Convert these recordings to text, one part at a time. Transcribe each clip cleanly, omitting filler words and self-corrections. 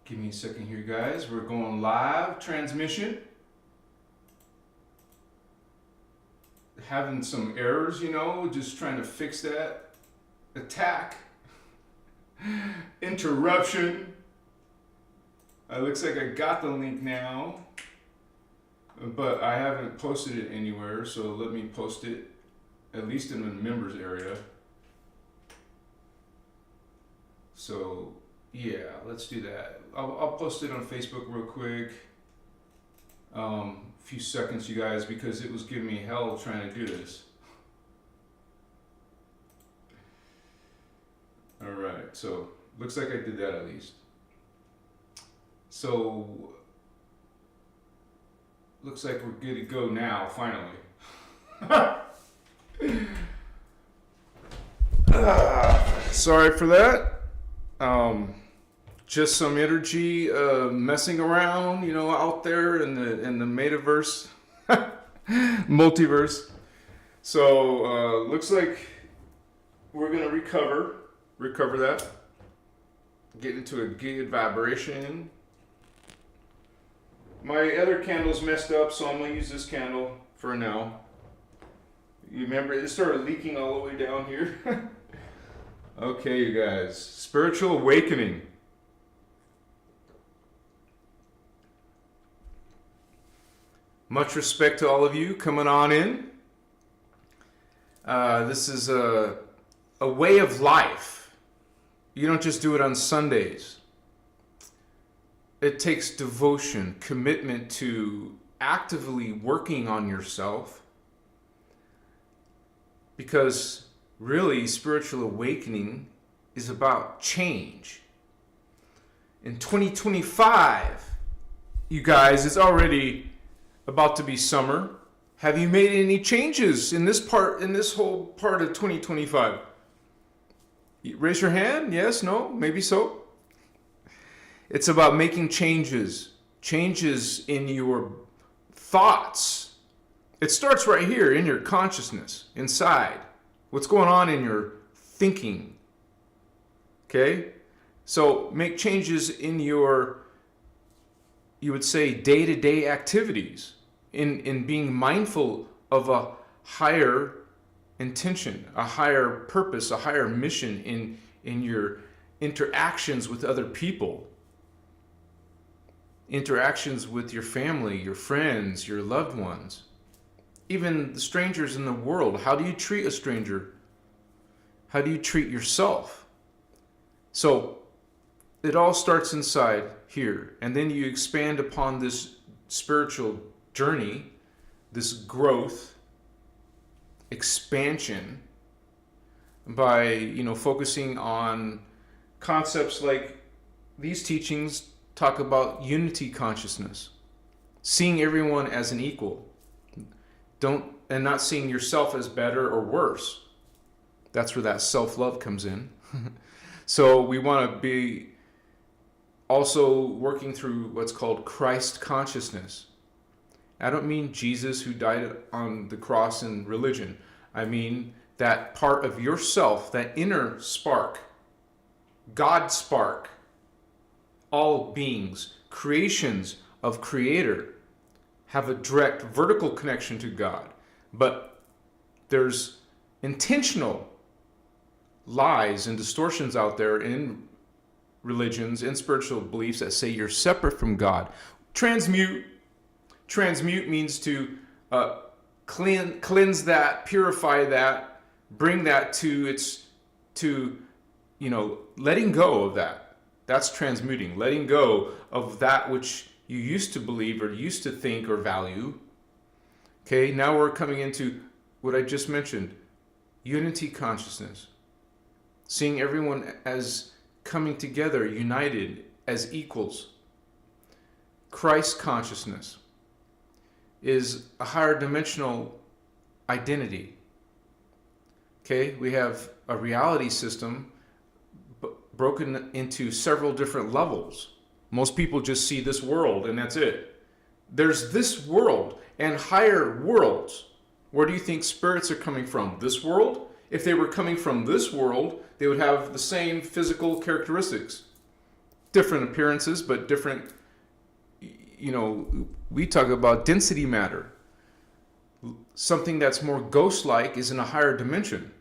Give me a second here, guys. We're going live transmission. Having some errors, just trying to fix that. Attack. Interruption. It looks like I got the link now, but I haven't posted it anywhere, so let me post it, at least in the members area. So, yeah, let's do that. I'll post it on Facebook real quick. A few seconds, you guys, because it was giving me hell trying to do this. All right, so looks like I did that at least. So, looks like we're good to go now, finally. Sorry for that. Just some energy messing around, out there in the metaverse, multiverse. So looks like we're gonna recover that, get into a good vibration. My other candle's messed up, so I'm gonna use this candle for now. You remember it started leaking all the way down here. Okay, you guys, spiritual awakening. Much respect to all of you coming on in. This is a way of life. You don't just do it on Sundays. It takes devotion, commitment to actively working on yourself. Because really, spiritual awakening is about change. In 2025, you guys, it's already about to be summer. Have you made any changes in this whole part of 2025? Raise your hand. Yes, no, maybe so. It's about making changes in your thoughts. It starts right here in your consciousness, inside. What's going on in your thinking? Okay? So make changes in your, you would say, day-to-day activities. In being mindful of a higher intention, a higher purpose, a higher mission in your interactions with other people, interactions with your family, your friends, your loved ones, even the strangers in the world. How do you treat a stranger? How do you treat yourself? So it all starts inside here, and then you expand upon this spiritual journey, this growth, expansion, by focusing on concepts like these teachings talk about unity consciousness, seeing everyone as an equal, and not seeing yourself as better or worse. That's where that self-love comes in. So we want to be also working through what's called Christ consciousness. I don't mean Jesus who died on the cross in religion. I mean that part of yourself, that inner spark, God spark. All beings, creations of Creator, have a direct vertical connection to God. But there's intentional lies and distortions out there in religions, in spiritual beliefs that say you're separate from God. Transmute means to cleanse that, purify that, bring that to letting go of that. That's transmuting, letting go of that which you used to believe or used to think or value. Okay, now we're coming into what I just mentioned, unity consciousness. Seeing everyone as coming together, united, as equals. Christ consciousness is a higher dimensional identity. Okay, we have a reality system broken into several different levels. Most people just see this world and that's it. There's this world and higher worlds. Where do you think spirits are coming from? This world? If they were coming from this world, they would have the same physical characteristics. different appearances, but different, we talk about density matter. Something that's more ghost-like is in a higher dimension.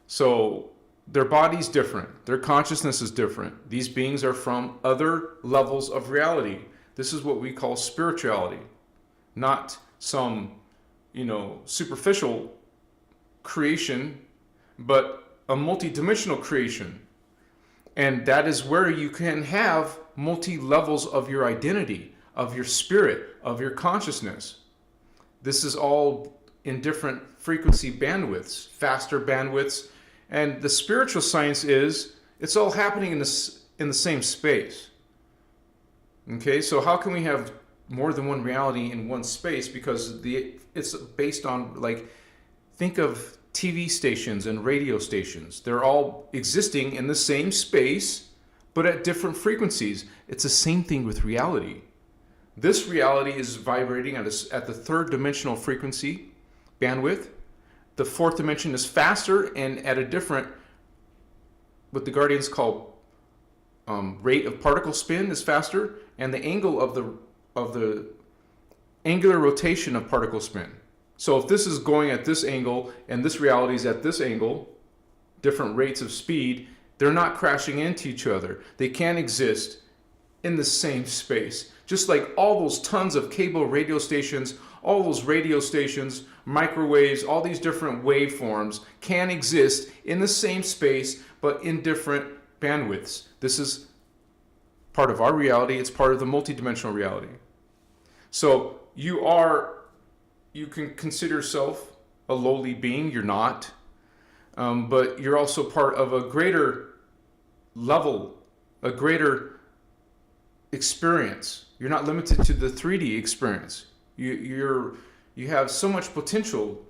So their body's different. Their consciousness is different. These beings are from other levels of reality. This is what we call spirituality, not some, superficial creation, but a multidimensional creation. And that is where you can have multi-levels of your identity, of your spirit, of your consciousness. This is all in different frequency bandwidths, faster bandwidths. And the spiritual science is, it's all happening in the same space. Okay, so how can we have more than one reality in one space? Because it's based on, think of TV stations and radio stations. They're all existing in the same space, but at different frequencies. It's the same thing with reality. This reality is vibrating at the third dimensional frequency bandwidth. The fourth dimension is faster and at a different, what the Guardians call rate of particle spin is faster, and the angle of the angular rotation of particle spin. So if this is going at this angle and this reality is at this angle, different rates of speed, they're not crashing into each other. They can't exist in the same space. Just like all those tons of cable radio stations, all those radio stations, microwaves, all these different waveforms can exist in the same space, but in different bandwidths. This is part of our reality. It's part of the multidimensional reality. So you can consider yourself a lowly being. You're not. But you're also part of a greater level, a greater experience. You're not limited to the 3D experience. You have so much potential,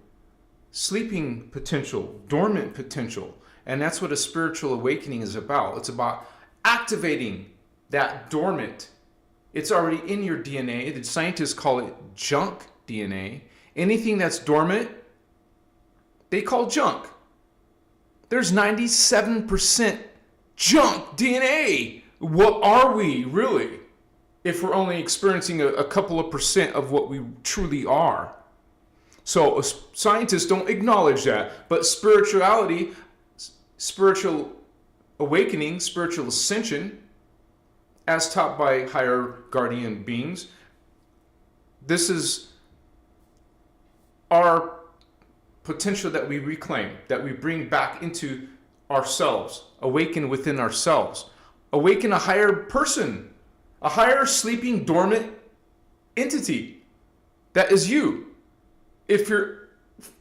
sleeping potential, dormant potential. And that's what a spiritual awakening is about. It's about activating that dormant. It's already in your DNA. The scientists call it junk DNA. Anything that's dormant, they call junk. There's 97% junk DNA. What are we really, if we're only experiencing a couple of percent of what we truly are? So scientists don't acknowledge that. But spirituality, spiritual awakening, spiritual ascension, as taught by higher guardian beings, this is our potential that we reclaim, that we bring back into ourselves, awaken within ourselves, awaken a higher person, a higher sleeping dormant entity that is you. If you're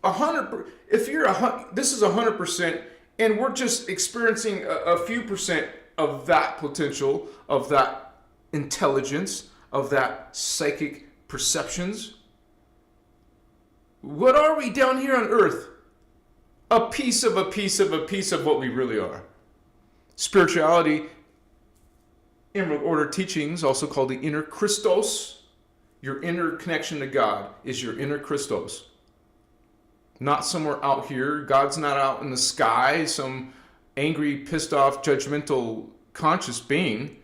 100, this is 100%, and we're just experiencing a few percent of that potential, of that intelligence, of that psychic perceptions. What are we down here on earth? A piece of what we really are. Spirituality, Emerald Order teachings, also called the inner Christos, your inner connection to God is your inner Christos. Not somewhere out here. God's not out in the sky, some angry, pissed off, judgmental, conscious being.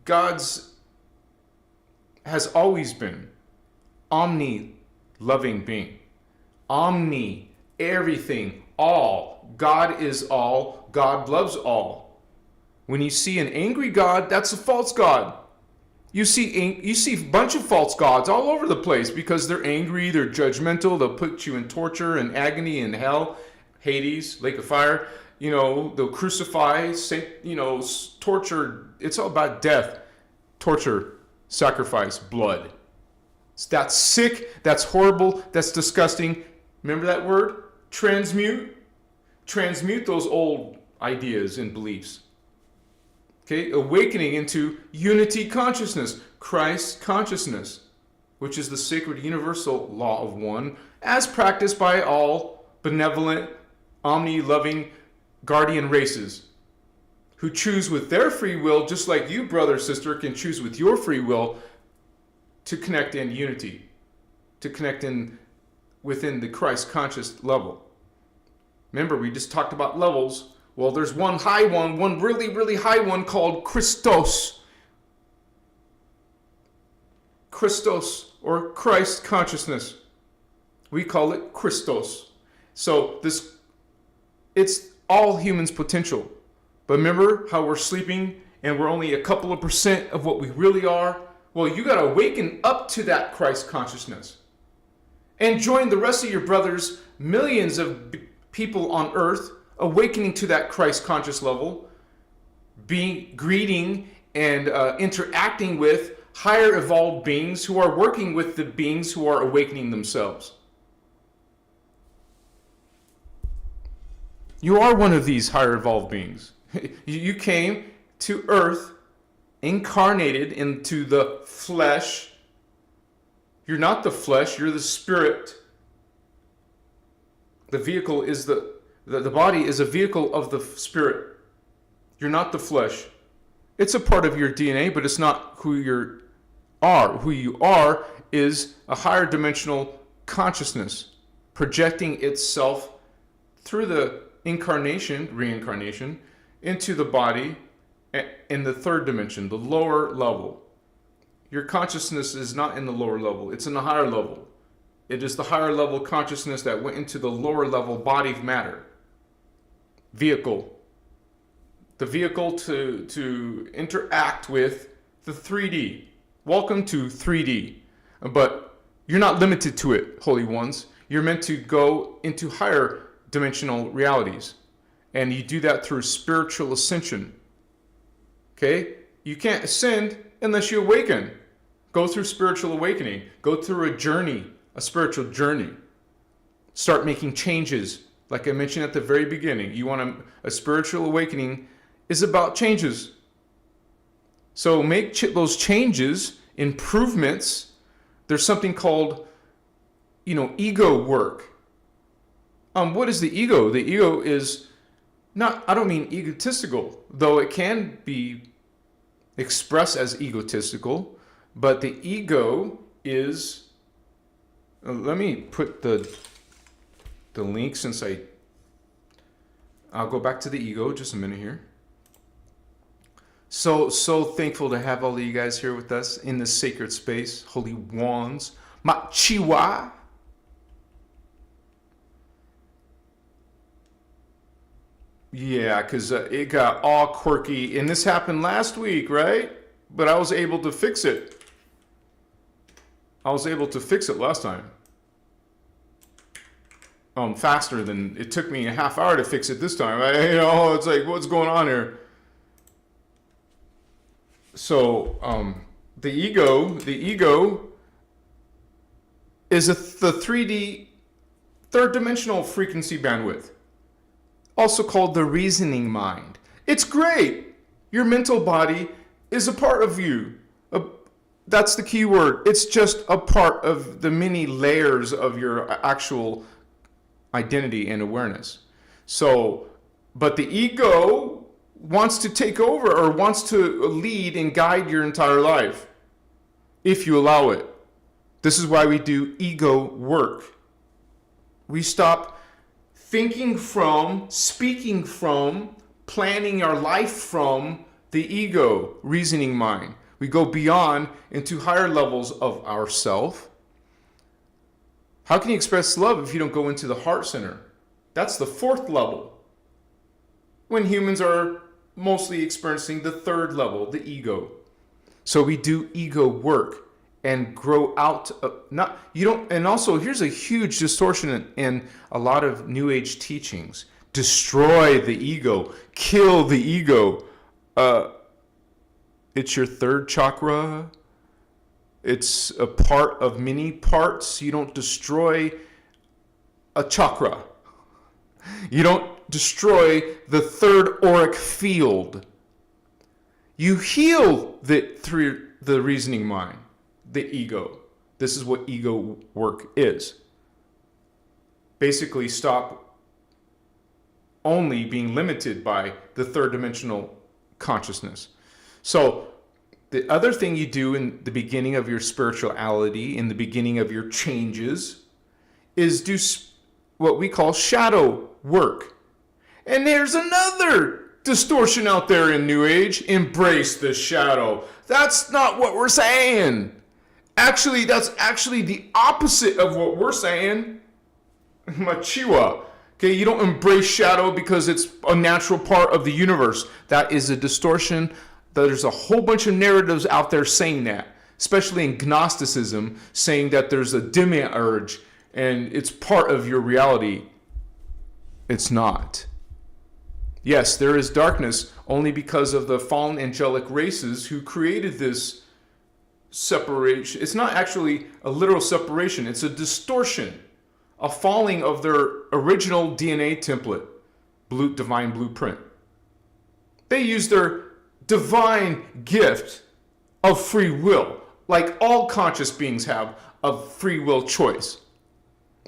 God's has always been omni-loving being. Omni, everything, all. God is all. God loves all. When you see an angry God, that's a false God. You see a bunch of false gods all over the place because they're angry, they're judgmental, they'll put you in torture and agony and hell, Hades, lake of fire. They'll crucify, torture. It's all about death, torture, sacrifice, blood. That's sick, that's horrible, that's disgusting. Remember that word? Transmute. Transmute those old ideas and beliefs. Okay, awakening into unity consciousness, Christ consciousness, which is the sacred universal law of one, as practiced by all benevolent, omni-loving guardian races who choose with their free will, just like you, brother, sister, can choose with your free will to connect in unity, to connect in within the Christ conscious level. Remember, we just talked about levels. Well, there's one high one really, really high one called Christos. Christos, or Christ consciousness. We call it Christos. So it's all humans' potential. But remember how we're sleeping and we're only a couple of % of what we really are? Well, you got to awaken up to that Christ consciousness and join the rest of your brothers, millions of people on earth, awakening to that Christ conscious level, greeting and interacting with higher evolved beings who are working with the beings who are awakening themselves. You are one of these higher evolved beings. You came to earth, incarnated into the flesh. You're not the flesh, you're the spirit. The vehicle is the body is a vehicle of the spirit. You're not the flesh. It's a part of your DNA, but it's not who you are. Who you are is a higher dimensional consciousness projecting itself through the reincarnation, into the body in the third dimension, the lower level. Your consciousness is not in the lower level, it's in the higher level. It is the higher level consciousness that went into the lower level body of matter. Vehicle. The vehicle to interact with the 3D. Welcome to 3D. But you're not limited to it, holy ones. You're meant to go into higher dimensional realities. And you do that through spiritual ascension. Okay? You can't ascend unless you awaken. Go through spiritual awakening. Go through a journey, a spiritual journey. Start making changes. Like I mentioned at the very beginning, you want a spiritual awakening is about changes. So make those changes, improvements. There's something called, ego work. What is the ego? The ego is not, I don't mean egotistical, though it can be expressed as egotistical, but the ego is, let me put the link since I'll go back to the ego just a minute here. So thankful to have all of you guys here with us in this sacred space, holy wands, Machiwa. Yeah, because it got all quirky, and this happened last week, right? But I was able to fix it. I was able to fix it last time. Faster than it took me a half hour to fix it this time. It's like, what's going on here? So, the ego is the 3D, third dimensional frequency bandwidth, also called the reasoning mind. It's great. Your mental body is a part of you. That's the key word. It's just a part of the many layers of your actual identity and awareness. So, but the ego wants to take over or wants to lead and guide your entire life if you allow it. This is why we do ego work. We stop thinking from, speaking from, planning our life from the ego, reasoning mind. We go beyond into higher levels of ourself. How can you express love if you don't go into the heart center? That's the fourth level. When humans are mostly experiencing the third level, the ego. So we do ego work and grow out and also here's a huge distortion in a lot of new age teachings. Destroy the ego, kill the ego. It's your third chakra. It's a part of many parts. You don't destroy a chakra. You don't destroy the third auric field. You heal through the reasoning mind, the ego. This is what ego work is. Basically, stop only being limited by the third dimensional consciousness. So the other thing you do in the beginning of your spirituality, in the beginning of your changes, is do what we call shadow work. And there's another distortion out there in New Age. Embrace the shadow. That's not what we're saying. Actually, that's actually the opposite of what we're saying. Machiwa. Okay, you don't embrace shadow because it's a natural part of the universe. That is a distortion. There's a whole bunch of narratives out there saying that, especially in Gnosticism, saying that there's a demiurge and it's part of your reality. It's not. Yes, there is darkness only because of the fallen angelic races who created this separation. It's not actually a literal separation, it's a distortion, a falling of their original DNA template, divine blueprint. They use their divine gift of free will, like all conscious beings have, of free will choice.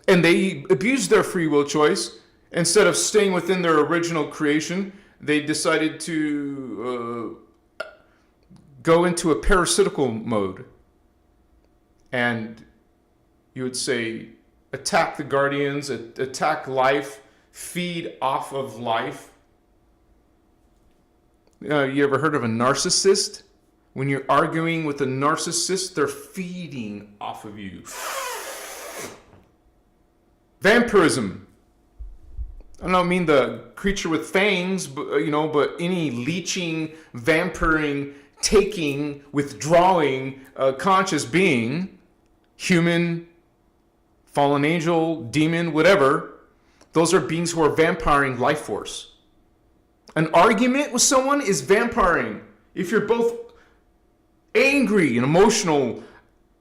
And they abuse their free will choice. Instead of staying within their original creation, they decided to go into a parasitical mode. And you would say, attack the guardians, attack life, feed off of life. You ever heard of a narcissist? When you're arguing with a narcissist, they're feeding off of you. Vampirism. I don't mean the creature with fangs, but any leeching, vampiring, taking, withdrawing, conscious being, human, fallen angel, demon, whatever. Those are beings who are vampiring life force. An argument with someone is vampiring. If you're both angry and emotional,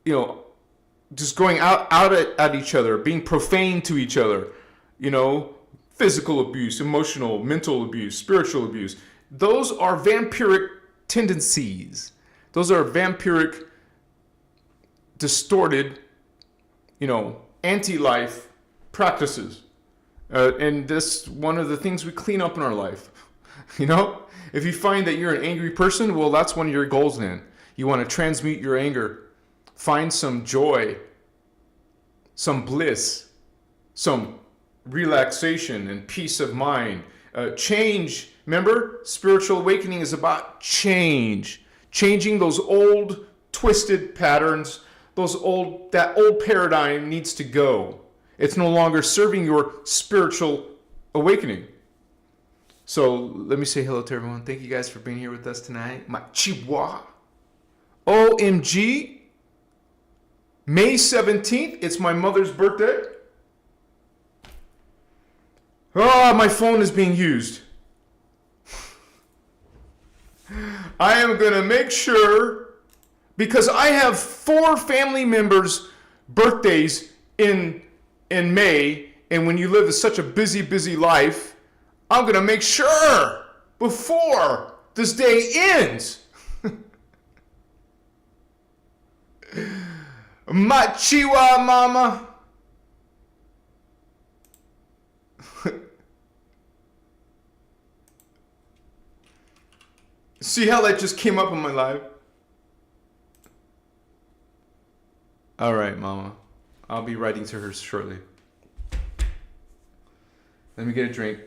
just going out at each other, being profane to each other, physical abuse, emotional, mental abuse, spiritual abuse. Those are vampiric tendencies. Those are vampiric, distorted, anti-life practices. And that's one of the things we clean up in our life. If you find that you're an angry person, well, that's one of your goals then. You want to transmute your anger. Find some joy, some bliss, some relaxation and peace of mind. Change. Remember, spiritual awakening is about change. Changing those old twisted patterns. That old paradigm needs to go. It's no longer serving your spiritual awakening. So let me say hello to everyone. Thank you guys for being here with us tonight. My Chihuahua. OMG. May 17th. It's my mother's birthday. Oh, my phone is being used. I am going to make sure, because I have 4 family members' birthdays in May, and when you live such a busy life, I'm going to make sure before this day ends. Machiwa mama. See how that just came up in my life? All right, mama. I'll be writing to her shortly. Let me get a drink.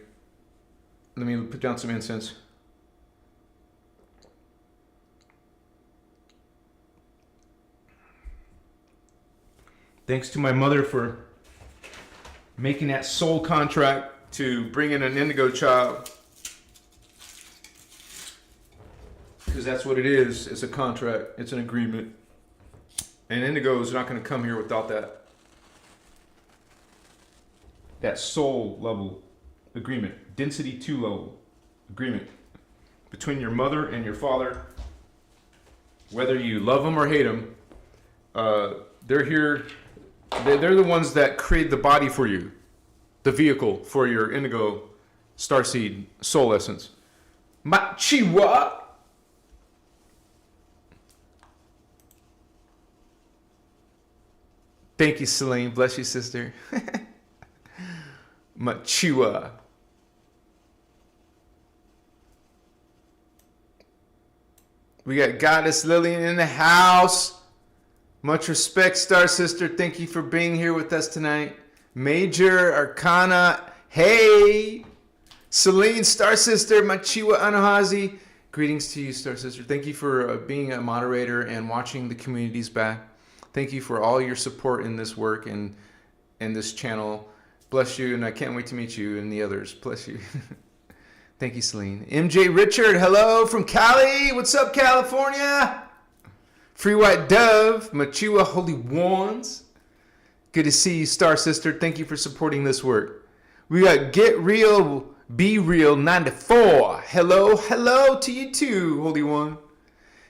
Let me put down some incense. Thanks to my mother for making that soul contract to bring in an indigo child. Because that's what it is. It's a contract. It's an agreement. And indigo is not going to come here without that soul level agreement. Density 2 level agreement. Between your mother and your father. Whether you love them or hate them. They're here. They're the ones that create the body for you. The vehicle for your indigo starseed soul essence. Machiwa. Thank you, Celine. Bless you, sister. Machiwa. We got Goddess Lillian in the house. Much respect, Star Sister. Thank you for being here with us tonight. Major Arcana. Hey. Celine, Star Sister, Machiwa Anahazi. Greetings to you, Star Sister. Thank you for being a moderator and watching the communities back. Thank you for all your support in this work and this channel. Bless you, and I can't wait to meet you and the others. Bless you. Thank you, Celine. MJ Richard, hello from Cali. What's up, California? Free White Dove, Machiwa Holy Wands. Good to see you, Star Sister. Thank you for supporting this work. We got Get Real, Be Real 94. Hello to you too, Holy One.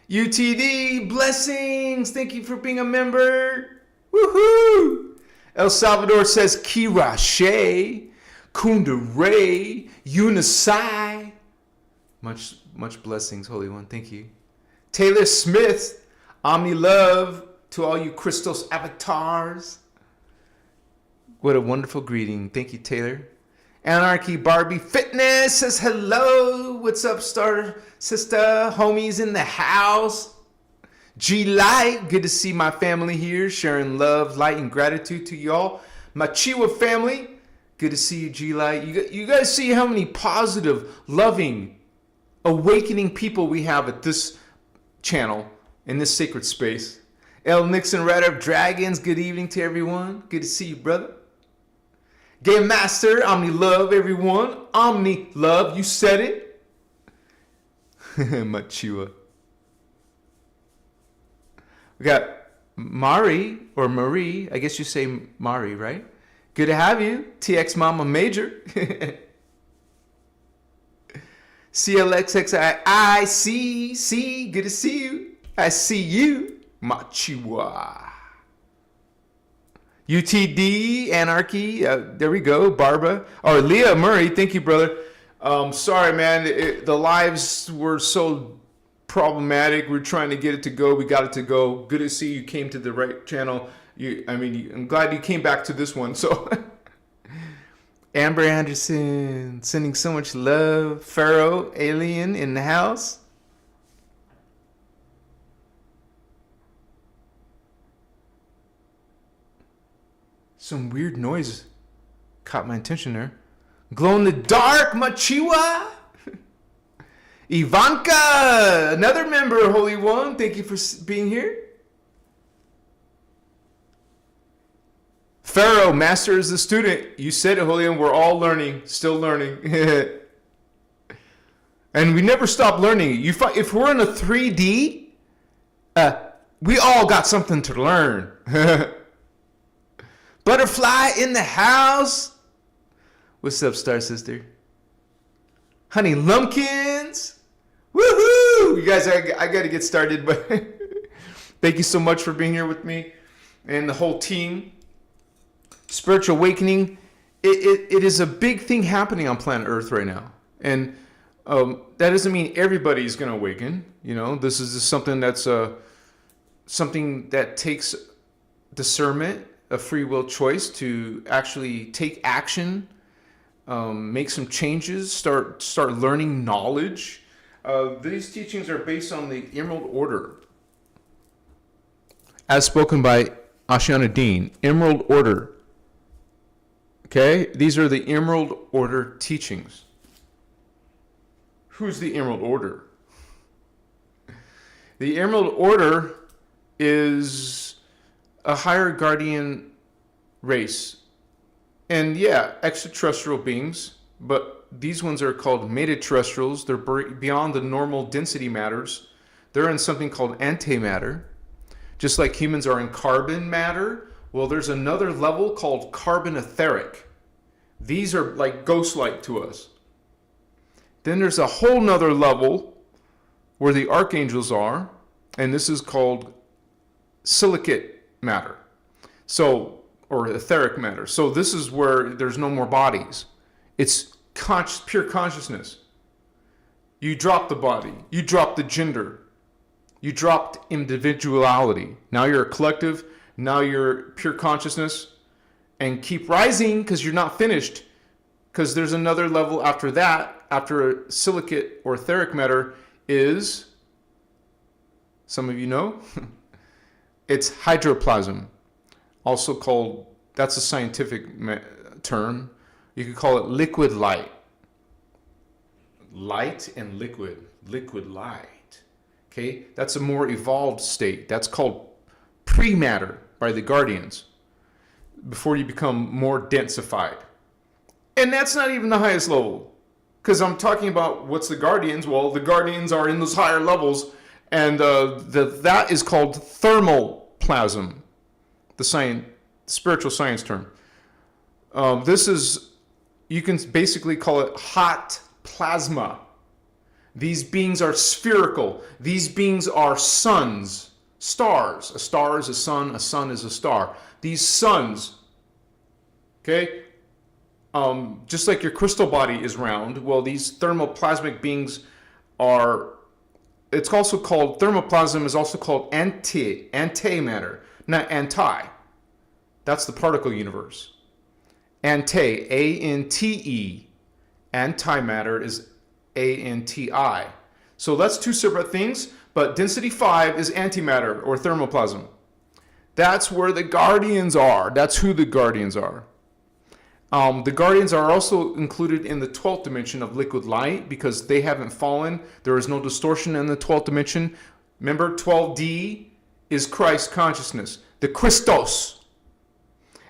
UTD, blessings. Thank you for being a member. Woohoo! El Salvador says Kira Shea, Kunda Ray, Unisai. Much blessings, Holy One. Thank you. Taylor Smith, Omni Love to all you Christos avatars. What a wonderful greeting. Thank you, Taylor. Anarchy Barbie Fitness says hello. What's up, Star Sister? Homies in the house. G Light, good to see my family here, sharing love, light, and gratitude to y'all. My Chiwa family, good to see you, G Light. You guys see how many positive, loving, awakening people we have at this channel, in this sacred space. L. Nixon, Rider of Dragons, good evening to everyone. Good to see you, brother. Game Master, Omni Love, everyone. Omni Love, you said it. Machiwa. We got Mari, or Marie. I guess you say Mari, right? Good to have you. TX Mama Major. CLXXI, see. Good to see you. I see you. Machiwa. UTD, Anarchy, there we go, Barbara. Or Leah Murray, thank you, brother. Sorry, man, the lives were so problematic. We're trying to get it to go. We got it to go. Good to see you came to the right channel. I'm glad you came back to this one. So, Amber Anderson, sending so much love. Pharaoh, Alien in the house. Some weird noise caught my attention there. Glow in the dark, Machiwa. Ivanka, another member, Holy One. Thank you for being here. Pharaoh, master is the student. You said it, Holy One. We're all learning, still learning. And we never stop learning. If we're in a 3D, we all got something to learn. Butterfly in the house. What's up, Star Sister? Honey Lumpkins. Woohoo! You guys, I got to get started, but thank you so much for being here with me and the whole team. Spiritual awakening. It is a big thing happening on planet Earth right now. And that doesn't mean everybody's going to awaken. You know, this is just something that's something that takes discernment, a free will choice to actually take action, make some changes, start learning knowledge. These teachings are based on the Emerald Order, as spoken by Ashiana Dean. Emerald Order. Okay, these are the Emerald Order teachings. Who's the Emerald Order? The Emerald Order is a higher guardian race. And yeah, extraterrestrial beings, but these ones are called metaterrestrials. They're beyond the normal density matters. They're in something called antimatter. Just like humans are in carbon matter, well, there's another level called carbon etheric. These are like ghost-like to us. Then there's a whole nother level where the archangels are, and this is called silicate matter, or etheric matter. So this is where there's no more bodies. It's pure consciousness. You drop the body, you drop the gender, you dropped individuality. Now you're a collective, now you're pure consciousness, and keep rising because you're not finished, because there's another level after that. After silicate or etheric matter is, some of you know, it's hydroplasm, also called, that's a scientific term. You could call it liquid light. light and liquid light. Okay, that's a more evolved state. That's called pre-matter by the Guardians, before you become more densified. And that's not even the highest level, because I'm talking about what's the Guardians. Well, the Guardians are in those higher levels, and that is called thermal plasm, the spiritual science term. This is, you can basically call it hot plasma. These beings are spherical. These beings are suns, stars. A star is a sun is a star. These suns, okay, just like your crystal body is round, well, these thermoplasmic beings are, it's also called, thermoplasm is also called antimatter, not anti. That's the particle universe. Ante, A-N-T-E. Antimatter is A-N-T-I. So that's two separate things, but density 5 is antimatter or thermoplasm. That's where the Guardians are. That's who the Guardians are. The Guardians are also included in the 12th dimension of liquid light because they haven't fallen. There is no distortion in the 12th dimension. Remember, 12D is Christ consciousness, the Christos.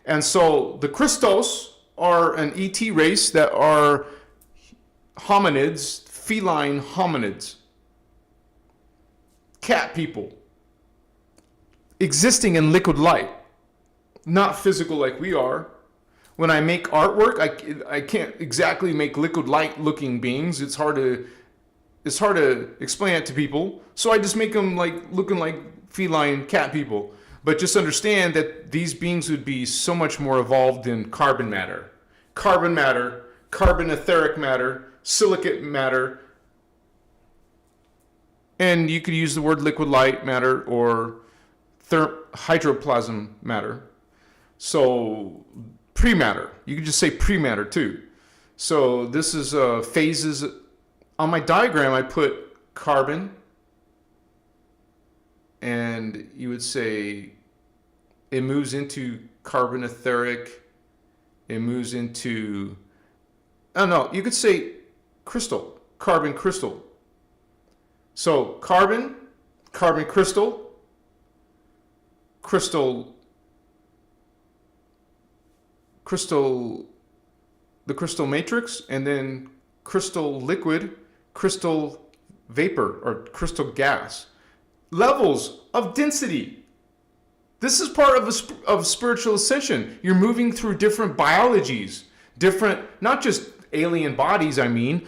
And so the Christos are an ET race that are hominids, feline hominids, cat people, existing in liquid light, not physical like we are. When I make artwork, I can't exactly make liquid light looking beings. It's hard to explain it to people. So I just make them like looking like feline cat people. But just understand that these beings would be so much more evolved in carbon matter, carbon etheric matter, silicate matter, and you could use the word liquid light matter or hydroplasm matter. So pre-matter, you could just say pre-matter too. So this is phases. On my diagram, I put carbon, and you would say it moves into carbon etheric. It moves into, oh no, you could say crystal, carbon crystal. So carbon crystal, the crystal matrix, and then crystal liquid, crystal vapor, or crystal gas. Levels of density. This is part of spiritual ascension. You're moving through different biologies, different, not just alien bodies, I mean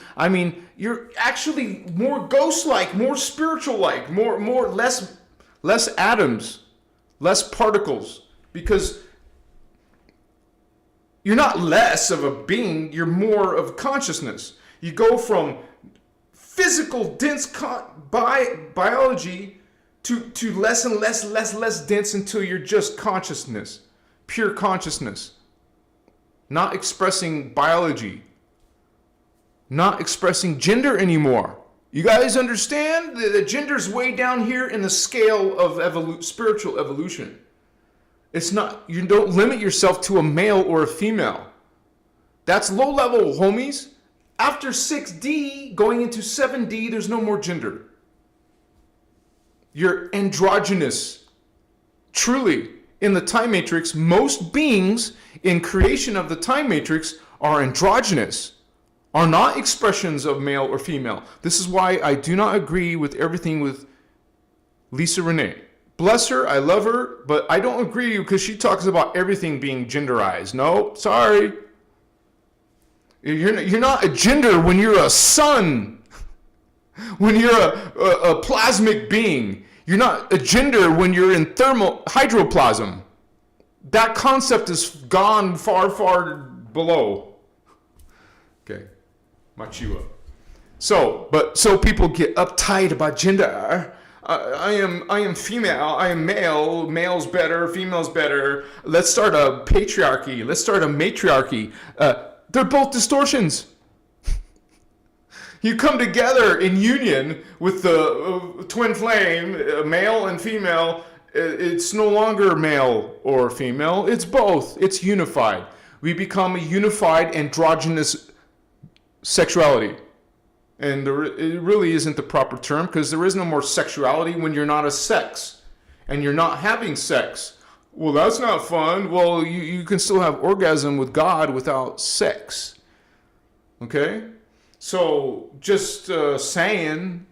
you're actually more ghost-like, more spiritual-like, less atoms, less particles, because you're not less of a being, you're more of consciousness. You go from physical, dense biology to less and less dense until you're just consciousness, pure consciousness, not expressing biology, not expressing gender anymore. You guys understand? The gender's way down here in the scale of spiritual evolution. It's not, you don't limit yourself to a male or a female. That's low level, homies. After 6D, going into 7D, there's no more gender. You're androgynous. Truly, in the time matrix, most beings in creation of the time matrix are androgynous, are not expressions of male or female. This is why I do not agree with everything with Lisa Renee. Bless her, I love her, but I don't agree because she talks about everything being genderized. No, sorry. You're not a gender when you're a sun, when you're a plasmic being. You're not a gender when you're in hydroplasm. That concept is gone far, far below. Okay, Machua. So people get uptight about gender. I am female, I am male, male's better, female's better. Let's start a patriarchy, let's start a matriarchy. They're both distortions. You come together in union with the twin flame, male and female. It's no longer male or female, it's both. It's unified. We become a unified androgynous sexuality. And it really isn't the proper term, because there is no more sexuality when you're not a sex and you're not having sex. Well, that's not fun. Well, you can still have orgasm with God without sex. Okay? So just saying,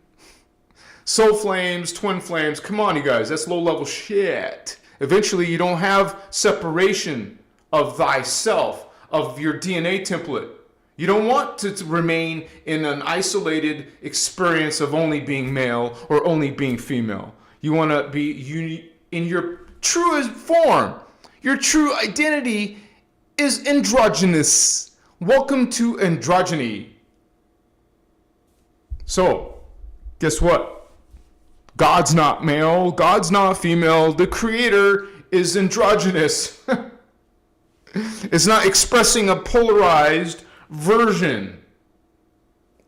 soul flames, twin flames, come on, you guys, that's low level shit. Eventually, you don't have separation of thyself, of your DNA template. You don't want to remain in an isolated experience of only being male or only being female. You want to be in your truest form. Your true identity is androgynous. Welcome to androgyny. So, guess what? God's not male. God's not female. The Creator is androgynous. It's not expressing a polarized version,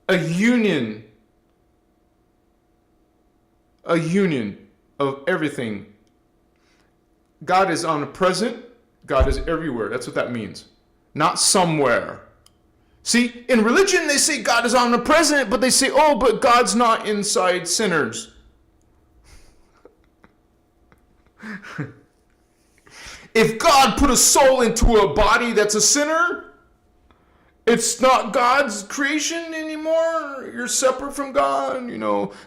a union of everything. God is omnipresent. God is everywhere. That's what that means. Not somewhere. See, in religion they say God is omnipresent, but they say, oh, but God's not inside sinners. If God put a soul into a body that's a sinner, it's not God's creation anymore. You're separate from God.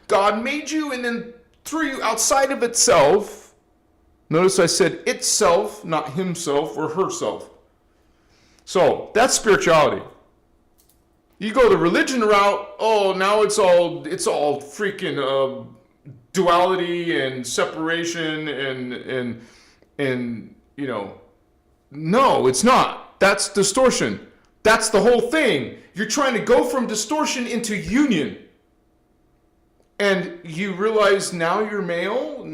God made you and then threw you outside of itself. Notice I said itself, not himself or herself. So that's spirituality. You go the religion route, oh, now it's all freaking duality and separation and no, it's not. That's distortion. That's the whole thing. You're trying to go from distortion into union. And you realize now you're male,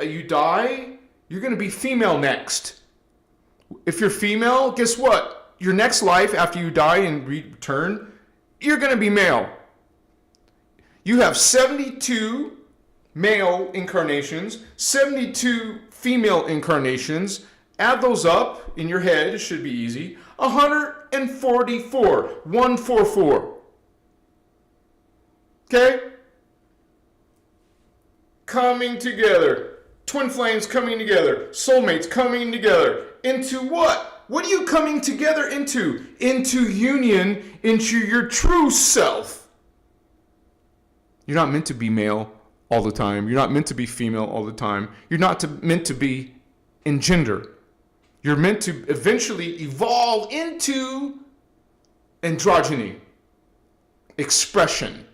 you die, you're going to be female next. If you're female, guess what? Your next life after you die and return, you're going to be male. You have 72 male incarnations, 72 female incarnations. Add those up in your head, it should be easy. 144. 144. Okay? Coming together. Twin flames coming together. Soulmates coming together. Into what? What are you coming together into? Into union, into your true self. You're not meant to be male all the time. You're not meant to be female all the time. You're not meant to be in gender. You're meant to eventually evolve into androgyny, expression.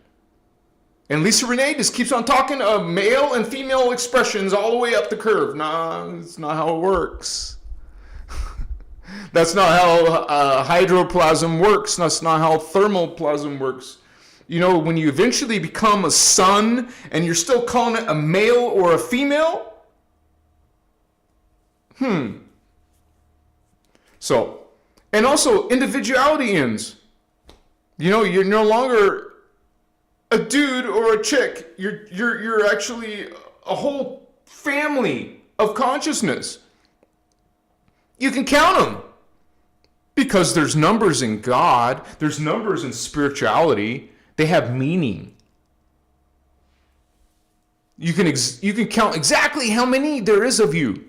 And Lisa Renee just keeps on talking of male and female expressions all the way up the curve. Nah, that's not how it works. That's not how hydroplasm works. That's not how thermoplasm works. When you eventually become a son and you're still calling it a male or a female, So, and also individuality ends. You're no longer a dude or a chick. You're actually a whole family of consciousness. You can count them because there's numbers in God. There's numbers in spirituality. They have meaning. You can count exactly how many there is of you.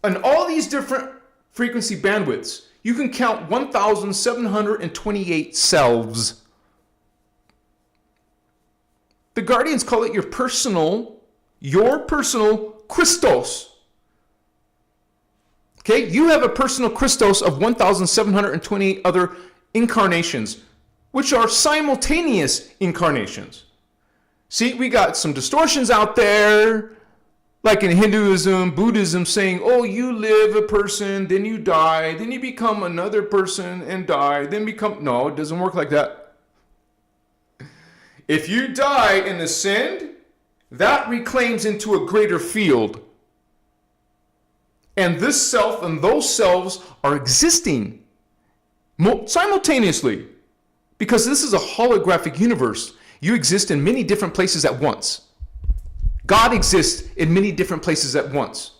On all these different frequency bandwidths, you can count 1,728 selves. The Guardians call it your personal Christos. Okay, you have a personal Christos of 1,728 other incarnations, which are simultaneous incarnations. See, we got some distortions out there, like in Hinduism, Buddhism, saying, oh, you live a person, then you die, then you become another person and die, then become... No, it doesn't work like that. If you die and ascend, that reclaims into a greater field. And this self and those selves are existing simultaneously. Because this is a holographic universe. You exist in many different places at once. God exists in many different places at once.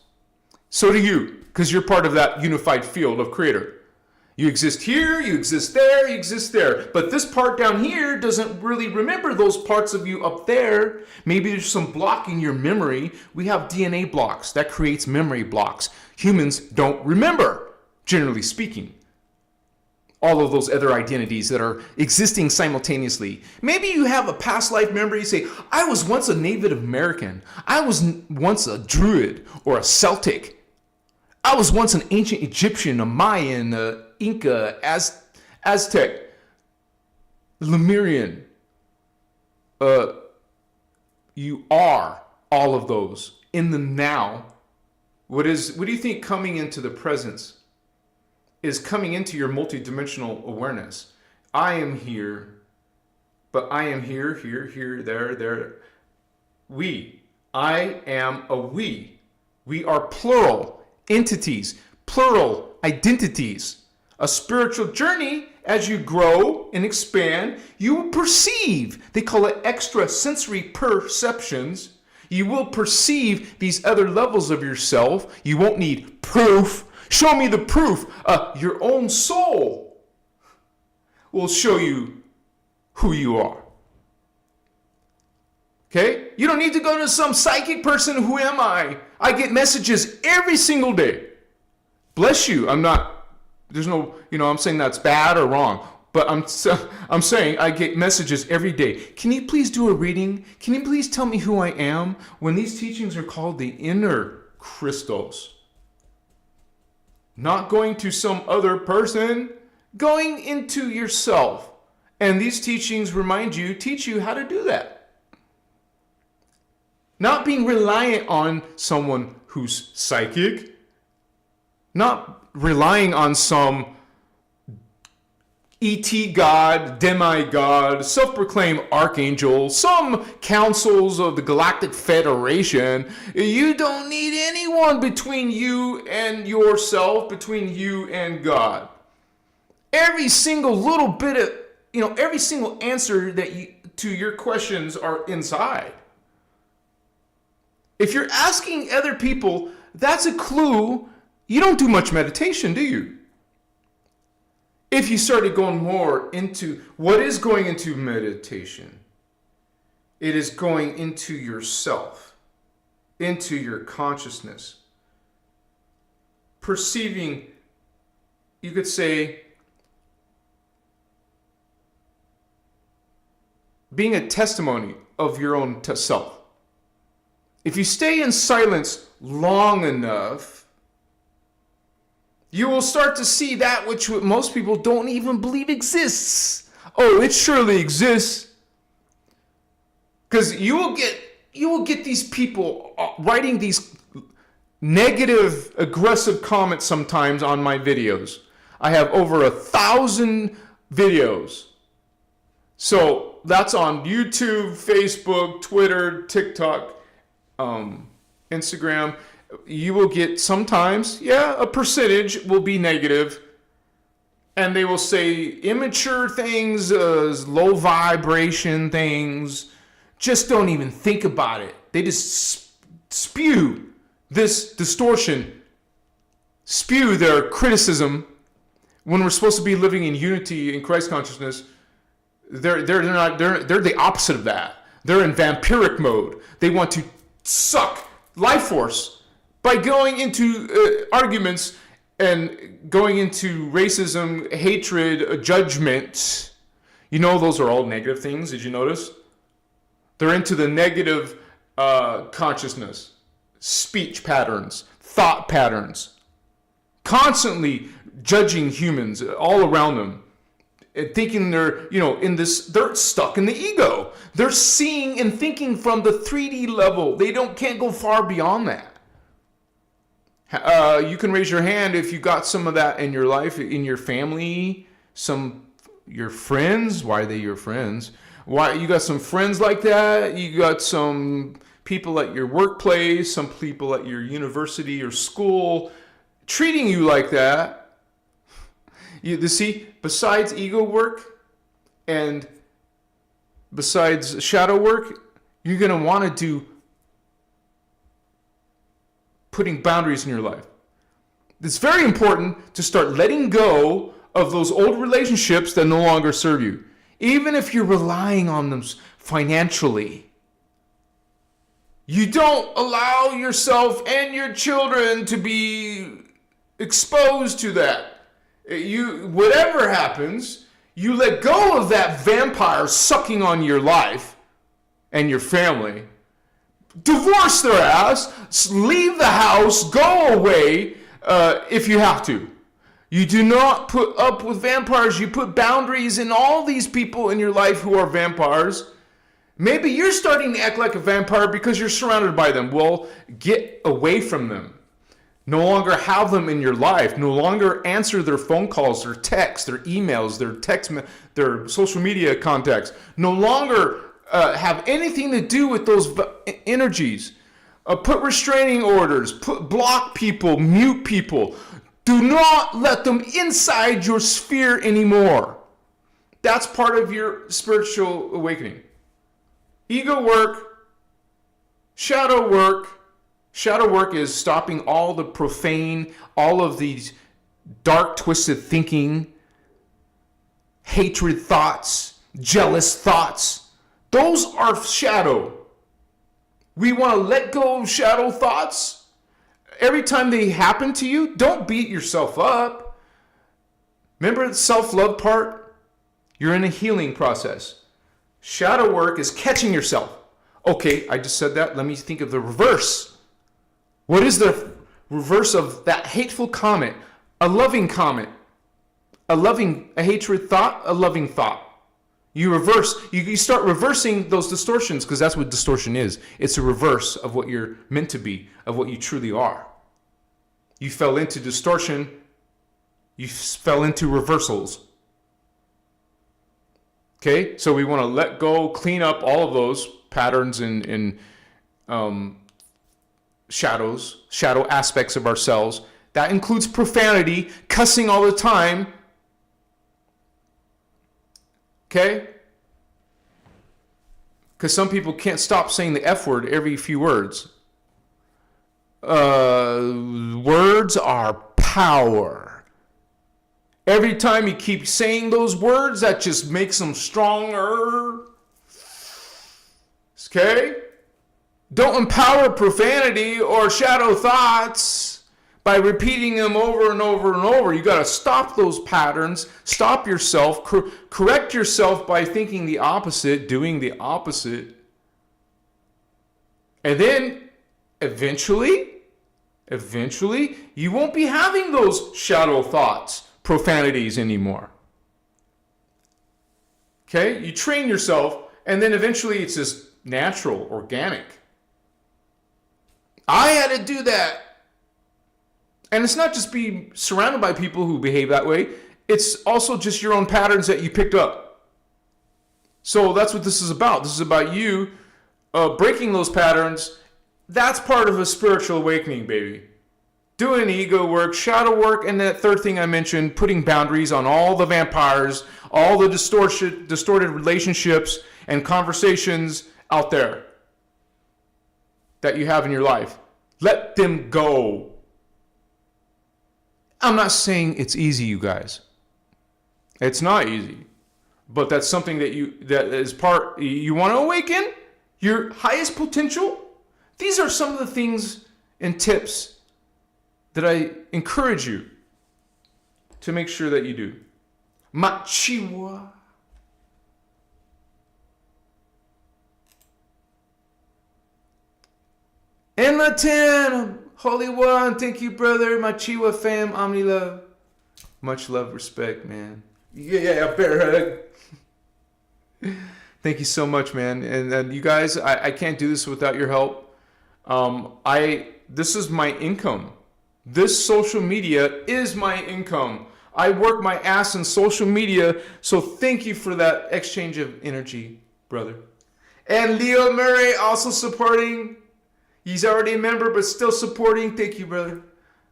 So do you, because you're part of that unified field of Creator. You exist here, you exist there, you exist there. But this part down here doesn't really remember those parts of you up there. Maybe there's some block in your memory. We have DNA blocks. That creates memory blocks. Humans don't remember, generally speaking, all of those other identities that are existing simultaneously. Maybe you have a past life memory. You say, I was once a Native American. I was once a Druid or a Celtic. I was once an ancient Egyptian, a Mayan, a Inca, Aztec, Lemurian. You are all of those in the now. What do you think coming into the presence is coming into your multidimensional awareness? I am here, but I am here, there. I am a we. We are plural entities, plural identities. A spiritual journey, as you grow and expand, you will perceive. They call it extrasensory perceptions. You will perceive these other levels of yourself. You won't need proof. Show me the proof. Your own soul will show you who you are. Okay? You don't need to go to some psychic person. Who am I? I get messages every single day. Bless you. There's no, I'm saying that's bad or wrong. But I'm saying I get messages every day. Can you please do a reading? Can you please tell me who I am? When these teachings are called the inner Christos. Not going to some other person, going into yourself. And these teachings teach you how to do that. Not being reliant on someone who's psychic. Not relying on some ET God, demigod, self-proclaimed archangel, some councils of the Galactic Federation. You don't need anyone between you and yourself, between you and God. Every single little bit of, every single answer to your questions are inside. If you're asking other people, that's a clue. You don't do much meditation, do you? If you started going more into what is going into meditation, it is going into yourself, into your consciousness, perceiving, you could say, being a testimony of your own self. If you stay in silence long enough, you will start to see that which most people don't even believe exists. Oh, it surely exists. Because you will get these people writing these negative, aggressive comments sometimes on my videos. I have over 1,000 videos. So that's on YouTube, Facebook, Twitter, TikTok, Instagram. You will get sometimes, a percentage will be negative. And they will say immature things, low vibration things. Just don't even think about it. They just spew this distortion, spew their criticism when we're supposed to be living in unity in Christ consciousness. They're the opposite of that. They're in vampiric mode. They want to suck life force by going into arguments and going into racism, hatred, judgment. Those are all negative things. Did you notice? They're into the negative consciousness, speech patterns, thought patterns, constantly judging humans all around them, thinking they're, they're stuck in the ego. They're seeing and thinking from the 3D level. They can't go far beyond that. You can raise your hand if you got some of that in your life, in your family, your friends. Why are they your friends? Why you got some friends like that? You got some people at your workplace, some people at your university or school treating you like that. You see, besides ego work and besides shadow work, you're going to want to do putting boundaries in your life. It's very important to start letting go of those old relationships that no longer serve you. Even if you're relying on them financially, you don't allow yourself and your children to be exposed to that. Whatever happens, you let go of that vampire sucking on your life and your family. Divorce their ass, leave the house, go away if you have to. You do not put up with vampires. You put boundaries in all these people in your life who are vampires. Maybe you're starting to act like a vampire because you're surrounded by them. Well, get away from them. No longer have them in your life. No longer answer their phone calls, their texts, their emails, their social media contacts. No longer have anything to do with those energies. Put restraining orders. Block people. Mute people. Do not let them inside your sphere anymore. That's part of your spiritual awakening. Ego work, shadow work. Shadow work is stopping all the profane, all of these dark, twisted thinking, hatred thoughts, jealous thoughts. Those are shadow. We want to let go of shadow thoughts. Every time they happen to you, don't beat yourself up. Remember the self-love part? You're in a healing process. Shadow work is catching yourself. Okay, I just said that. Let me think of the reverse. What is the reverse of that hateful comment? A loving comment. A hatred thought, a loving thought. You start reversing those distortions, because that's what distortion is. It's a reverse of what you're meant to be, of what you truly are. You fell into distortion. You fell into reversals. Okay, so we want to let go, clean up all of those patterns and shadow aspects of ourselves. That includes profanity, cussing all the time. Okay? Because some people can't stop saying the F word every few words. Words are power. Every time you keep saying those words, that just makes them stronger. Okay? Don't empower profanity or shadow thoughts by repeating them over and over and over. You got to stop those patterns. Stop yourself. Correct yourself by thinking the opposite, doing the opposite. And then eventually, you won't be having those shadow thoughts, profanities anymore. Okay? You train yourself, and then eventually it's just natural, organic. I had to do that. And it's not just being surrounded by people who behave that way. It's also just your own patterns that you picked up. So that's what this is about. This is about you breaking those patterns. That's part of a spiritual awakening, baby. Doing ego work, shadow work, and that third thing I mentioned, putting boundaries on all the vampires, all the distorted relationships and conversations out there that you have in your life. Let them go. I'm not saying it's easy, you guys. It's not easy. But that's something that you want to awaken your highest potential. These are some of the things and tips that I encourage you to make sure that you do. Machiwa. In Latin, Holy One, thank you, brother. Machiwa fam, Omni love. Much love, respect, man. Yeah, bear hug. Thank you so much, man. And you guys, I can't do this without your help. This is my income. This social media is my income. I work my ass in social media, so thank you for that exchange of energy, brother. And Leo Murray also supporting. He's already a member, but still supporting. Thank you, brother.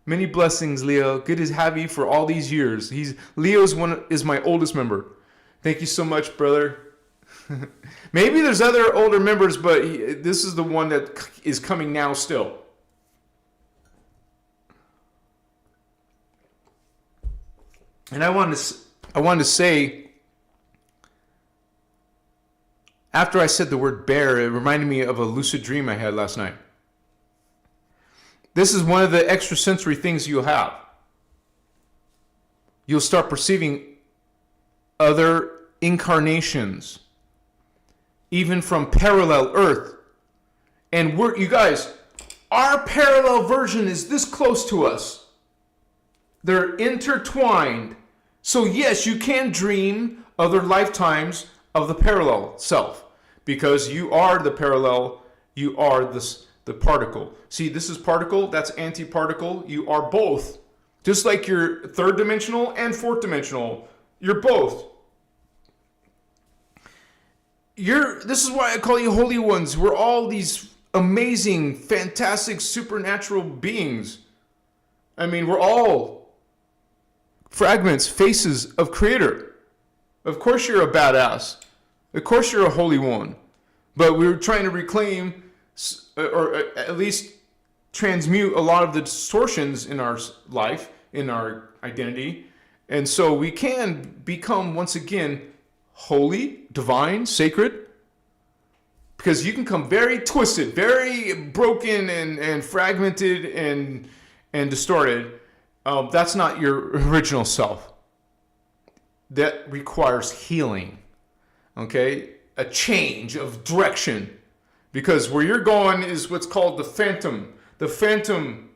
Many blessings, Leo. Good to have you for all these years. Leo's is my oldest member. Thank you so much, brother. Maybe there's other older members, but this is the one that is coming now still. And I wanted to say, after I said the word bear, it reminded me of a lucid dream I had last night. This is one of the extrasensory things you'll have. You'll start perceiving other incarnations, even from parallel Earth. And you guys, our parallel version is this close to us. They're intertwined. So yes, you can dream other lifetimes of the parallel self, because you are the parallel, you are the particle. See, this is particle, that's antiparticle. You are both. Just like you're third dimensional and fourth dimensional, you're both. This is why I call you holy ones. We're all these amazing, fantastic, supernatural beings. I mean, we're all fragments, faces of Creator. Of course you're a badass. Of course you're a holy one. But we're trying to reclaim, or at least transmute a lot of the distortions in our life, in our identity. And so we can become, once again, holy, divine, sacred. Because you can come very twisted, very broken and fragmented and distorted. That's not your original self. That requires healing. Okay? A change of direction. Because where you're going is what's called the phantom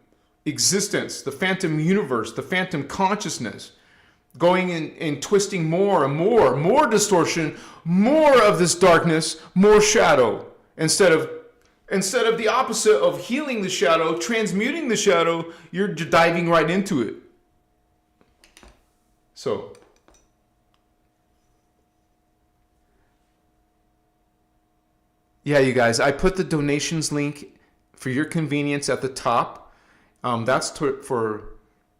existence, the phantom universe, the phantom consciousness. Going and twisting more and more distortion, more of this darkness, more shadow. Instead of the opposite of healing the shadow, transmuting the shadow, you're diving right into it. So, yeah, you guys, I put the donations link for your convenience at the top. That's for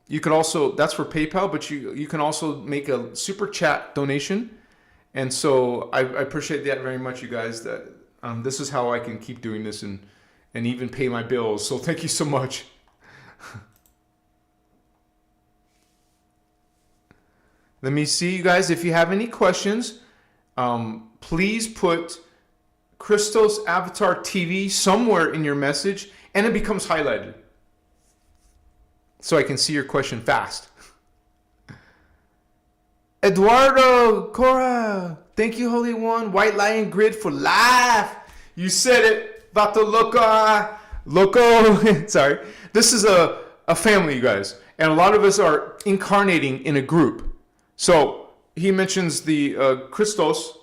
PayPal, but you can also make a super chat donation. And so I appreciate that very much, you guys. That this is how I can keep doing this and even pay my bills. So thank you so much. Let me see, you guys. If you have any questions, please put Christos Avatar TV somewhere in your message, and it becomes highlighted, so I can see your question fast. Eduardo, Cora, thank you, Holy One. White Lion Grid for life. You said it, Vato Loco. Sorry. This is a family, you guys. And a lot of us are incarnating in a group. So he mentions the Christos,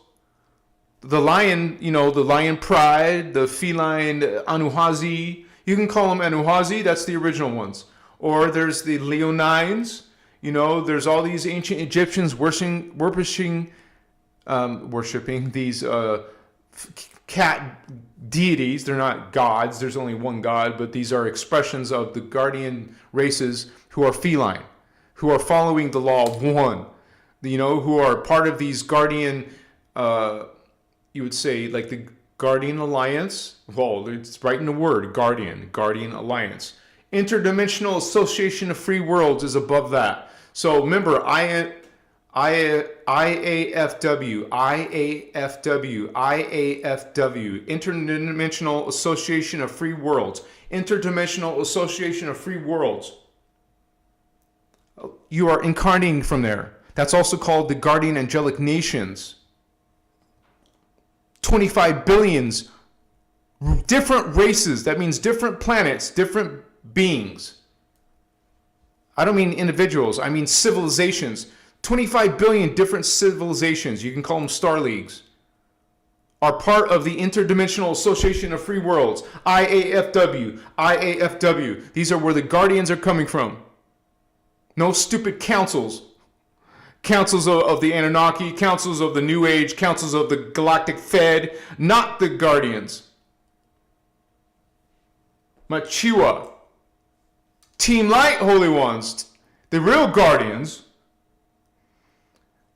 the lion, the lion pride, the feline Anuhazi. You can call them Anuhazi. That's the original ones. Or there's the Leonines. There's all these ancient Egyptians worshiping these cat deities. They're not gods. There's only one God, but these are expressions of the guardian races who are feline, who are following the law of one, who are part of these guardian, you would say, like the Guardian Alliance. Well, it's right in the word, Guardian Alliance. Interdimensional Association of Free Worlds is above that. So remember, IAFW, Interdimensional Association of Free Worlds. Interdimensional Association of Free Worlds. You are incarnating from there. That's also called the Guardian Angelic Nations. 25 billions, different races. That means different planets, different beings. I don't mean individuals, I mean civilizations. 25 billion different civilizations, you can call them star leagues, are part of the Interdimensional Association of Free Worlds, IAFW. These are where the guardians are coming from. No stupid councils. Councils of the Anunnaki, councils of the New Age, councils of the Galactic Fed, not the guardians. Machiwa. Team Light, Holy Ones, the real guardians,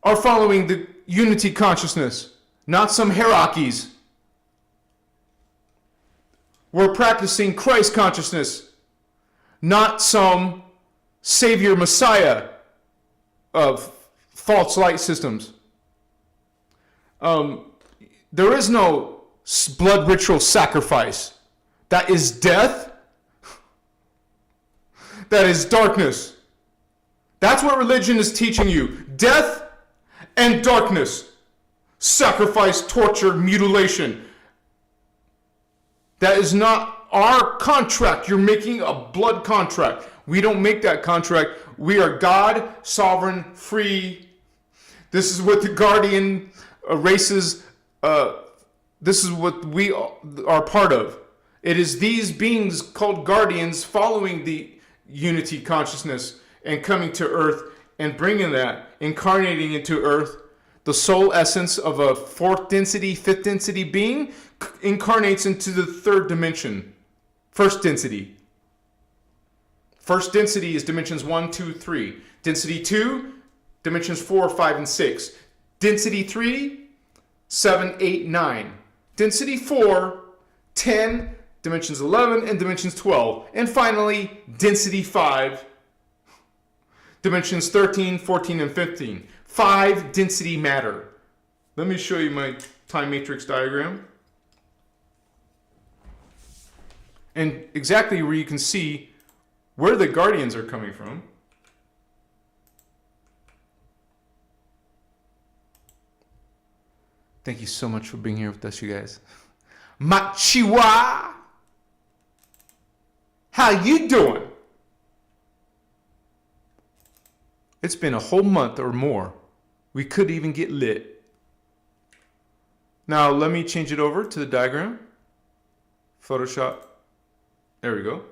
are following the unity consciousness, not some hierarchies. We're practicing Christ consciousness, not some Savior Messiah false light systems. There is no blood ritual sacrifice. That is death. That is darkness. That's what religion is teaching you. Death and darkness. Sacrifice, torture, mutilation. That is not our contract. You're making a blood contract. We don't make that contract. We are God, sovereign, free. This is what the guardian races, this is what we are part of. It is these beings called guardians following the unity consciousness and coming to earth and bringing that, incarnating into earth. The soul essence of a fourth density, fifth density being incarnates into the third dimension. First density. First density is dimensions 1, 2, 3. Density 2, dimensions 4, 5, and 6. Density 3, 7, 8, 9. Density 4, 10, dimensions 11, and dimensions 12. And finally, density 5, dimensions 13, 14, and 15. 5 density matter. Let me show you my time matrix diagram. And exactly where you can see where the guardians are coming from. Thank you so much for being here with us, you guys. Machiwa! How you doing? It's been a whole month or more. We could even get lit. Now, let me change it over to the diagram. Photoshop. There we go.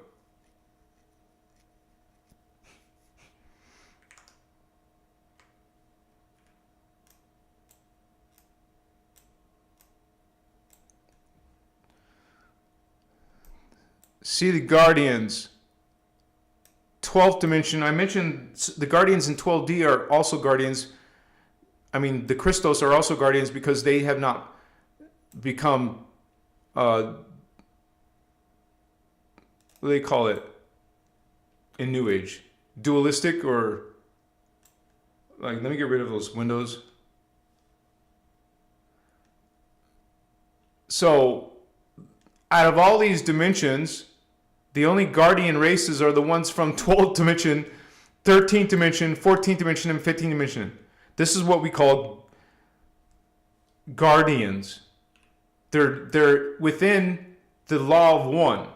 See the guardians. 12th dimension. I mentioned the guardians in 12D are also guardians. I mean, the Christos are also guardians because they have not become, what do they call it in New Age? Dualistic, or like, let me get rid of those windows. So out of all these dimensions, the only guardian races are the ones from 12th dimension, 13th dimension, 14th dimension, and 15th dimension. This is what we call guardians. They're within the law of one.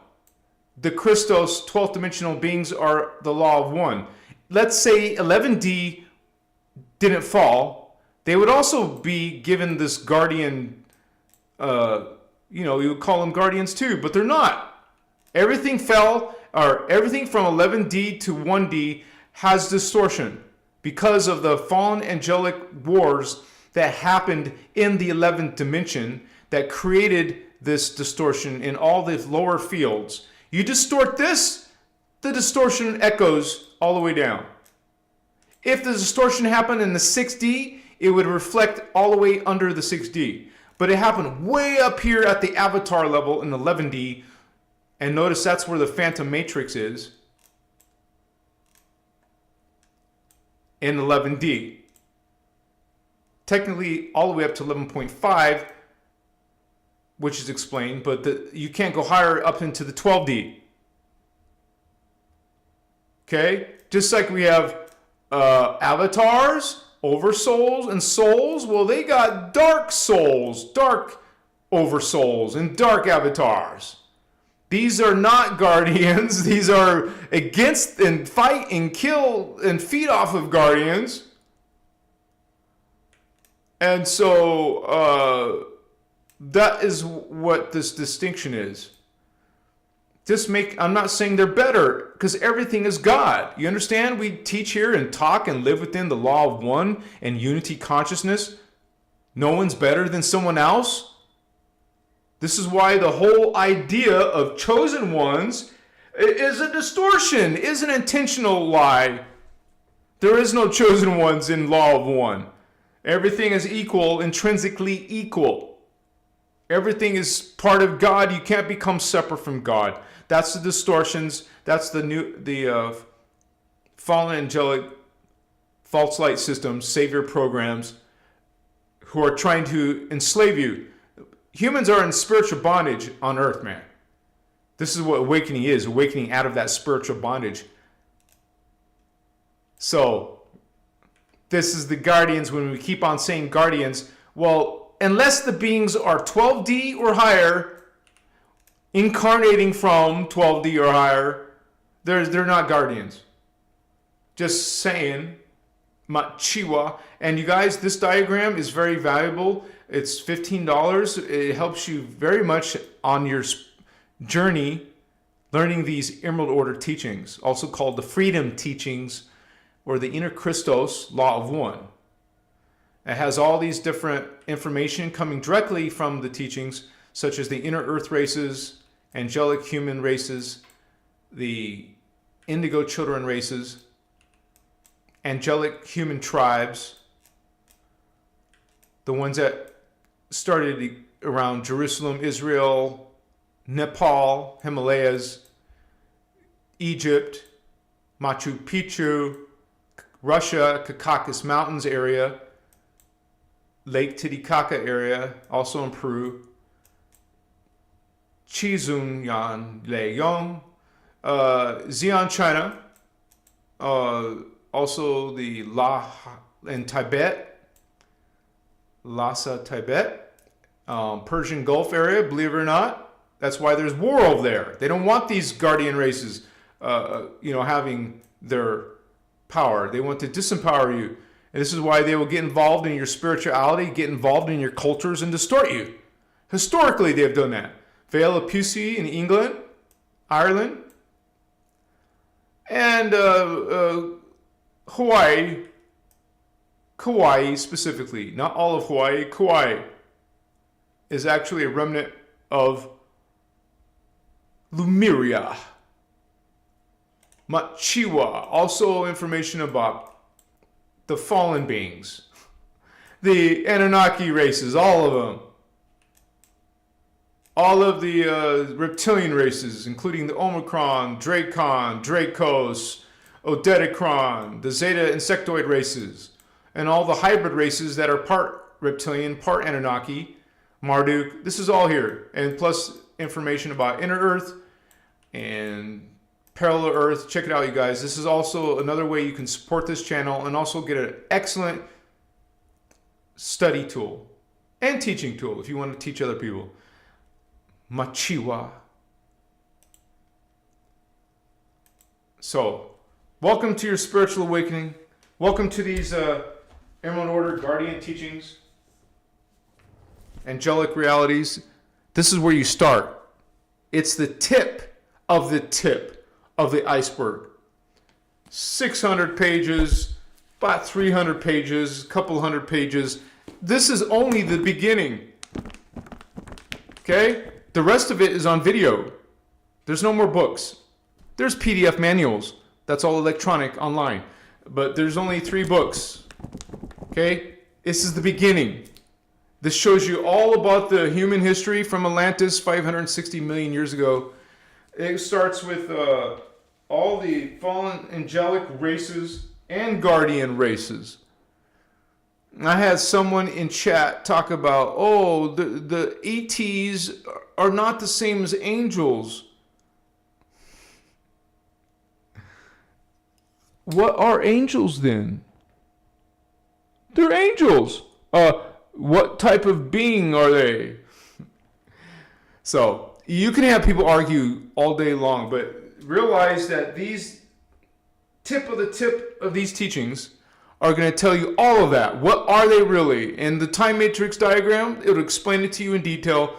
The Christos 12th dimensional beings are the law of one. Let's say 11D didn't fall. They would also be given this guardian, you would call them guardians too, but they're not. Everything fell, or everything from 11D to 1D has distortion because of the fallen angelic wars that happened in the 11th dimension that created this distortion in all the lower fields. You distort this, the distortion echoes all the way down. If the distortion happened in the 6D, it would reflect all the way under the 6D. But it happened way up here at the avatar level in 11D. And notice that's where the phantom matrix is in 11D. Technically all the way up to 11.5, which is explained, but you can't go higher up into the 12D. Okay? Just like we have avatars, oversouls, and souls. Well, they got dark souls, dark oversouls, and dark avatars. These are not guardians. These are against and fight and kill and feed off of guardians. And so that is what this distinction is. I'm not saying they're better, because everything is God. You understand? We teach here and talk and live within the law of one and unity consciousness. No one's better than someone else. This is why the whole idea of chosen ones is a distortion, is an intentional lie. There is no chosen ones in law of one. Everything is equal, intrinsically equal. Everything is part of God. You can't become separate from God. That's the distortions. That's the fallen angelic false light systems, savior programs, who are trying to enslave you. Humans are in spiritual bondage on earth, man. This is what awakening is, awakening out of that spiritual bondage. So, this is the guardians. When we keep on saying guardians, well, unless the beings are 12D or higher, incarnating from 12D or higher, they're not guardians. Just saying. Machiwa. And you guys, this diagram is very valuable. It's $15. It helps you very much on your journey learning these Emerald Order teachings, also called the Freedom Teachings or the Inner Christos Law of One. It has all these different information coming directly from the teachings, such as the inner earth races, angelic human races, the indigo children races, angelic human tribes, the ones that started around Jerusalem, Israel, Nepal, Himalayas, Egypt, Machu Picchu, Russia, Caucasus Mountains area, Lake Titicaca area, also in Peru, Chizunyan Leiyong, Xi'an, China, also the in Tibet, Lhasa, Tibet, Persian Gulf area, believe it or not. That's why there's war over there. They don't want these guardian races, having their power. They want to disempower you. And this is why they will get involved in your spirituality, get involved in your cultures, and distort you. Historically, they have done that. Vale of Pusey in England, Ireland, and Hawaii, Kauai specifically, not all of Hawaii, Kauai is actually a remnant of Lemuria. Machiwa, also information about the fallen beings, the Anunnaki races, all of them. All of the reptilian races, including the Omicron, Dracon, Dracos, Odedicron, the Zeta insectoid races, and all the hybrid races that are part reptilian, part Anunnaki, Marduk. This is all here. And plus information about inner Earth and parallel Earth. Check it out, you guys. This is also another way you can support this channel and also get an excellent study tool and teaching tool if you want to teach other people. Machiwa. So, welcome to your spiritual awakening. Welcome to these Emerald Order Guardian teachings, angelic realities. This is where you start. It's the tip of the iceberg. 600 pages, about 300 pages, a couple hundred pages. This is only the beginning. Okay? The rest of it is on video. There's no more books. There's PDF manuals. That's all electronic online. But there's only 3 books. Okay? This is the beginning. This shows you all about the human history from Atlantis 560 million years ago. It starts with all the fallen angelic races and guardian races. I had someone in chat talk about, the ETs are not the same as angels. What are angels then? They're angels. What type of being are they? So, you can have people argue all day long, but realize that these tip of these teachings are going to tell you all of that. What are they really? In the time matrix diagram, it'll explain it to you in detail.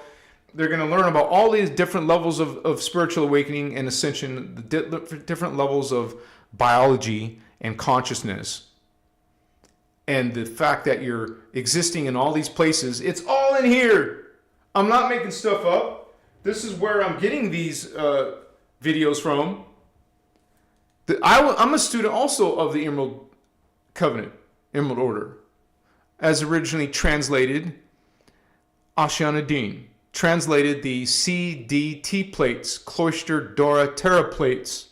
They're going to learn about all these different levels of spiritual awakening and ascension, the different levels of biology and consciousness. And the fact that you're existing in all these places, it's all in here. I'm not making stuff up. This is where I'm getting these videos from. I'm a student also of the Emerald Covenant, Emerald Order, as originally translated, Ashana Dean translated the CDT plates, Cloister Dora Terra plates.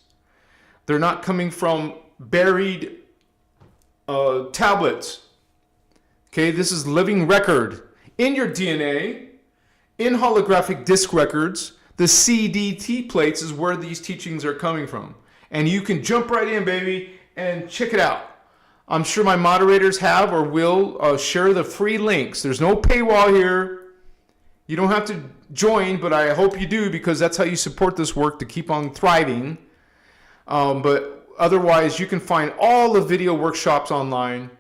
They're not coming from buried tablets. Okay, this is living record in your DNA, in holographic disk records. The CDT plates is where these teachings are coming from. And you can jump right in, baby, and check it out. I'm sure my moderators have or will share the free links. There's no paywall here. You don't have to join, but I hope you do, because that's how you support this work to keep on thriving. But otherwise, you can find all the video workshops online.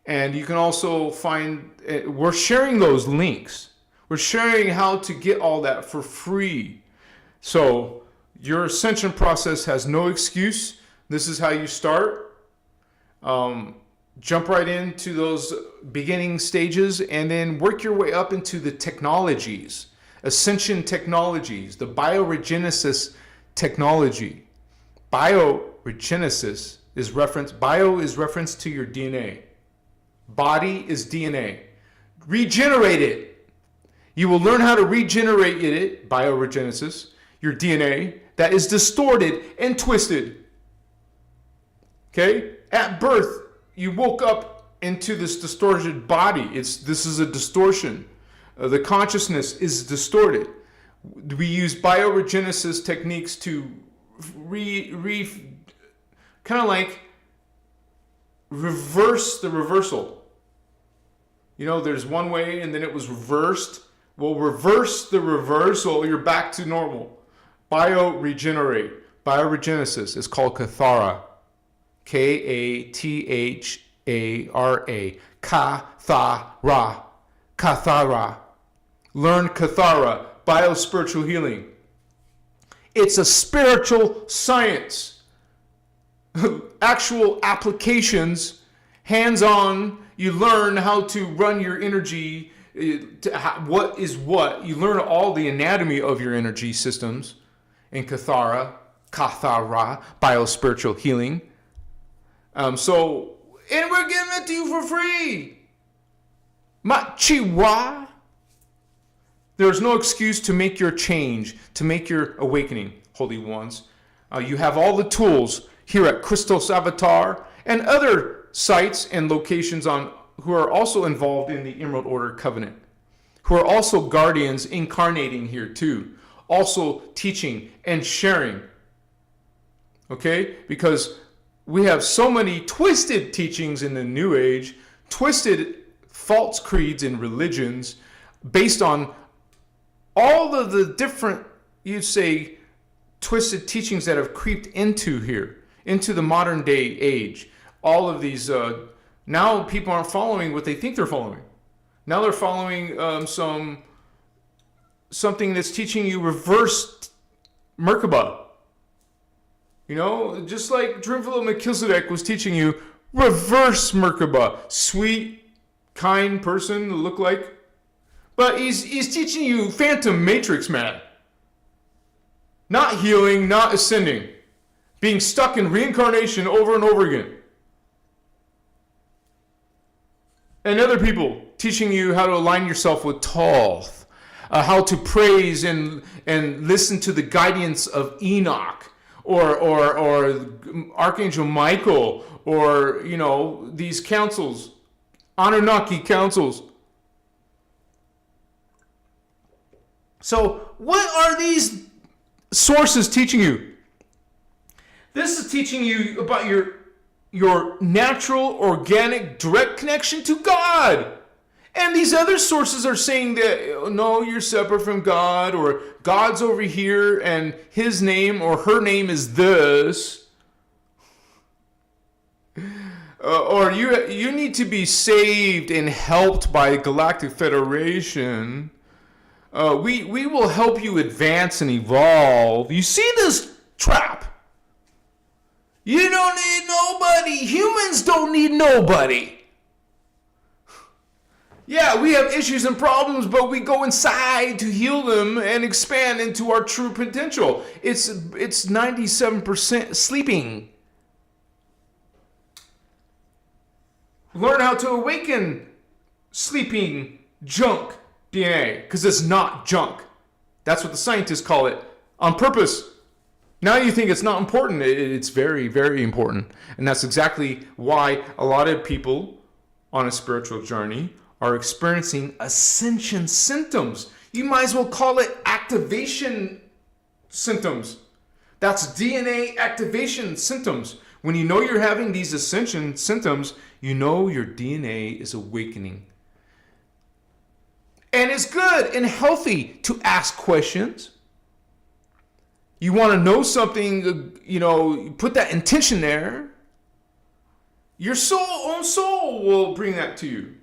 And you can also find, we're sharing those links. We're sharing how to get all that for free. So your ascension process has no excuse. This is how you start. Jump right into those beginning stages and then work your way up into the technologies, ascension technologies, the bioregenesis technology. Bioregenesis is reference to your DNA. Body is DNA. Regenerate it. You will learn how to regenerate it, bioregenesis, your DNA that is distorted and twisted. Okay? At birth, you woke up into this distorted body. This is a distortion. The consciousness is distorted. We use bioregenesis techniques to kind of like reverse the reversal. You know, there's one way and then it was reversed. Well, reverse the reversal, you're back to normal. Bioregenerate. Bioregenesis is called Kathara. Kathara. Kathara. Kathara. Learn Kathara. Biospiritual healing. It's a spiritual science. Actual applications, hands-on. You learn how to run your energy. What is what? You learn all the anatomy of your energy systems in Kathara, biospiritual healing. And we're giving it to you for free. Machiwa. There's no excuse to make your change, to make your awakening, Holy Ones. You have all the tools here at Christos Avatar and other sites and locations who are also involved in the Emerald Order Covenant, who are also guardians incarnating here too, also teaching and sharing. Okay? Because we have so many twisted teachings in the New Age, twisted false creeds and religions based on all of the different, you'd say, twisted teachings that have creeped into here, into the modern day age. All of these, now people aren't following what they think they're following. Now they're following something that's teaching you reverse Merkaba. You know, just like Drimvilla Melchizedek was teaching you reverse Merkaba. Sweet, kind person to look like. But he's teaching you Phantom Matrix, man. Not healing, not ascending. Being stuck in reincarnation over and over again. And other people teaching you how to align yourself with Thoth, how to praise and listen to the guidance of Enoch, or Archangel Michael, or these councils, Anunnaki councils. So what are these sources teaching you? This is teaching you about your natural, organic, direct connection to God. And these other sources are saying that, no, you're separate from God, or God's over here and his name or her name is this. Or you need to be saved and helped by Galactic Federation. We will help you advance and evolve. You see this trap? You don't need nobody. Humans don't need nobody. Yeah, we have issues and problems, but we go inside to heal them and expand into our true potential. It's 97% sleeping. Learn how to awaken sleeping junk DNA, because it's not junk. That's what the scientists call it, on purpose. Now you think it's not important. It's very, very important. And that's exactly why a lot of people on a spiritual journey are experiencing ascension symptoms. You might as well call it activation symptoms. That's DNA activation symptoms. When you know you're having these ascension symptoms, you know your DNA is awakening. And it's good and healthy to ask questions. You want to know something, put that intention there. Your own soul will bring that to you.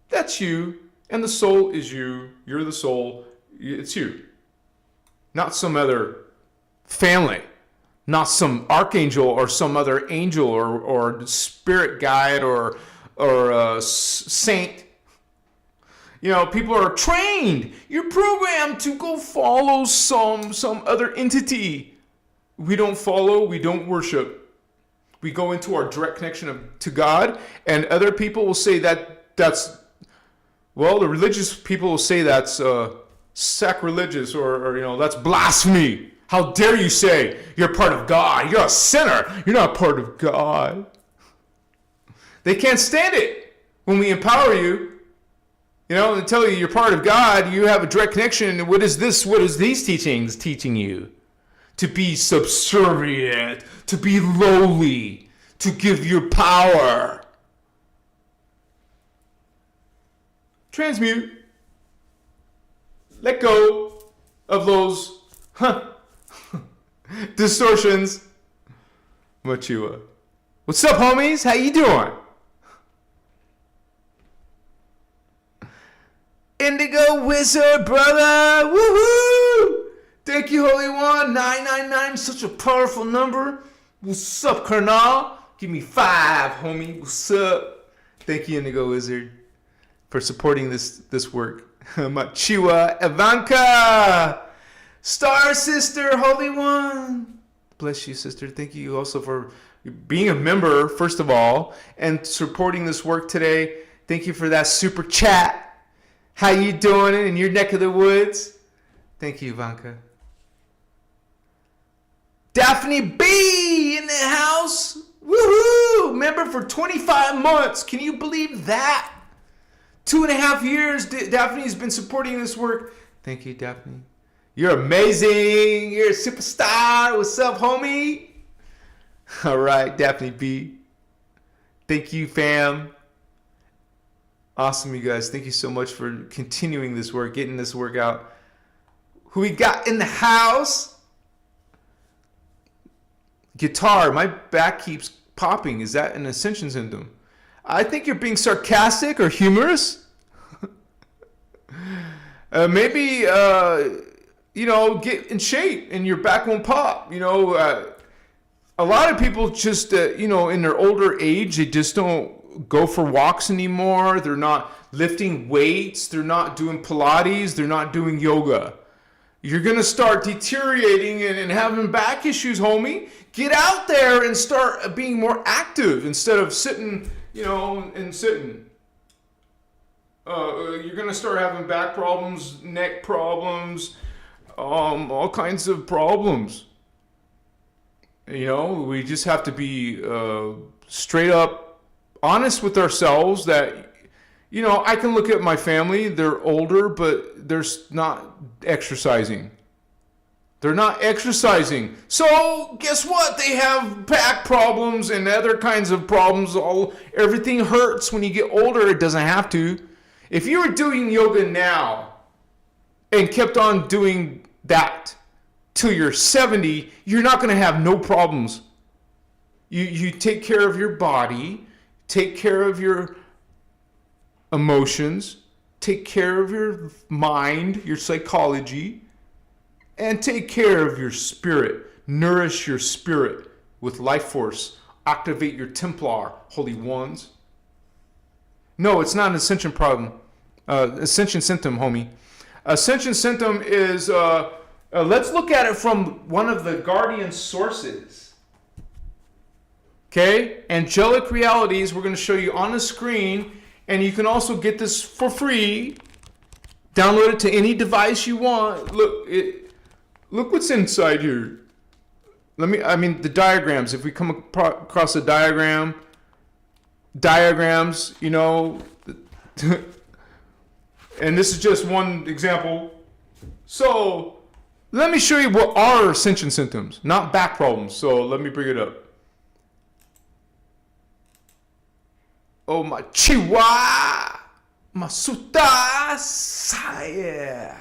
That's you, and the soul is you. You're the soul. It's you. Not some other family. Not some archangel or some other angel or spirit guide or saint. People are trained. You're programmed to go follow some other entity. We don't follow. We don't worship. We go into our direct connection to God, and other people will say that's the religious people will say that's sacrilegious or that's blasphemy. How dare you say you're part of God? You're a sinner. You're not part of God. They can't stand it when we empower you. And tell you you're part of God, you have a direct connection. What is this? What is these teachings teaching you? To be subservient, to be lowly, to give your power. Transmute. Let go of those distortions. Machua. What's up, homies? How you doing? Indigo Wizard, brother. Woohoo! Thank you, Holy One. 999, such a powerful number. What's up, Colonel? Give me 5, homie. What's up? Thank you, Indigo Wizard, for supporting this work. Machiwa, Ivanka, Star Sister, Holy One. Bless you, sister. Thank you also for being a member, first of all, and supporting this work today. Thank you for that super chat. How you doing in your neck of the woods? Thank you, Ivanka. Daphne B in the house. Woohoo! Member for 25 months. Can you believe that? 2.5 years Daphne's been supporting this work. Thank you, Daphne. You're amazing. You're a superstar. What's up, homie? All right, Daphne B. Thank you, fam. Awesome, you guys. Thank you so much for continuing this work, getting this work out. Who we got in the house? Guitar. My back keeps popping. Is that an ascension symptom? I think you're being sarcastic or humorous. Maybe, get in shape and your back won't pop. A lot of people just, in their older age, they just don't go for walks anymore. They're not lifting weights. They're not doing Pilates. They're not doing yoga. You're going to start deteriorating and having back issues, homie. Get out there and start being more active instead of sitting, and sitting. You're going to start having back problems, neck problems, all kinds of problems. We just have to be straight up honest with ourselves that, I can look at my family. They're older, but they're not exercising. They're not exercising. So guess what? They have back problems and other kinds of problems. Everything hurts when you get older. It doesn't have to. If you were doing yoga now and kept on doing that till you're 70, you're not going to have no problems. You take care of your body, take care of your emotions, take care of your mind, your psychology, and take care of your spirit. Nourish your spirit with life force. Activate your Templar, Holy Ones. No, it's not an ascension problem. Ascension symptom, homie. Ascension symptom is, let's look at it from one of the guardian sources. Okay? Angelic realities, we're going to show you on the screen. And you can also get this for free. Download it to any device you want. Look what's inside here. the diagrams, if we come across a diagrams, you know, and this is just one example. So let me show you what are ascension symptoms, not back problems. So let me bring it up. Oh, my chiwa, my suta saya.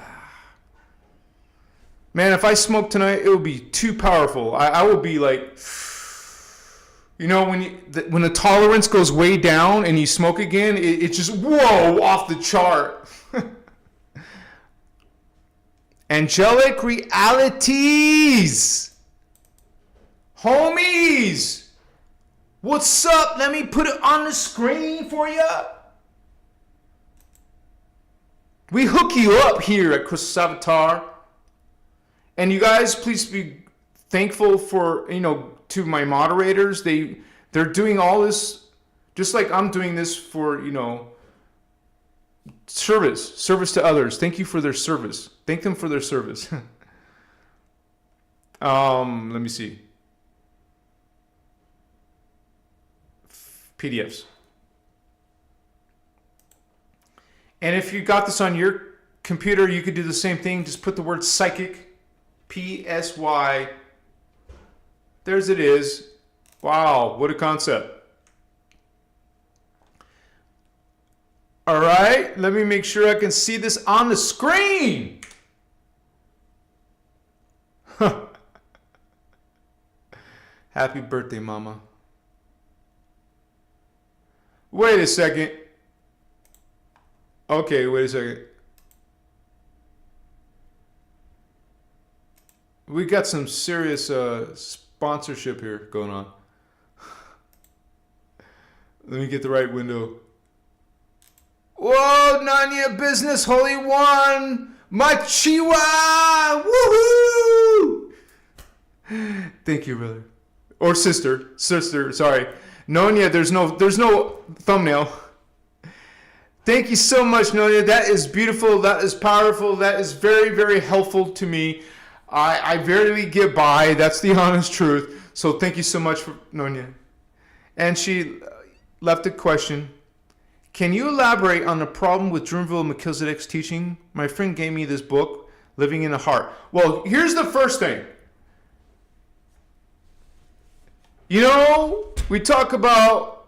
Man, if I smoke tonight, it will be too powerful. I will be like, you know, when the tolerance goes way down and you smoke again, it's just, whoa, off the chart. Angelic realities. Homies. What's up? Let me put it on the screen for you. We hook you up here at Christos Avatar. And you guys, please be thankful for, you know, to my moderators. They're doing all this, just like I'm doing this for, you know, service to others. Thank you for their service. Thank them for their service. Let me see. PDFs. And if you got this on your computer, you could do the same thing. Just put the word psychic. PSY. There's it is. Wow, what a concept. All right, let me make sure I can see this on the screen. Happy birthday, Mama. Wait a second. Okay, wait a second. We got some serious sponsorship here going on. Let me get the right window. Whoa, Nanya Business, Holy One, Machiwa, woohoo! Thank you, brother. Or sister, sorry. Nonya, there's no thumbnail. Thank you so much, Nonya. That is beautiful, that is powerful, that is very, very helpful to me. I rarely get by. That's the honest truth. So thank you so much for Nonya. And she left a question. Can you elaborate on the problem with Drumville Melchizedek's teaching? My friend gave me this book, Living in the Heart. Well, here's the first thing. You know, we talk about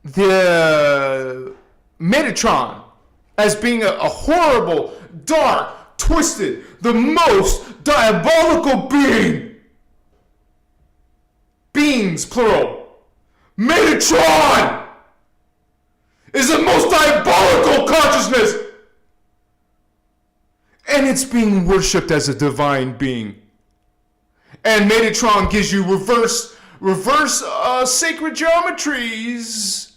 the Metatron as being a horrible, dark, twisted, the most diabolical beings, plural. Metatron is the most diabolical consciousness, and it's being worshipped as a divine being. And Metatron gives you reverse sacred geometries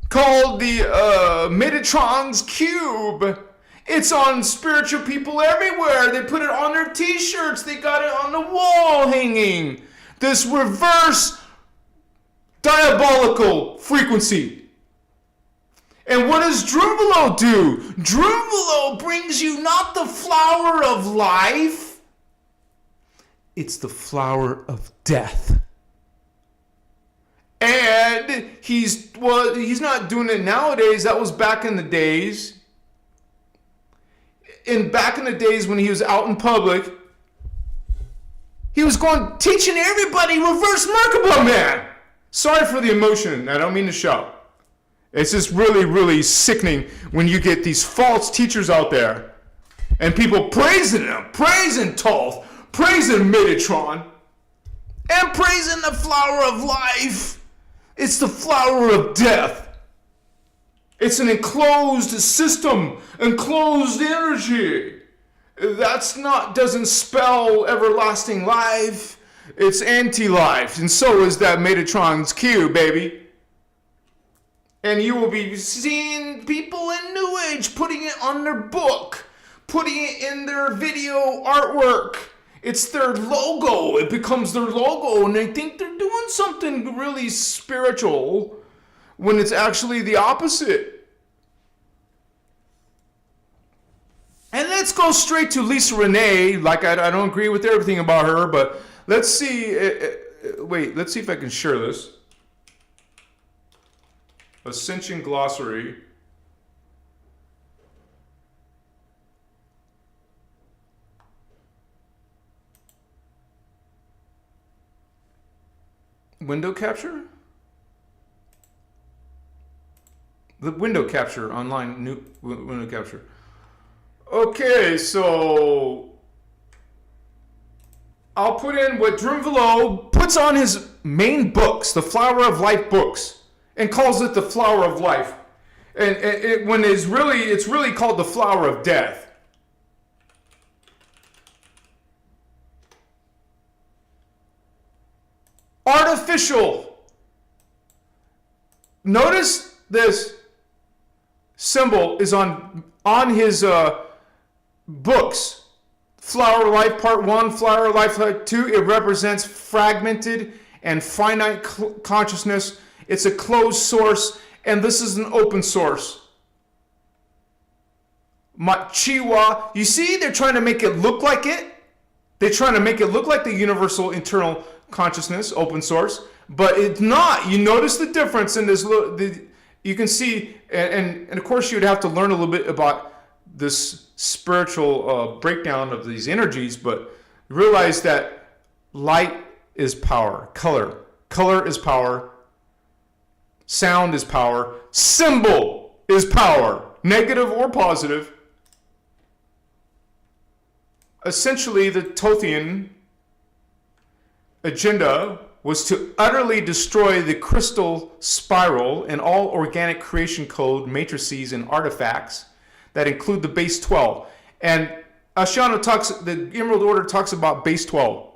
called the Metatron's Cube. It's on spiritual people everywhere. They put it on their t-shirts. They got it on the wall hanging. This reverse diabolical frequency. And what does Drumvalo do? Drumvalo brings you not the flower of life. It's the flower of death. And he's not doing it nowadays. That was back in the days. Back in the days when he was out in public, he was teaching everybody reverse Merkaba, man. Sorry for the emotion. I don't mean to shout. It's just really, really sickening when you get these false teachers out there and people praising them, praising Thoth, praising Metatron, and praising the flower of life. It's the flower of death. It's an enclosed system, enclosed energy. Doesn't spell everlasting life. It's anti-life. And so is that Metatron's Cube, baby. And you will be seeing people in New Age putting it on their book, putting it in their video artwork. It's their logo. It becomes their logo, and they think they're doing something really spiritual when it's actually the opposite. And let's go straight to Lisa Renee. Like, I don't agree with everything about her, but let's see. Wait, let's see if I can share this. Ascension glossary. Window capture? The window capture online, new window capture. Okay, so I'll put in what Drunvalo puts on his main books, the Flower of Life books, and calls it the Flower of Life. And when it's really called the Flower of Death. Artificial. Notice this symbol is on his books. Flower of Life Part 1, Flower of Life Part 2. It represents fragmented and finite consciousness. It's a closed source, and this is an open source. Machiwa. You see, they're trying to make it look like it. They're trying to make it look like the universal internal consciousness, open source, but it's not. You notice the difference in this. You can see, and of course, you'd have to learn a little bit about this spiritual breakdown of these energies, but realize that light is power, color is power, sound is power, symbol is power, negative or positive. Essentially, the Tothian agenda was to utterly destroy the crystal spiral and all organic creation code matrices and artifacts that include the base 12. And Asciano talks, the Emerald Order talks about base 12,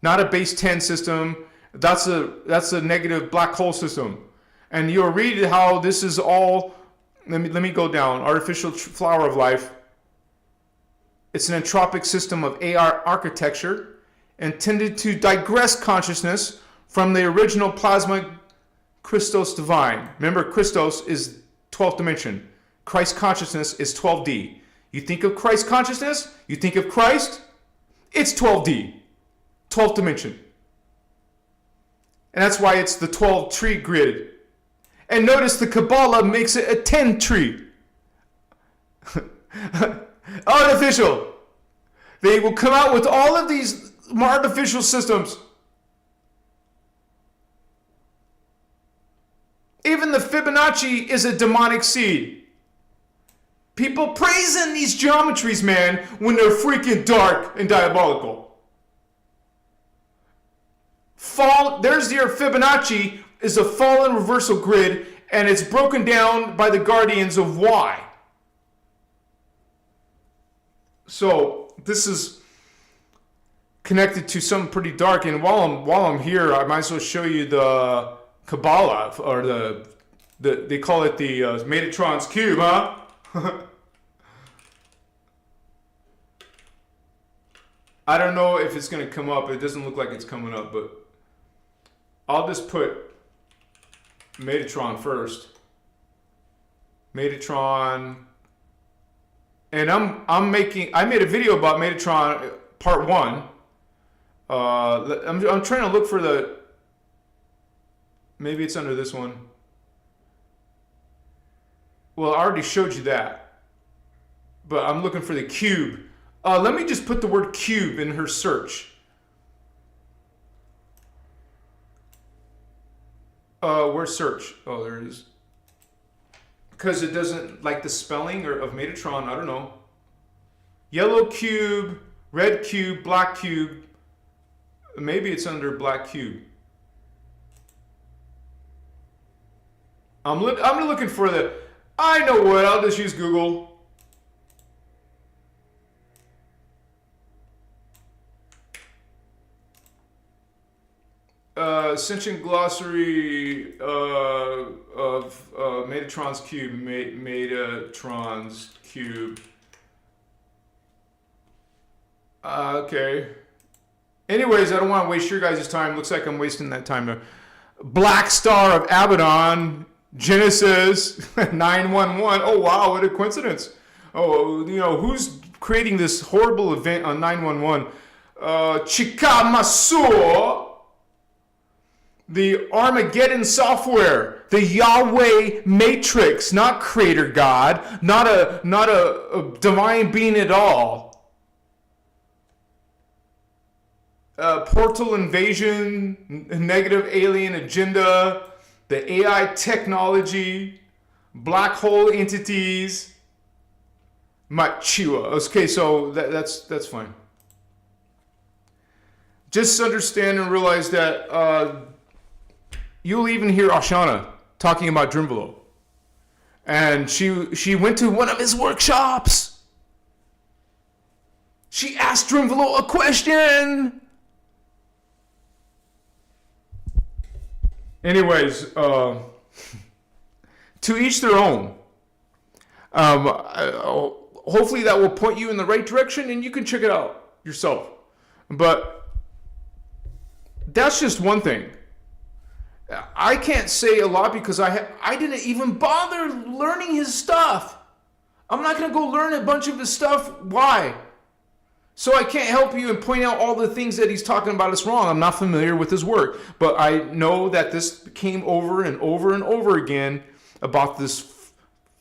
not a base 10 system. That's a negative black hole system. And you'll read how this is all. Let me go down. Artificial Flower of Life. It's an entropic system of AR architecture intended to digress consciousness from the original plasma Christos divine. Remember, Christos is 12th dimension. Christ consciousness is 12D. You think of Christ consciousness, you think of Christ, it's 12D, 12th dimension. And that's why it's the 12 tree grid. And notice the Kabbalah makes it a 10 tree. Artificial. They will come out with all of these artificial systems. Even the Fibonacci is a demonic seed. People praising these geometries, man, when they're freaking dark and diabolical. There's your Fibonacci is a fallen reversal grid, and it's broken down by the guardians of Y. So this is connected to something pretty dark. And while I'm here, I might as well show you the Kabbalah, or they call it the Metatron's cube, huh? I don't know if it's going to come up. It doesn't look like it's coming up, but I'll just put Metatron first. Metatron. And I made a video about Metatron part 1. I'm trying to look for the, maybe it's under this one. Well, I already showed you that, but I'm looking for the cube. Let me just put the word cube in her search. Where's search? Oh, there it is. Because it doesn't like the spelling of Metatron. I don't know. Yellow cube, red cube, black cube. Maybe it's under black cube. I'm looking for the. I know what. I'll just use Google. Ascension glossary of Metatron's cube. Metatron's cube. Okay. Anyways, I don't want to waste your guys' time. Looks like I'm wasting that time there. Black Star of Abaddon, Genesis 911. Oh wow, what a coincidence. who's creating this horrible event on 911? Chikamasur, the Armageddon software, the Yahweh Matrix, not Creator God, not a divine being at all. Portal invasion, negative alien agenda, the AI technology, black hole entities, Machiwa. Okay, so that's fine. Just understand and realize that you'll even hear Ashana talking about Drimvalo. And she went to one of his workshops. She asked Drimvalo a question. Anyways, to each their own. Hopefully that will point you in the right direction and you can check it out yourself. But that's just one thing. I can't say a lot because I didn't even bother learning his stuff. I'm not going to go learn a bunch of his stuff. Why? So I can't help you and point out all the things that he's talking about is wrong. I'm not familiar with his work. But I know that this came over and over and over again about this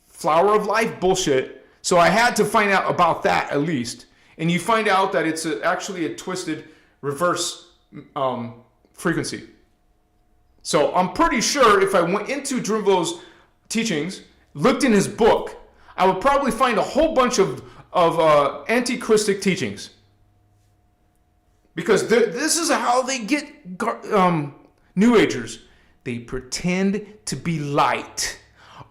flower of life bullshit. So I had to find out about that at least. And you find out that it's actually a twisted reverse frequency. So I'm pretty sure if I went into Drimvalo's teachings, looked in his book, I would probably find a whole bunch of anti-Christic teachings. Because this is how they get New Agers. They pretend to be light.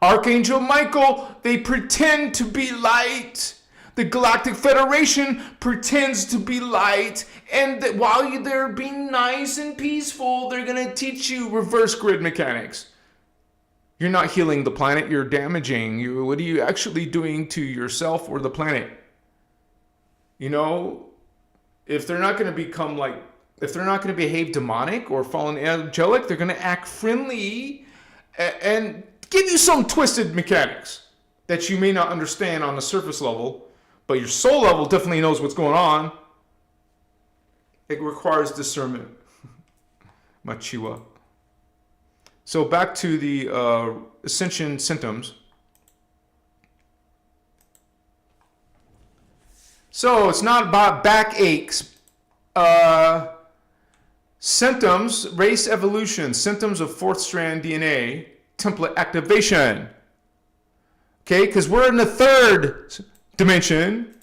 Archangel Michael, they pretend to be light. The Galactic Federation pretends to be light, and that while they're being nice and peaceful, they're going to teach you reverse grid mechanics. You're not healing the planet, you're damaging. What are you actually doing to yourself or the planet? If they're not going to become if they're not going to behave demonic or fallen angelic, they're going to act friendly and give you some twisted mechanics that you may not understand on the surface level. But your soul level definitely knows what's going on. It requires discernment. Machiwa. So back to the Ascension symptoms. So it's not about backaches. Symptoms, race evolution, symptoms of fourth strand DNA, template activation. Okay, because we're in the third dimension.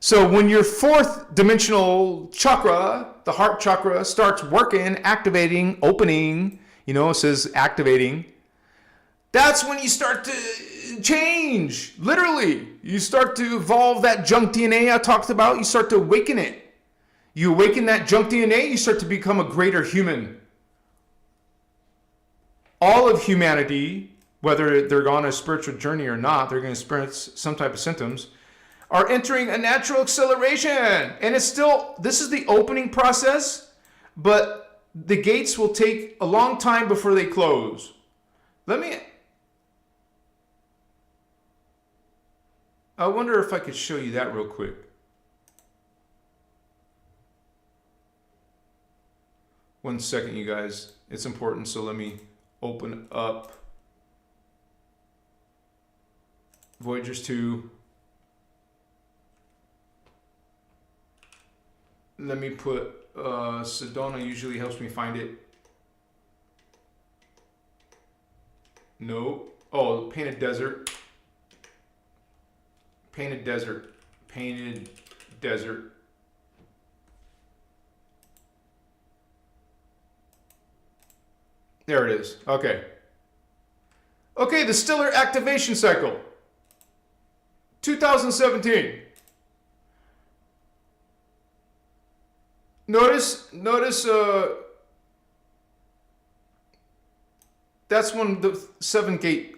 So when your fourth dimensional chakra, the heart chakra, starts working, activating, opening, it says activating, that's when you start to change. Literally, you start to evolve that junk DNA I talked about. You start to awaken it. You awaken that junk DNA, you start to become a greater human. All of humanity, whether they're on a spiritual journey or not, they're going to experience some type of symptoms, are entering a natural acceleration. And this is the opening process, but the gates will take a long time before they close. I wonder if I could show you that real quick. One second, you guys. It's important, so let me open up Voyagers 2. Let me put, Sedona usually helps me find it. No. Oh, Painted Desert. Painted Desert. Painted Desert. There it is. Okay. Okay, the stellar activation cycle. 2017. Notice, that's when the 7 gate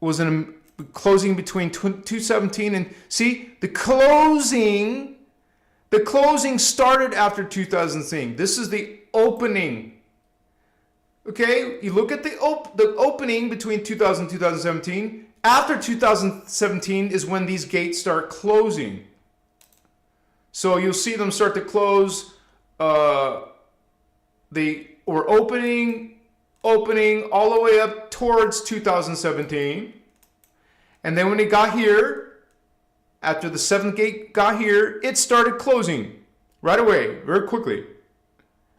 was in a closing between 217 and, see, the closing started after 2000. This is the opening. Okay, you look at the opening between 2000 and 2017 After 2017 is when these gates start closing. So you'll see them start to close. They were opening all the way up towards 2017. And then when it got here, after the 7th gate got here, it started closing right away, very quickly.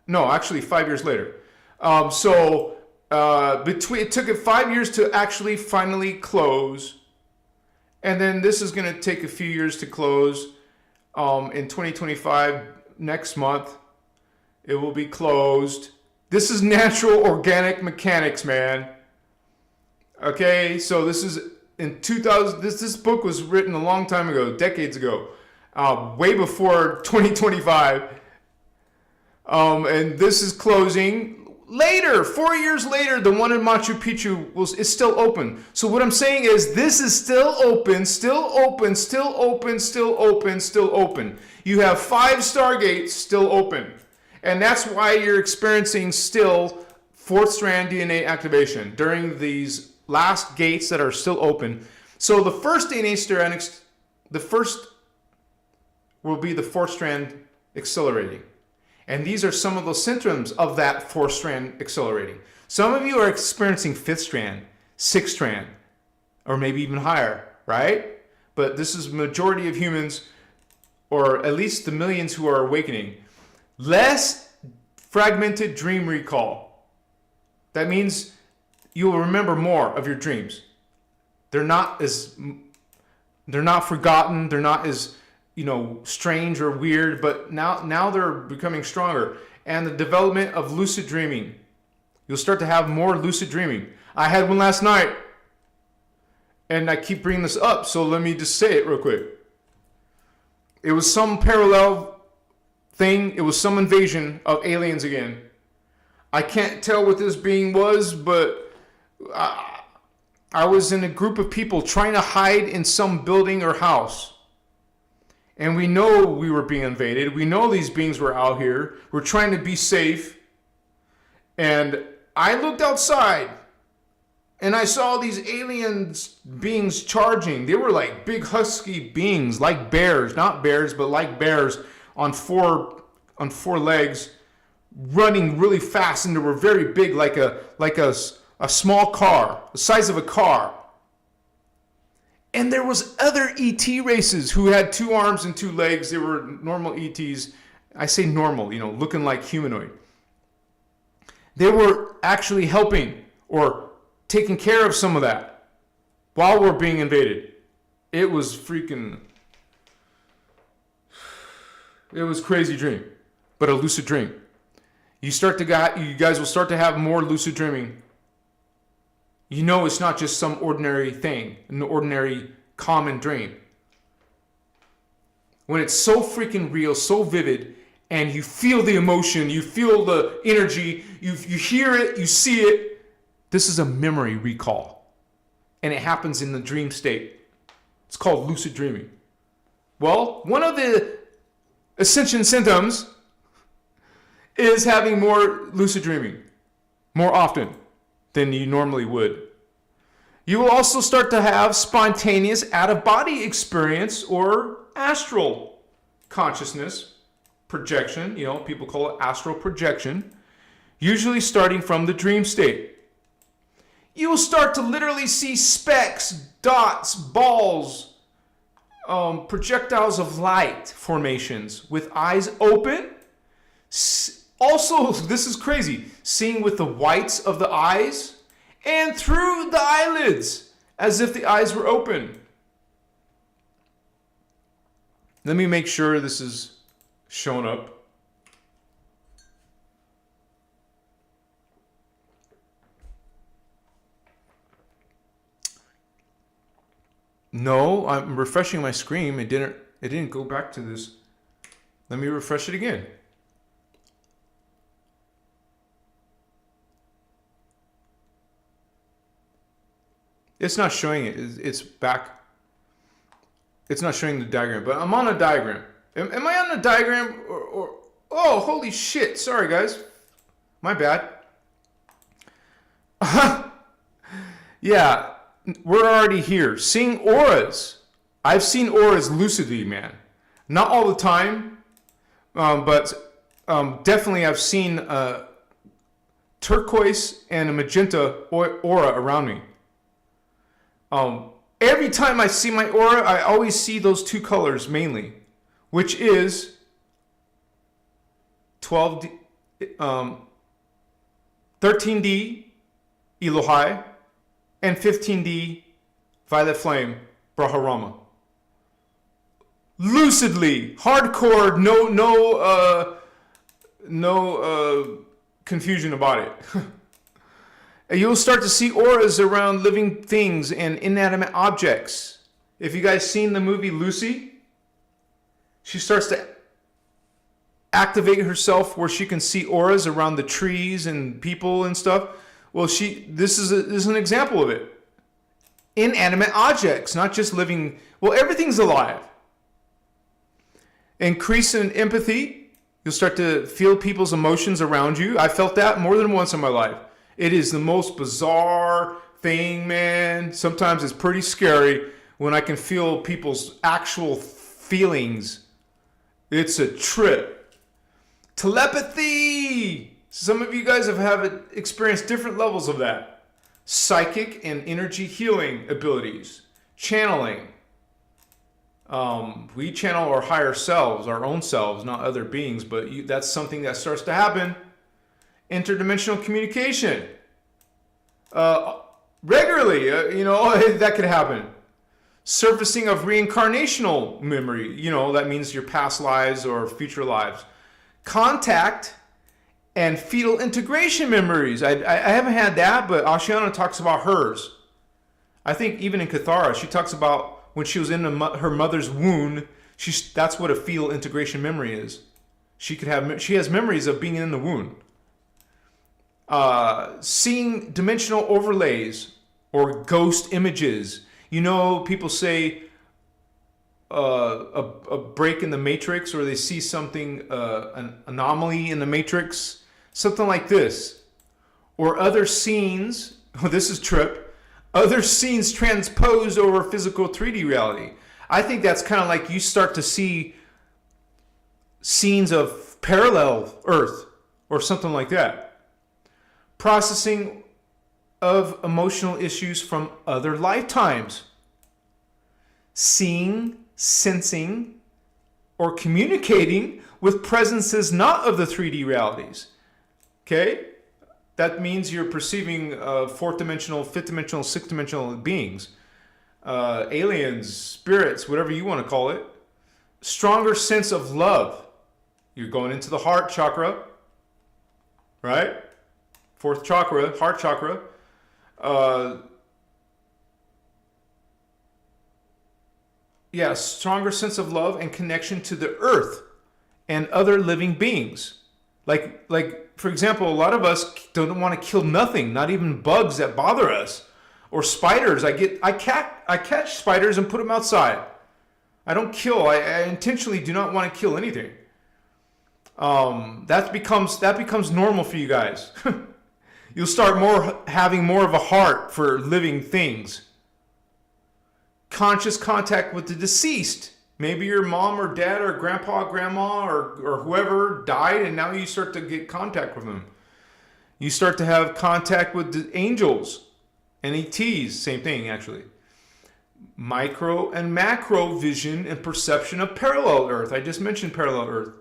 No, actually 5 years later. It took it 5 years to actually finally close. And then this is going to take a few years to close. In 2025, next month, it will be closed. This is natural organic mechanics, man. Okay, so this is in 2000. This book was written a long time ago, decades ago, way before 2025. And this is closing later, 4 years later. The one in Machu Picchu is still open. So what I'm saying is, this is still open, still open, still open, still open, still open. You have 5 stargates still open. And that's why you're experiencing still 4th strand DNA activation during these last gates that are still open. So the first DNA strand, the first will be the 4th strand accelerating. And these are some of the symptoms of that 4th strand accelerating. Some of you are experiencing 5th strand, 6th strand, or maybe even higher, right? But this is majority of humans, or at least the millions who are awakening. Less fragmented dream recall. That means you will remember more of your dreams. They're not forgotten. They're not as, strange or weird, but now they're becoming stronger. And the development of lucid dreaming. You'll start to have more lucid dreaming. I had one last night, and I keep bringing this up, so let me just say it real quick. It was some parallel thing. It was some invasion of aliens again. I can't tell what this being was, but I was in a group of people trying to hide in some building or house. And we know we were being invaded. We know these beings were out here. We're trying to be safe. And I looked outside, and I saw these beings charging. They were like big husky beings, like bears. Not bears, but like bears on four legs, running really fast. And they were very big, like a small car, the size of a car. And there was other ET races who had 2 arms and 2 legs. They were normal ETs. I say normal, looking like humanoid. They were actually helping or taking care of some of that while we're being invaded. It was crazy dream, but a lucid dream. You guys will start to have more lucid dreaming. It's not just some ordinary thing, an ordinary common dream. When it's so freaking real, so vivid, and you feel the emotion, you feel the energy, you hear it, you see it, this is a memory recall. And it happens in the dream state. It's called lucid dreaming. Well, one of the Ascension symptoms is having more lucid dreaming, more often than you normally would. You will also start to have spontaneous out-of-body experience or astral consciousness projection. People call it astral projection, usually starting from the dream state. You will start to literally see specks, dots, balls, projectiles of light formations with eyes open. Also, this is crazy, seeing with the whites of the eyes and through the eyelids as if the eyes were open. Let me make sure this is showing up. No, I'm refreshing my screen. It didn't go back to this. Let me refresh it again. It's not showing it. It's back. It's not showing the diagram, but I'm on a diagram. Am I on a diagram or oh, holy shit. Sorry, guys. My bad. Yeah, we're already here. Seeing auras. I've seen auras lucidly, man. Not all the time, but definitely I've seen a turquoise and a magenta aura around me. Every time I see my aura, I always see those two colors mainly, which is 13D Elohai and 15D Violet Flame Brahmarama. Lucidly, hardcore, no confusion about it. You'll start to see auras around living things and inanimate objects. If you guys seen the movie Lucy, she starts to activate herself where she can see auras around the trees and people and stuff. Well, this is an example of it. Inanimate objects, not just living. Well, everything's alive. Increase in empathy. You'll start to feel people's emotions around you. I felt that more than once in my life. It is the most bizarre thing, man. Sometimes it's pretty scary when I can feel people's actual feelings. It's a trip. Telepathy. Some of you guys have experienced different levels of that. Psychic and energy healing abilities. Channeling. We channel our higher selves, our own selves, not other beings, but that's something that starts to happen. Interdimensional communication. Regularly, that could happen. Surfacing of reincarnational memory. That means your past lives or future lives. Contact and fetal integration memories. I haven't had that, but Ashiana talks about hers. I think even in Kathara, she talks about when she was in her mother's womb, that's what a fetal integration memory is. She has memories of being in the womb. Seeing dimensional overlays or ghost images. People say a break in the matrix, or they see something, an anomaly in the matrix, something like this. Or other scenes, this is trip, other scenes transposed over physical 3D reality. I think that's kind of like you start to see scenes of parallel Earth or something like that. Processing of emotional issues from other lifetimes. Seeing, sensing, or communicating with presences not of the 3D realities. Okay? That means you're perceiving fourth dimensional, fifth dimensional, sixth dimensional beings. Aliens, spirits, whatever you want to call it. Stronger sense of love. You're going into the heart chakra. Right? Fourth chakra, heart chakra. Stronger sense of love and connection to the earth and other living beings. Like for example, a lot of us don't want to kill nothing, not even bugs that bother us, or spiders. I catch spiders and put them outside. I don't kill. I intentionally do not want to kill anything. That becomes normal for you guys. You'll start having more of a heart for living things. Conscious contact with the deceased. Maybe your mom or dad or grandpa, grandma, or whoever died, and now you start to get contact with them. You start to have contact with the angels and ETs. Same thing, actually. Micro and macro vision and perception of parallel Earth. I just mentioned parallel Earth.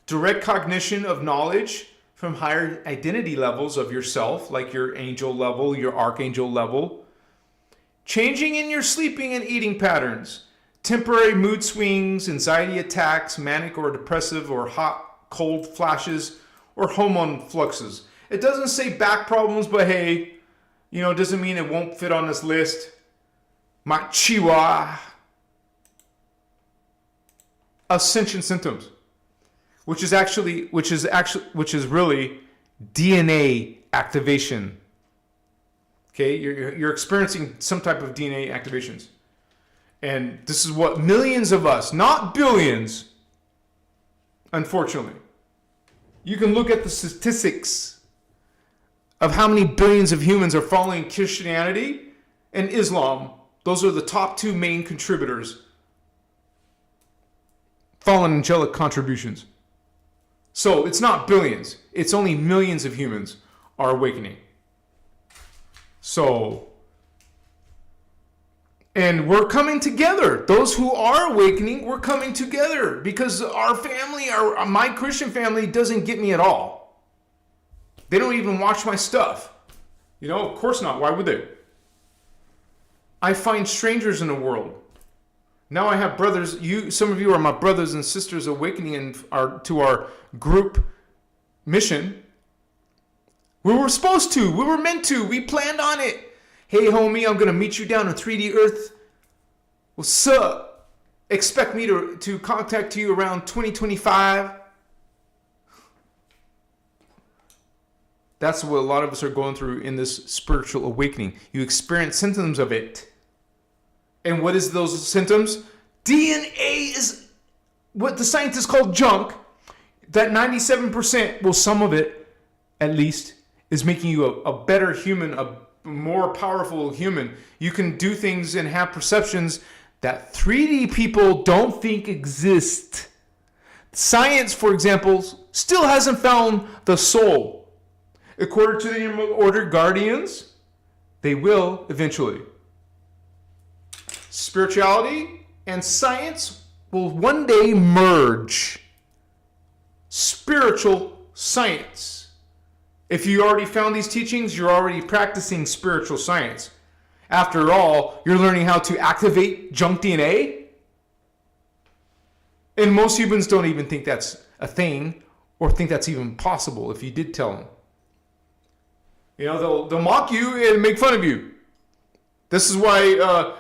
Direct cognition of knowledge from higher identity levels of yourself, like your angel level, your archangel level. Changing in your sleeping and eating patterns. Temporary mood swings, anxiety attacks, manic or depressive or hot, cold flashes, or hormone fluxes. It doesn't say back problems, but hey, it doesn't mean it won't fit on this list. Machiwa. Ascension symptoms, which is really DNA activation. Okay, you're experiencing some type of DNA activations. And this is what millions of us, not billions, unfortunately. You can look at the statistics of how many billions of humans are following Christianity, and Islam. Those are the top two main contributors. Fallen angelic contributions. So it's not billions. It's only millions of humans are awakening. So, and we're coming together. Those who are awakening, we're coming together because our family, my Christian family doesn't get me at all. They don't even watch my stuff. Of course not. Why would they? I find strangers in the world. Now I have brothers. Some of you are my brothers and sisters awakening to our group mission. We were supposed to. We were meant to. We planned on it. Hey, homie, I'm going to meet you down in 3D Earth. What's up? Expect me to contact you around 2025. That's what a lot of us are going through in this spiritual awakening. You experience symptoms of it. And what is those symptoms? DNA is what the scientists call junk. That 97%, well, some of it, at least, is making you a better human, a more powerful human. You can do things and have perceptions that 3D people don't think exist. Science, for example, still hasn't found the soul. According to the Emerald Order Guardians, they will eventually. Spirituality and science will one day merge. Spiritual science. If you already found these teachings, you're already practicing spiritual science. After all, you're learning how to activate junk DNA. And most humans don't even think that's a thing or think that's even possible if you did tell them. They'll mock you and make fun of you. This is why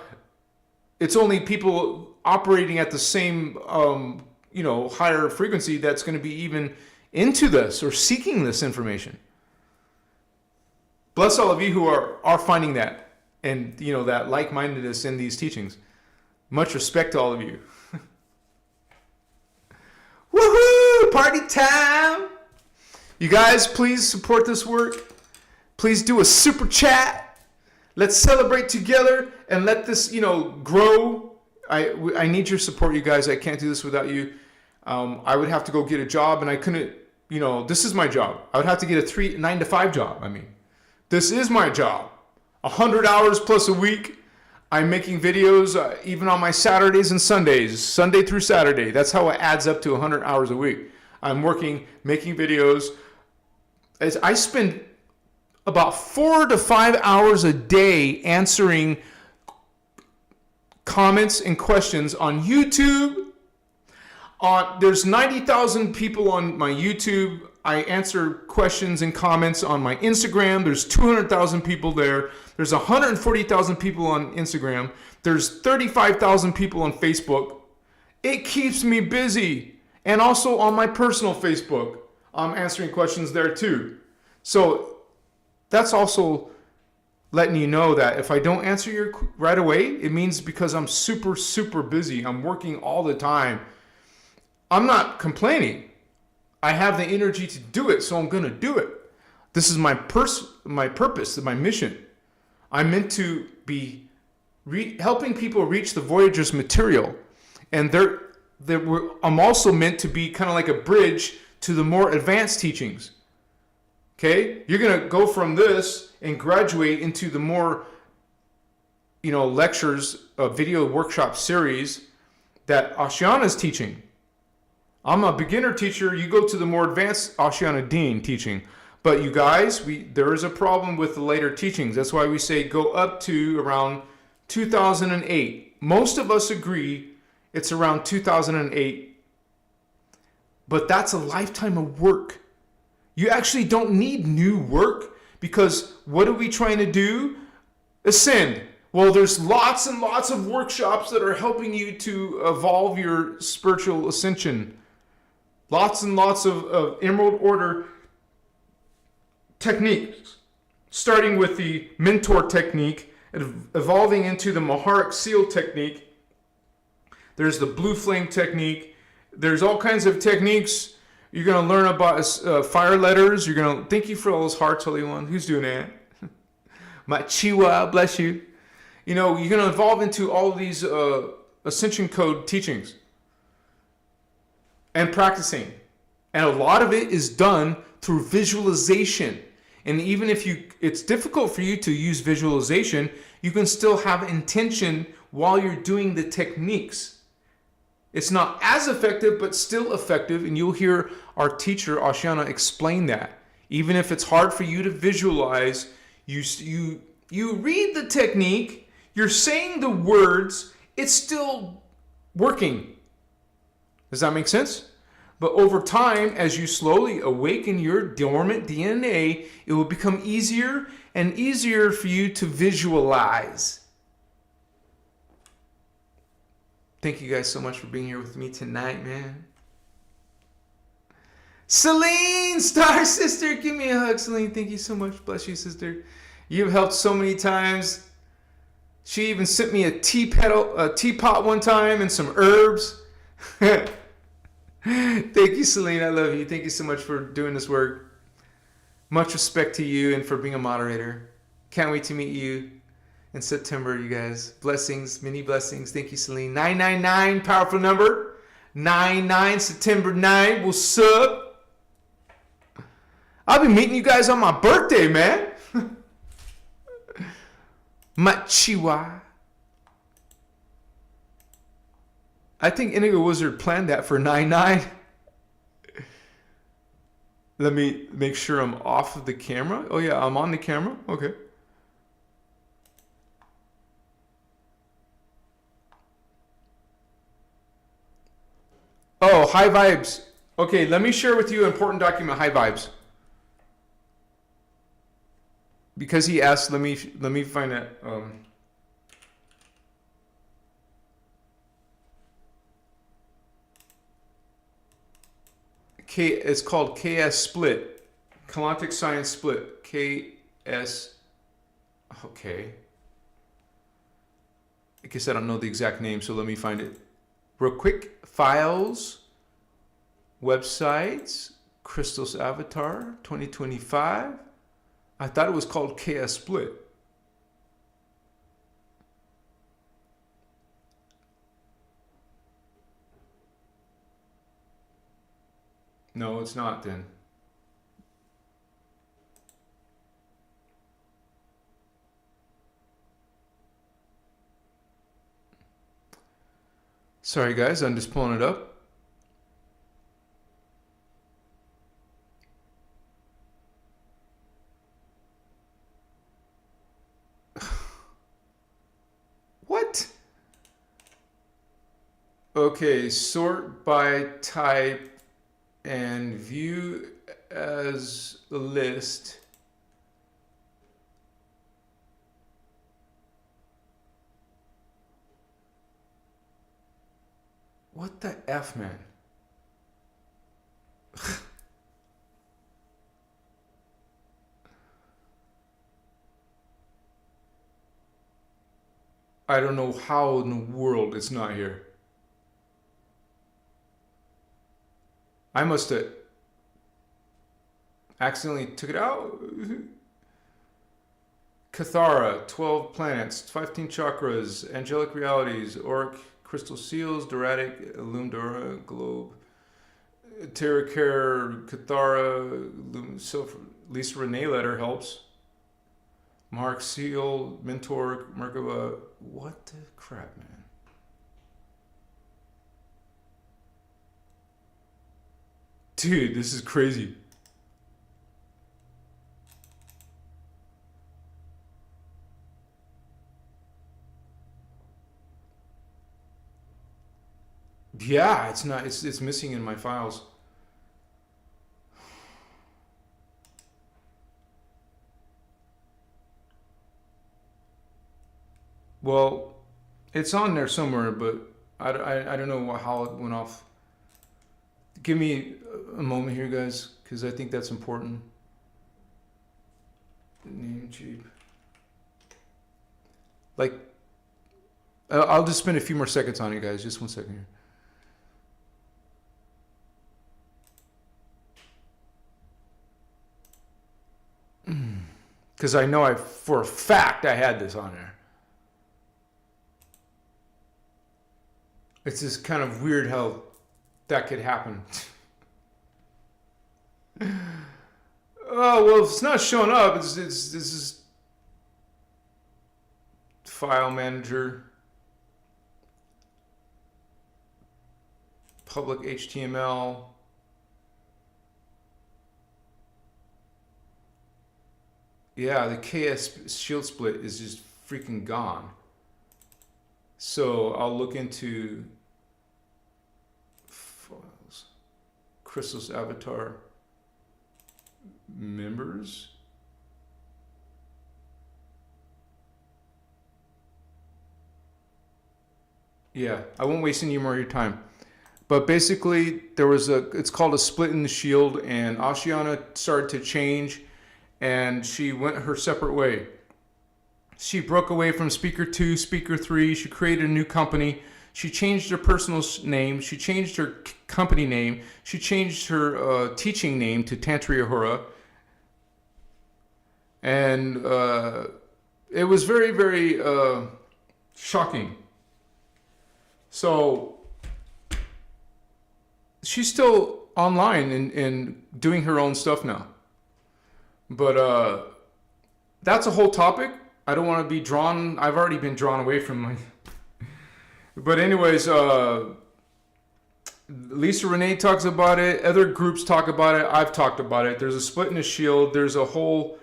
it's only people operating at the same, higher frequency that's going to be even into this or seeking this information. Bless all of you who are finding that and, that like-mindedness in these teachings. Much respect to all of you. Woohoo! Party time! You guys, please support this work. Please do a super chat. Let's celebrate together and let this, grow. I need your support, you guys. I can't do this without you. I would have to go get a job, and I couldn't, this is my job. I would have to get a 9 to 5 job. This is my job. 100 hours plus a week. I'm making videos even on my Saturdays and Sundays, Sunday through Saturday. That's how it adds up to 100 hours a week. I'm working, making videos. I spend about 4 to 5 hours a day answering comments and questions on YouTube. There's 90,000 people on my YouTube. I answer questions and comments on my Instagram. There's 200,000 people there. There's 140,000 people on Instagram. There's 35,000 people on Facebook. It keeps me busy. And also on my personal Facebook, I'm answering questions there too. So that's also letting you know that if I don't answer you right away, it means because I'm super, super busy. I'm working all the time. I'm not complaining. I have the energy to do it, so I'm going to do it. This is my purpose, my mission. I'm meant to be helping people reach the Voyager's material. And I'm also meant to be kind of like a bridge to the more advanced teachings. Okay? You're going to go from this and graduate into the more, lectures, video workshop series that Ashiana is teaching. I'm a beginner teacher. You go to the more advanced Ashiana Dean teaching. But you guys, there is a problem with the later teachings. That's why we say go up to around 2008. Most of us agree it's around 2008. But that's a lifetime of work. You actually don't need new work because what are we trying to do? Ascend. Well, there's lots and lots of workshops that are helping you to evolve your spiritual ascension. Lots and lots of Emerald Order techniques, starting with the mentor technique, evolving into the Maharic seal technique. There's the blue flame technique. There's all kinds of techniques. You're going to learn about fire letters. You're going to, thank you for all those hearts, Holy One. Who's doing that? My Chiwa, bless you. You know, you're going to evolve into all of these Ascension code teachings and practicing. And a lot of it is done through visualization. And even if it's difficult for you to use visualization, you can still have intention while you're doing the techniques. It's not as effective, but still effective. And you'll hear our teacher, Ashiana, explain that. Even if it's hard for you to visualize, you read the technique, you're saying the words, it's still working. Does that make sense? But over time, as you slowly awaken your dormant DNA, it will become easier and easier for you to visualize. Thank you guys so much for being here with me tonight, man. Celine, Star Sister, give me a hug, Celine. Thank you so much. Bless you, sister. You've helped so many times. She even sent me a teapot one time and some herbs. Thank you, Celine. I love you. Thank you so much for doing this work. Much respect to you and for being a moderator. Can't wait to meet you in September, you guys. Blessings, many blessings. Thank you, Celine. 999, powerful number. 99, September 9. What's up? I'll be meeting you guys on my birthday, man. Machiwa. I think Indigo Wizard planned that for 9-9. Let me make sure I'm off of the camera. Oh yeah, I'm on the camera. Okay. Oh, high vibes. Okay, let me share with you an important document, high vibes. Because he asked, let me find that. It's called KS Split, Quantic Science Split. KS. Okay. I guess I don't know the exact name, so let me find it real quick. Files, websites, Christos Avatar 2025. I thought it was called KS Split. No, it's not then. Sorry guys, I'm just pulling it up. What? Okay, sort by type and view as a list. What the F, man? I don't know how in the world it's not here. I must have accidentally took it out. Cathara, 12 planets, 15 chakras, angelic realities, auric crystal seals, Doratic, Illumdora, globe, TerraCare, Cathara, Lisa Renee letter helps. Mark Seal, Mentor, Merkaba. What the crap, man? Dude, this is crazy. Yeah, it's not. It's missing in my files. Well, it's on there somewhere, but I don't know how it went off. Give me a moment here, guys, because I think that's important. Name cheap. Like, I'll just spend a few more seconds on it, guys. Just 1 second here. Because I know for a fact I had this on there. It's just kind of weird how that could happen. Oh, well, if it's not showing up, it's this is file manager, public HTML. Yeah, the KS shield split is just freaking gone. So I'll look into files, Christos avatar, members. Yeah, I won't waste any more of your time. But basically, it's called a split in the shield, and Ashiana started to change, and she went her separate way. She broke away from Speaker 2, Speaker 3. She created a new company. She changed her personal name. She changed her company name. She changed her teaching name to Terahertz. And it was very, very shocking. So she's still online and doing her own stuff now. But that's a whole topic. I don't want to be drawn. I've already been drawn away from my... But anyways, Lisa Renee talks about it. Other groups talk about it. I've talked about it. There's a split in the shield. There's a whole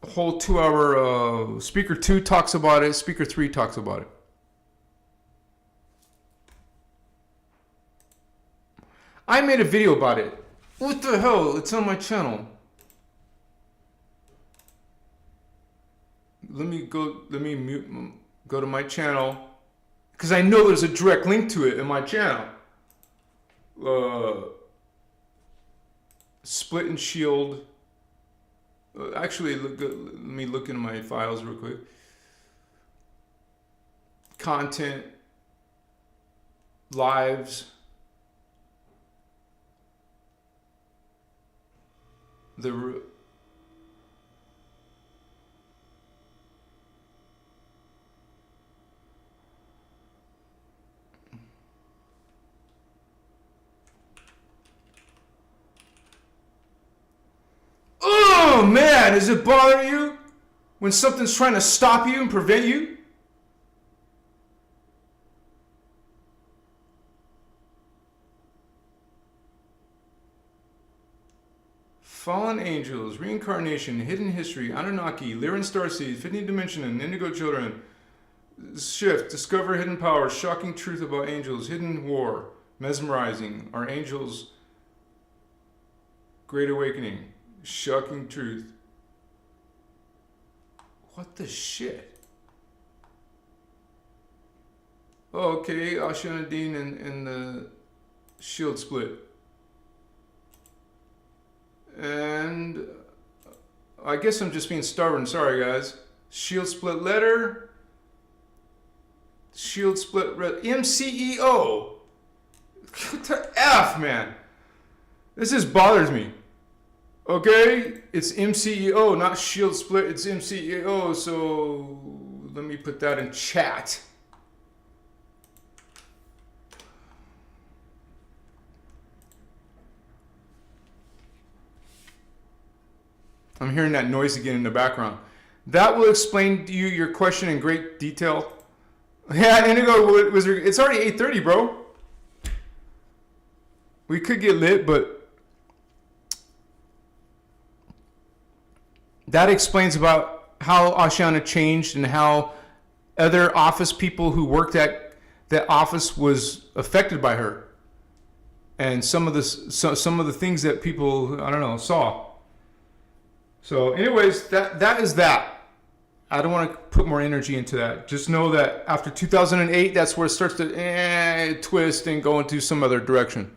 2 hour... Speaker 2 talks about it. Speaker 3 talks about it. I made a video about it. What the hell? It's on my channel. Let me go to my channel, because I know there's a direct link to it in my channel. Split and shield. Actually, let me look into my files real quick. Content. Lives. Oh man, does it bother you when something's trying to stop you and prevent you? Fallen angels, reincarnation, hidden history, Anunnaki, Lyran starseeds, 15th dimension, and indigo children. Shift, discover hidden power, shocking truth about angels, hidden war, mesmerizing, are angels, great awakening, shocking truth. What the shit? Oh, okay, Ashiana Dean and the shield split. And I guess I'm just being stubborn. Sorry, guys. Shield split letter. Shield split MCEO. What the F, man? This just bothers me. Okay? It's MCEO, not shield split. It's MCEO. So let me put that in chat. I'm hearing that noise again in the background. That will explain to you your question in great detail. Yeah, Indigo, it's already 8:30, bro. We could get lit, but that explains about how Ashiana changed and how other office people who worked at that office was affected by her, and some of the things that people, I don't know, saw. So anyways, that is that. I don't want to put more energy into that. Just know that after 2008, that's where it starts to twist and go into some other direction.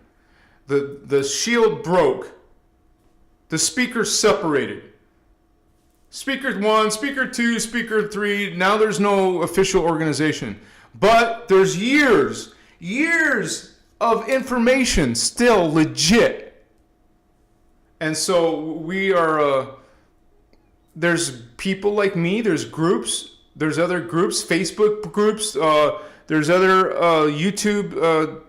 The shield broke. The speakers separated. Speaker 1, Speaker 2, Speaker 3. Now there's no official organization. But there's years of information still legit. And so we are... there's people like me, there's groups, there's other groups, Facebook groups, There's other YouTube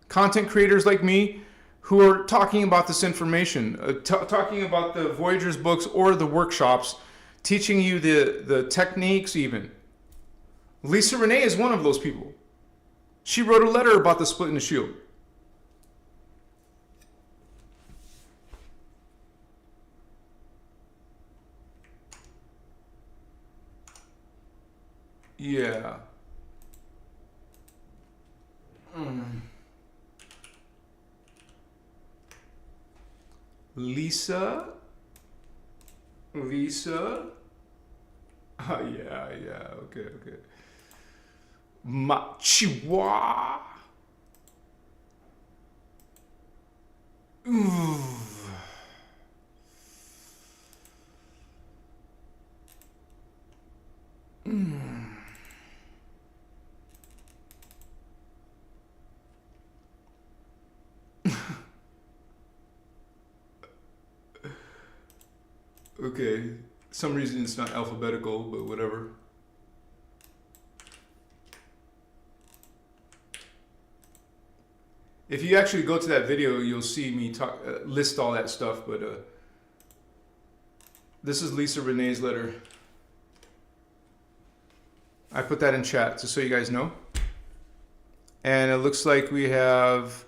content creators like me who are talking about this information, talking about the Voyager's books or the workshops, teaching you the techniques even. Lisa Renee is one of those people. She wrote a letter about the split in the shield. Yeah. Lisa. Oh, yeah, okay. Chihuahua. Ooh. Okay, some reason it's not alphabetical, but whatever. If you actually go to that video, you'll see me list all that stuff, but this is Lisa Renee's letter. I put that in chat just so you guys know. And it looks like we have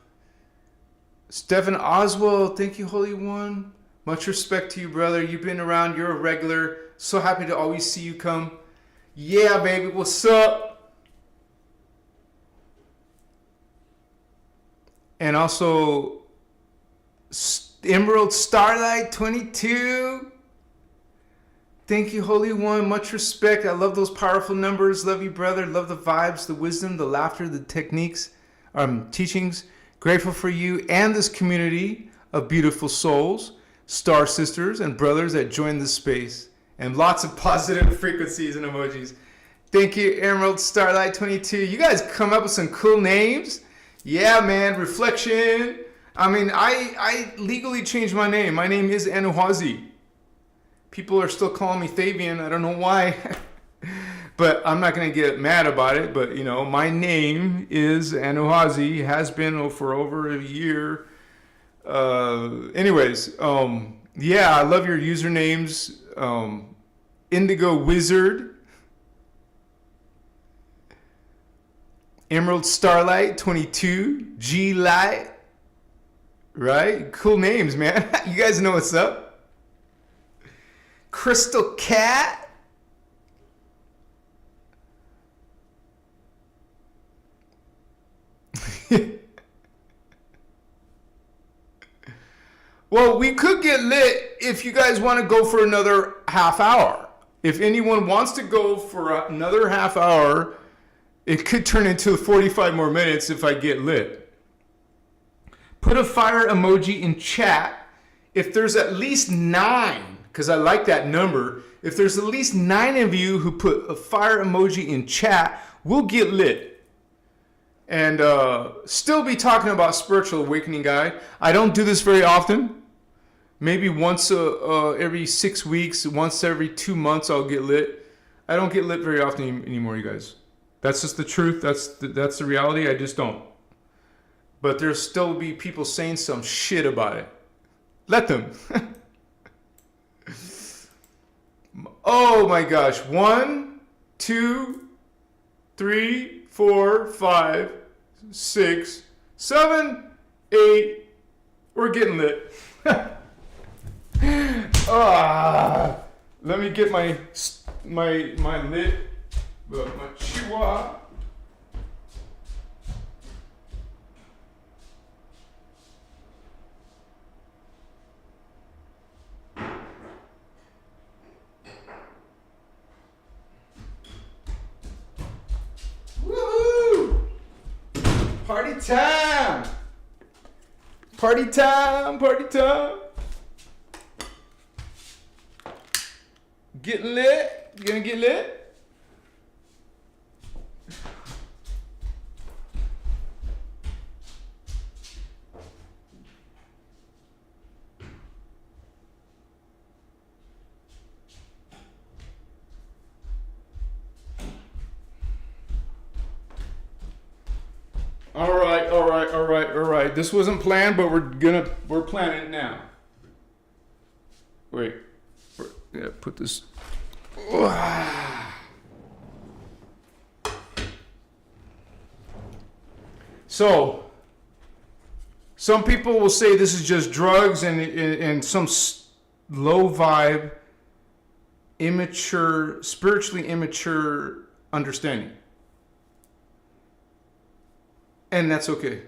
Stephen Oswald. Thank you, Holy One. Much respect to you, brother. You've been around. You're a regular. So happy to always see you come. Yeah, baby. What's up? And also, Emerald Starlight 22. Thank you, Holy One. Much respect. I love those powerful numbers. Love you, brother. Love the vibes, the wisdom, the laughter, the techniques, teachings. Grateful for you and this community of beautiful souls, star sisters and brothers that join this space. And lots of positive frequencies and emojis. Thank you, Emerald Starlight 22. You guys come up with some cool names. Yeah, man. Reflection. I mean, I legally changed my name. My name is Anuhazi. People are still calling me Thavian. I don't know why. But I'm not going to get mad about it. But, you know, my name is Anuhazi. Has been for over a year. Anyways, yeah, I love your usernames. Indigo Wizard. Emerald Starlight 22. G Light. Right? Cool names, man. You guys know what's up. Crystal Cat. Well, we could get lit if you guys want to go for another half hour. If anyone wants to go for another half hour, it could turn into 45 more minutes if I get lit. Put a fire emoji in chat if there's at least 9, because I like that number. If there's at least 9 of you who put a fire emoji in chat, we'll get lit. And still be talking about spiritual awakening, guy. I don't do this very often. Maybe once every 6 weeks, once every 2 months, I'll get lit. I don't get lit very often anymore, you guys. That's just the truth. That's the reality. I just don't. But there'll still be people saying some shit about it. Let them. Oh my gosh. 1, 2, 3, 4, 5, 6, 7, 8. We're getting lit. Let me get my lit, my chihuahua. Woohoo! Party time! Party time! Party time! Getting lit? You gonna get lit? All right. This wasn't planned, but we're planning it now. Wait. Yeah, put this. So, some people will say this is just drugs and some low vibe, immature, spiritually immature understanding. And that's okay.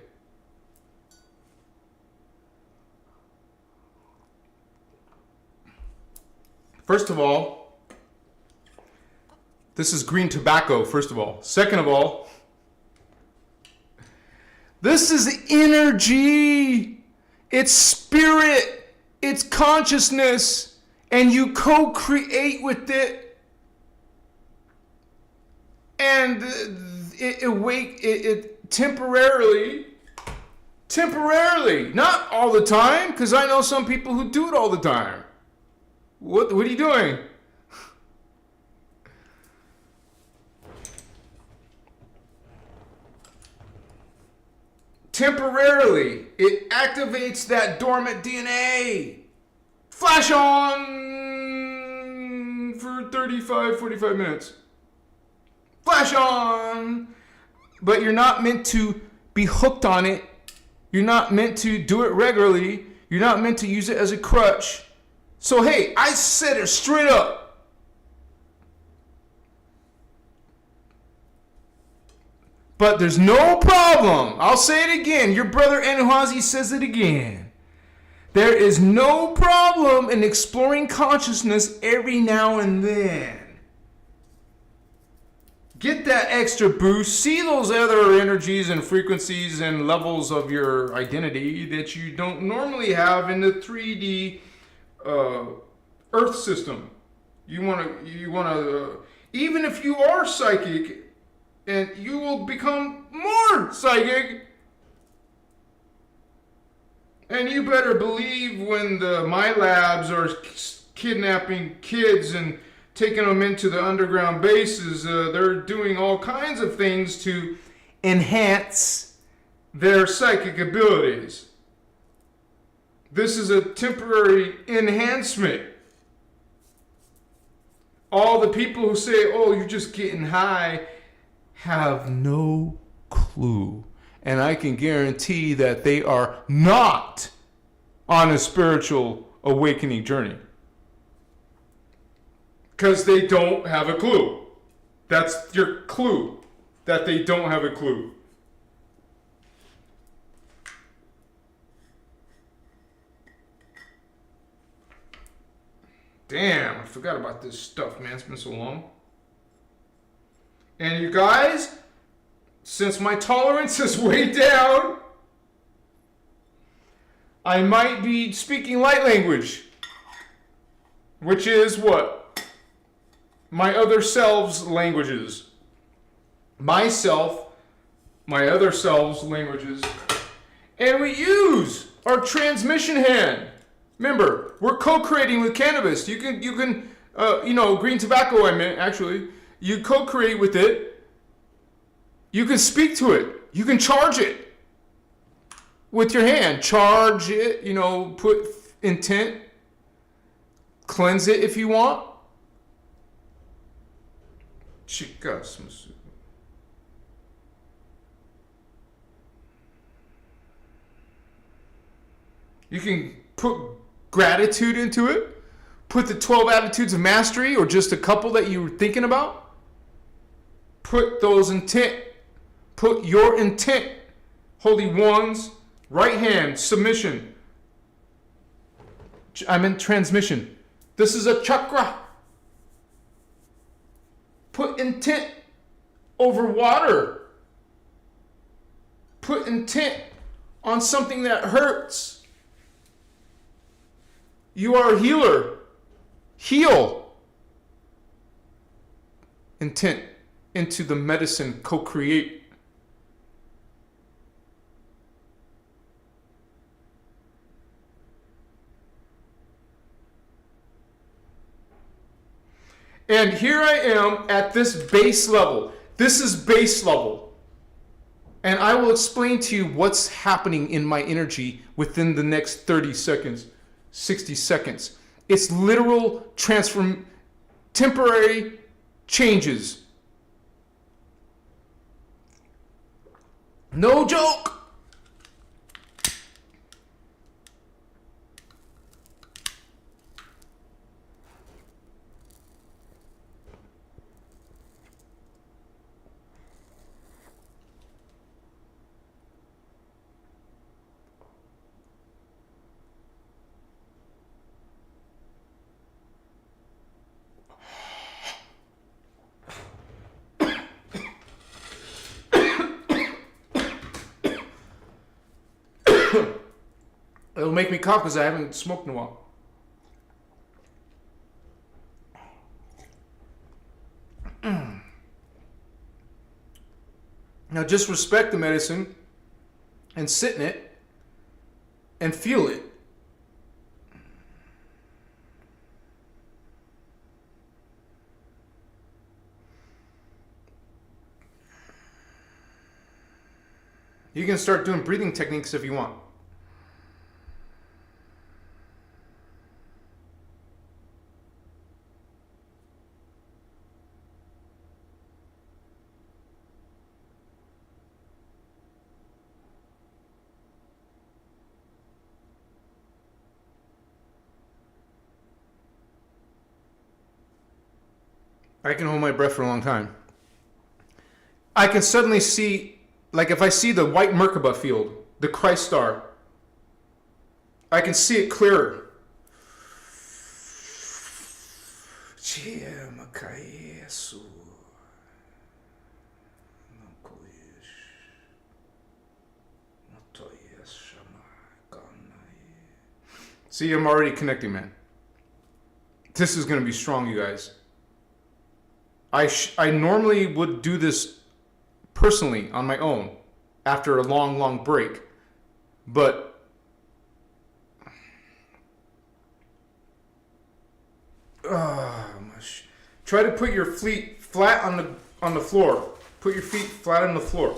First of all, this is green tobacco, first of all. Second of all, this is energy. It's spirit. It's consciousness. And you co-create with it. And it temporarily, not all the time, because I know some people who do it all the time. What are you doing? Temporarily, it activates that dormant DNA. Flash on for 35, 45 minutes. Flash on. But you're not meant to be hooked on it. You're not meant to do it regularly. You're not meant to use it as a crutch. So, hey, I said it straight up. But there's no problem. I'll say it again. Your brother Enuhazi says it again. There is no problem in exploring consciousness every now and then. Get that extra boost. See those other energies and frequencies and levels of your identity that you don't normally have in the 3D Earth system. You want to, even if you are psychic, and you will become more psychic. And you better believe when the My Labs are kidnapping kids and taking them into the underground bases, they're doing all kinds of things to enhance their psychic abilities. This is a temporary enhancement. All the people who say, oh, you're just getting high, have no clue. And I can guarantee that they are not on a spiritual awakening journey. Because they don't have a clue. That's your clue, that they don't have a clue. Damn, I forgot about this stuff, man. It's been so long. And you guys, since my tolerance is way down, I might be speaking light language. Which is what? My other selves' languages. Myself, my other selves' languages. And we use our transmission hand. Remember, we're co-creating with cannabis. You can, green tobacco, I meant, actually. You co-create with it. You can speak to it. You can charge it with your hand. Charge it, put intent. Cleanse it if you want. Chicas. You can put gratitude into it. Put the 12 attitudes of mastery, or just a couple that you were thinking about. Put those intent. Put your intent. Holy ones. Right hand. Submission. I meant transmission. This is a chakra. Put intent over water. Put intent on something that hurts. You are a healer. Heal. Intent into the medicine. Co-create. And here I am at this base level. This is base level. And I will explain to you what's happening in my energy within the next 30 seconds, 60 seconds. It's literal temporary changes. No joke. It'll make me cough because I haven't smoked in a while. Now just respect the medicine and sit in it and feel it. You can start doing breathing techniques if you want. I can hold my breath for a long time. I can suddenly see, like if I see the white Merkaba field, the Christ star, I can see it clearer. See, I'm already connecting, man. This is going to be strong, you guys. I normally would do this personally on my own after a long break. But try to put your feet flat on the floor. Put your feet flat on the floor.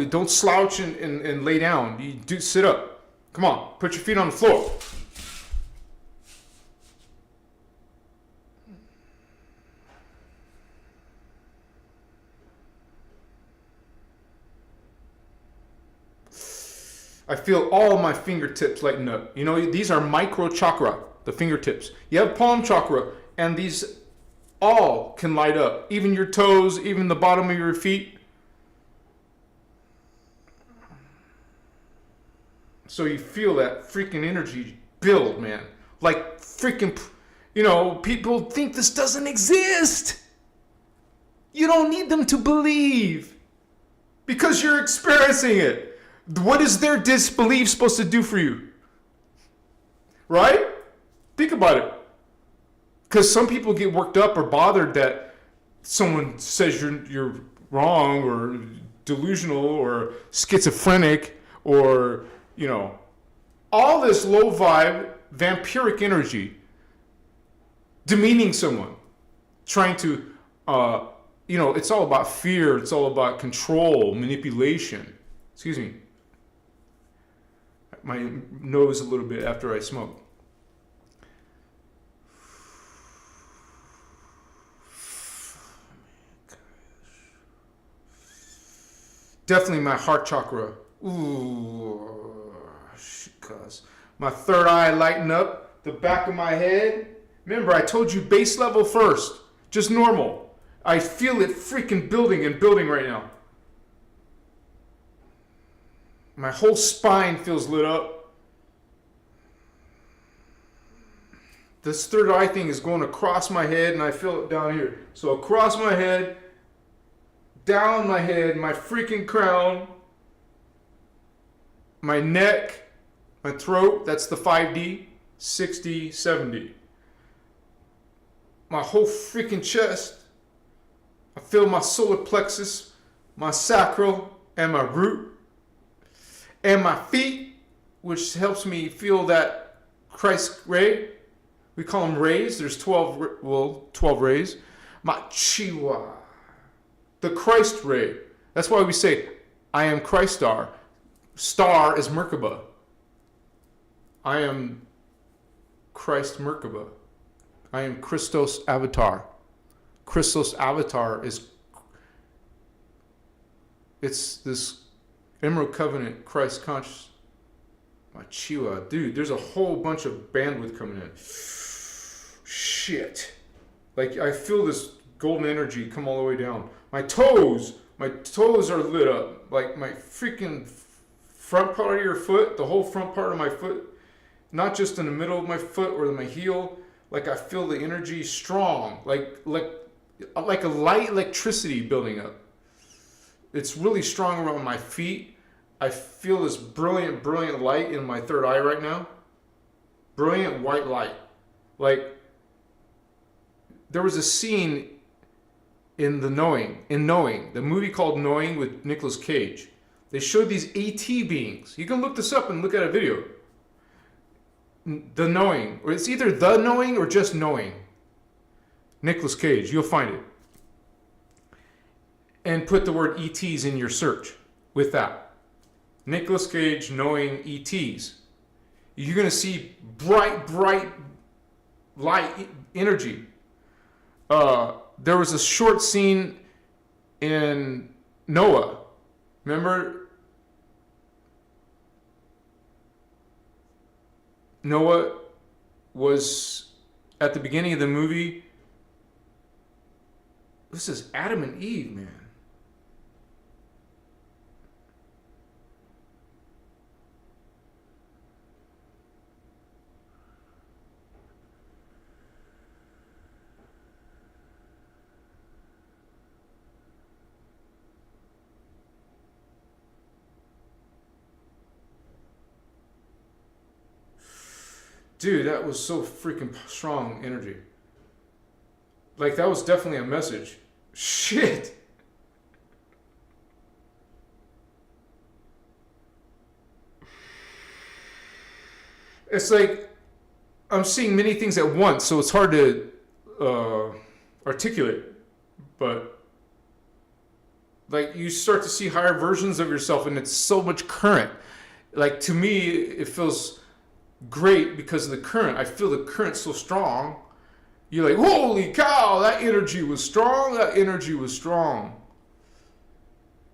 Don't slouch and lay down. You do sit up. Come on, put your feet on the floor. I feel all my fingertips lighten up. These are micro chakra, the fingertips. You have palm chakra, and these all can light up. Even your toes, even the bottom of your feet. So you feel that freaking energy build, man. Like freaking, people think this doesn't exist. You don't need them to believe because you're experiencing it. What is their disbelief supposed to do for you? Right? Think about it. Because some people get worked up or bothered that someone says you're wrong or delusional or schizophrenic or, all this low vibe, vampiric energy, demeaning someone, trying to, it's all about fear. It's all about control, manipulation. Excuse me. My nose a little bit after I smoke. Definitely my heart chakra. Ooh, cuz my third eye lighten up, the back of my head. Remember, I told you base level first, just normal. I feel it freaking building right now. My whole spine feels lit up. This third eye thing is going across my head and I feel it down here. So across my head, down my head, my freaking crown, my neck, my throat, that's the 5D, 6D, 7D. My whole freaking chest. I feel my solar plexus, my sacral, and my root. And my feet, which helps me feel that Christ ray. We call them rays. There's 12 rays. My chiwa. The Christ ray. That's why we say, I am Christar. Star is Merkaba. I am Christ Merkaba. I am Christos avatar. Christos avatar is, it's this Emerald Covenant Christ conscious. Machiwa. Dude, there's a whole bunch of bandwidth coming in. Shit. Like, I feel this golden energy come all the way down. My toes are lit up. Like, my freaking front part of your foot, the whole front part of my foot, not just in the middle of my foot or my heel. Like, I feel the energy strong. Like a light electricity building up. It's really strong around my feet. I feel this brilliant, brilliant light in my third eye right now. Brilliant white light. Like, there was a scene in Knowing, the movie called Knowing with Nicolas Cage. They showed these AT beings. You can look this up and look at a video. The Knowing, or it's either The Knowing or just Knowing. Nicolas Cage, you'll find it. And put the word ETs in your search with that. Nicolas Cage Knowing ETs. You're going to see bright, bright light energy. There was a short scene in Noah. Remember? Noah was at the beginning of the movie. This is Adam and Eve, man. Dude, that was so freaking strong energy. Like, that was definitely a message. Shit. It's like I'm seeing many things at once, so it's hard to articulate. But like, you start to see higher versions of yourself, and it's so much current. Like, to me, it feels great because of the current. I feel the current so strong. You're like, holy cow, that energy was strong. That energy was strong.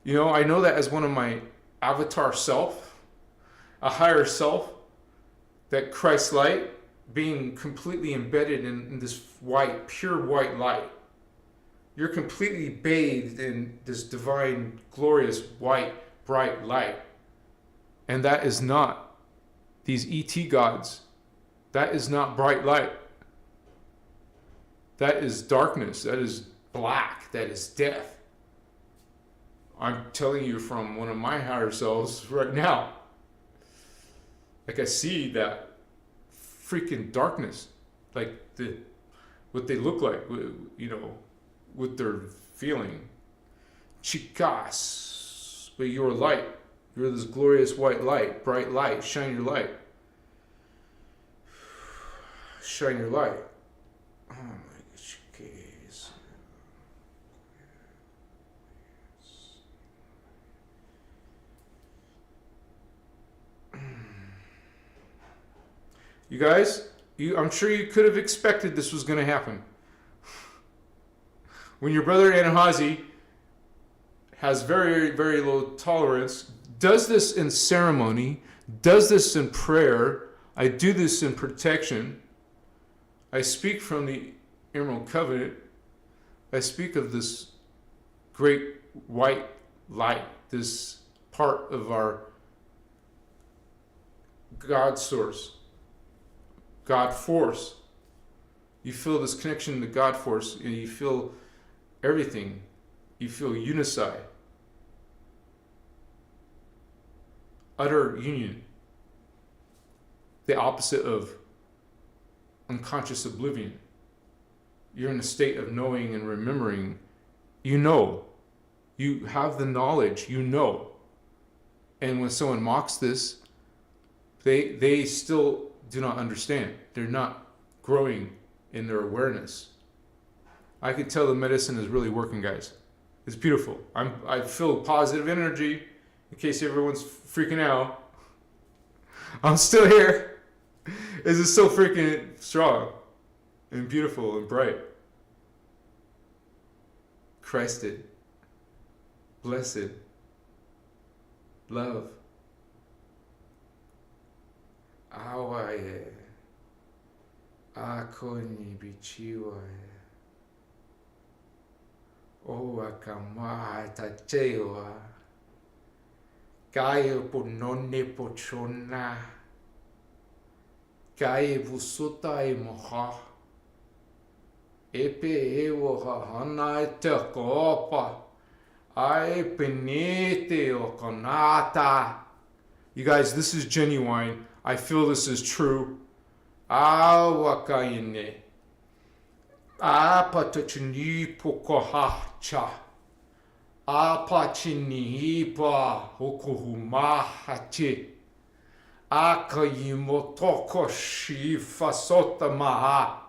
You know, I know that as one of my avatar self, a higher self, that Christ light being completely embedded in this white, pure white light. You're completely bathed in this divine, glorious, white, bright light. And that is not these ET gods. That is not bright light. That is darkness. That is black. That is death. I'm telling you from one of my higher selves right now. Like, I see that freaking darkness. Like, what they look like, you know, what they're feeling. Chicas. But you're light. You're this glorious white light, bright light. Shine your light. Shine your light. Oh my gosh. You guys, I'm sure you could have expected this was going to happen. When your brother Anahazi has very, very low tolerance, does this in ceremony, does this in prayer, I do this in protection, I speak from the Emerald Covenant, I speak of this great white light, this part of our God source, God force. You feel this connection to God force, and you feel everything. You feel unified. Utter union. The opposite of unconscious oblivion. You're in a state of knowing and remembering. You know. You have the knowledge. You know. And when someone mocks this, they still do not understand. They're not growing in their awareness. I could tell the medicine is really working, guys. It's beautiful. I feel positive energy. In case everyone's freaking out, I'm still here. This is so freaking strong and beautiful and bright. Christed, blessed, love. Awaye, akoni bichiwaye. Oa kamaha tateoa. Kaya po nonne po chona. Kaya vusuta e moha. Epe ewo hana te kopa. Ai penete o konata. You guys, this is genuine. I feel this is true. Awakaine. Apa tachini pokohacha. Apa chinipa hokuhumahachi. Akayimo toko shifa sota maha.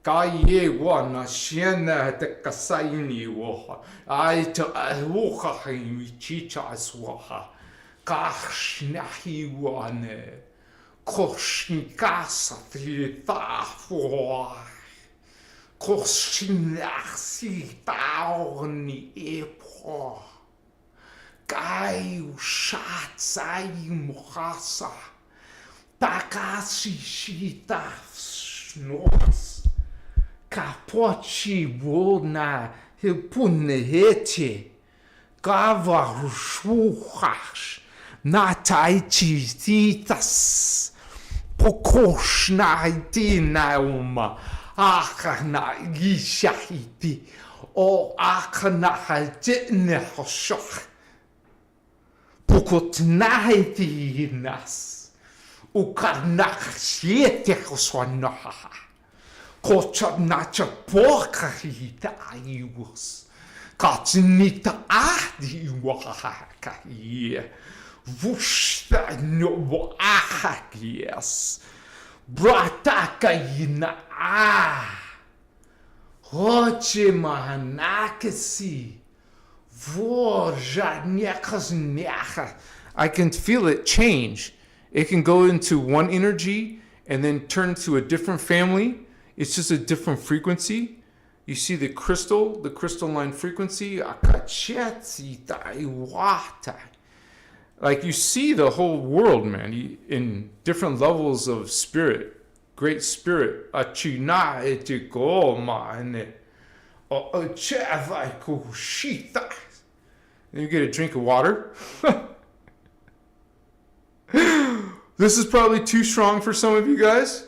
Kaye wana shiena te kasaini woha. Ai ta ahuha himichicha aswaha. Kashnahi wane. Koshnikasa tritafwa. Koshinasi taoni epo. Kai ushatsai mohasa. Takashi shita snos. Kapochi wona hipunehete. Gava rushuhash. Nataichi titas. Pokoshna itina uma. Akana yishahiti. O akana haltene hoshok. Pukotnahiti nas. Ukarnachiete hoswanaha. Kochanacha porkahita iwas. Katnita ahdi wahakaye. Vushta no wahakies. Bratakayina Hoche mahanakasi. I can feel it change. It can go into one energy and then turn to a different family. It's just a different frequency. You see the crystalline frequency. Like you see the whole world, man, in different levels of spirit. Great spirit. Achina etikoma and then you get a drink of water. This is probably too strong for some of you guys.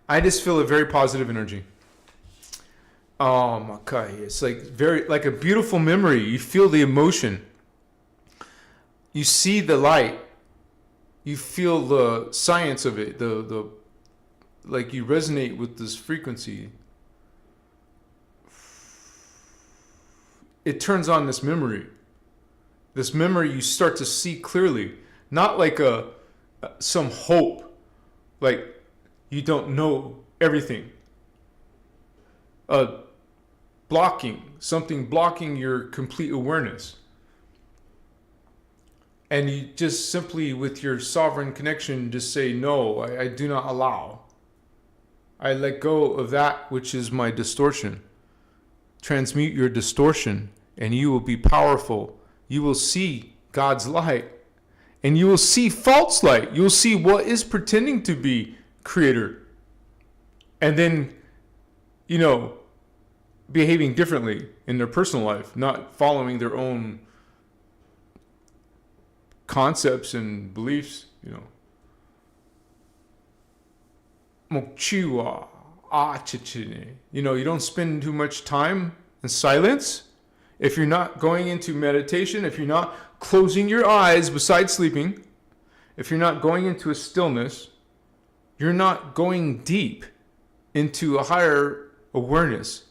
I just feel a very positive energy. Okay, it's like a beautiful memory. You feel the emotion. You see the light. You feel the science of it. The like you resonate with this frequency. It turns on this memory. This memory you start to see clearly, not like some hope, like you don't know everything. Something blocking your complete awareness. And you just simply, with your sovereign connection, just say, no, I do not allow. I let go of that which is my distortion. Transmute your distortion, and you will be powerful. You will see God's light, and you will see false light. You will see what is pretending to be creator. And then, behaving differently in their personal life, not following their own concepts and beliefs, Mochiwa, you don't spend too much time in silence. If you're not going into meditation, if you're not closing your eyes besides sleeping, if you're not going into a stillness, you're not going deep into a higher awareness.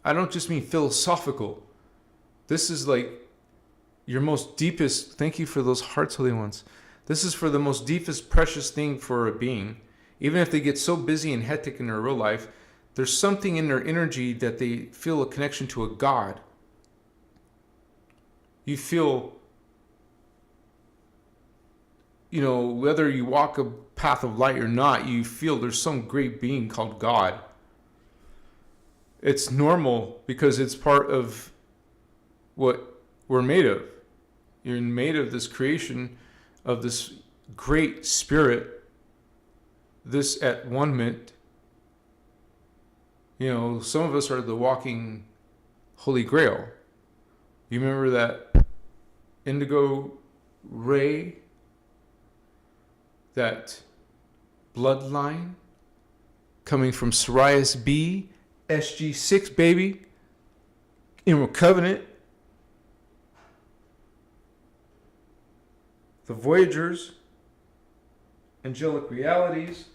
I don't just mean philosophical. This is like your most deepest, thank you for those hearts, Holy Ones. This is for the most deepest, precious thing for a being. Even if they get so busy and hectic in their real life, there's something in their energy that they feel a connection to a God. You feel, whether you walk a path of light or not, you feel there's some great being called God. It's normal because it's part of what we're made of. You're made of this creation of this great spirit, this at one mint. Some of us are the walking Holy Grail. You remember that indigo ray, that bloodline coming from Sirius B, SG6, baby, Emerald Covenant, the Voyagers, Angelic Realities,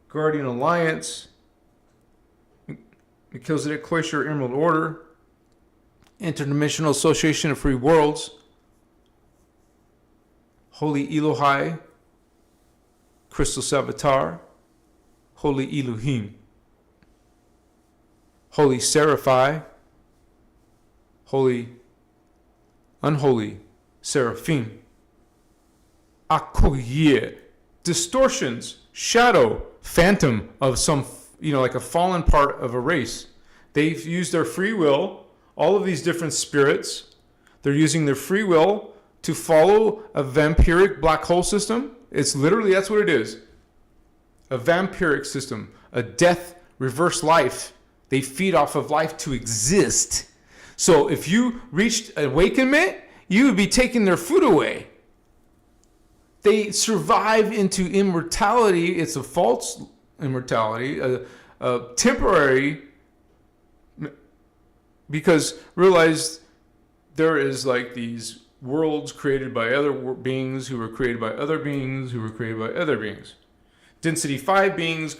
Guardian Alliance, Melchizedek Cloister Emerald Order, Interdimensional Association of Free Worlds, Holy Elohai, Christos Avatar, Holy Elohim, Holy Seraphi, Holy Unholy Seraphim, Akoye, distortions, shadow, phantom of some, like a fallen part of a race. They've used their free will, all of these different spirits, they're using their free will to follow a vampiric black hole system. It's literally, that's what it is. A vampiric system, a death reverse life. They feed off of life to exist. So if you reached awakenment, you would be taking their food away. They survive into immortality. It's a false immortality, a temporary, because realize there is like these worlds created by other beings who were created by other beings who were created by other beings. Density 5 beings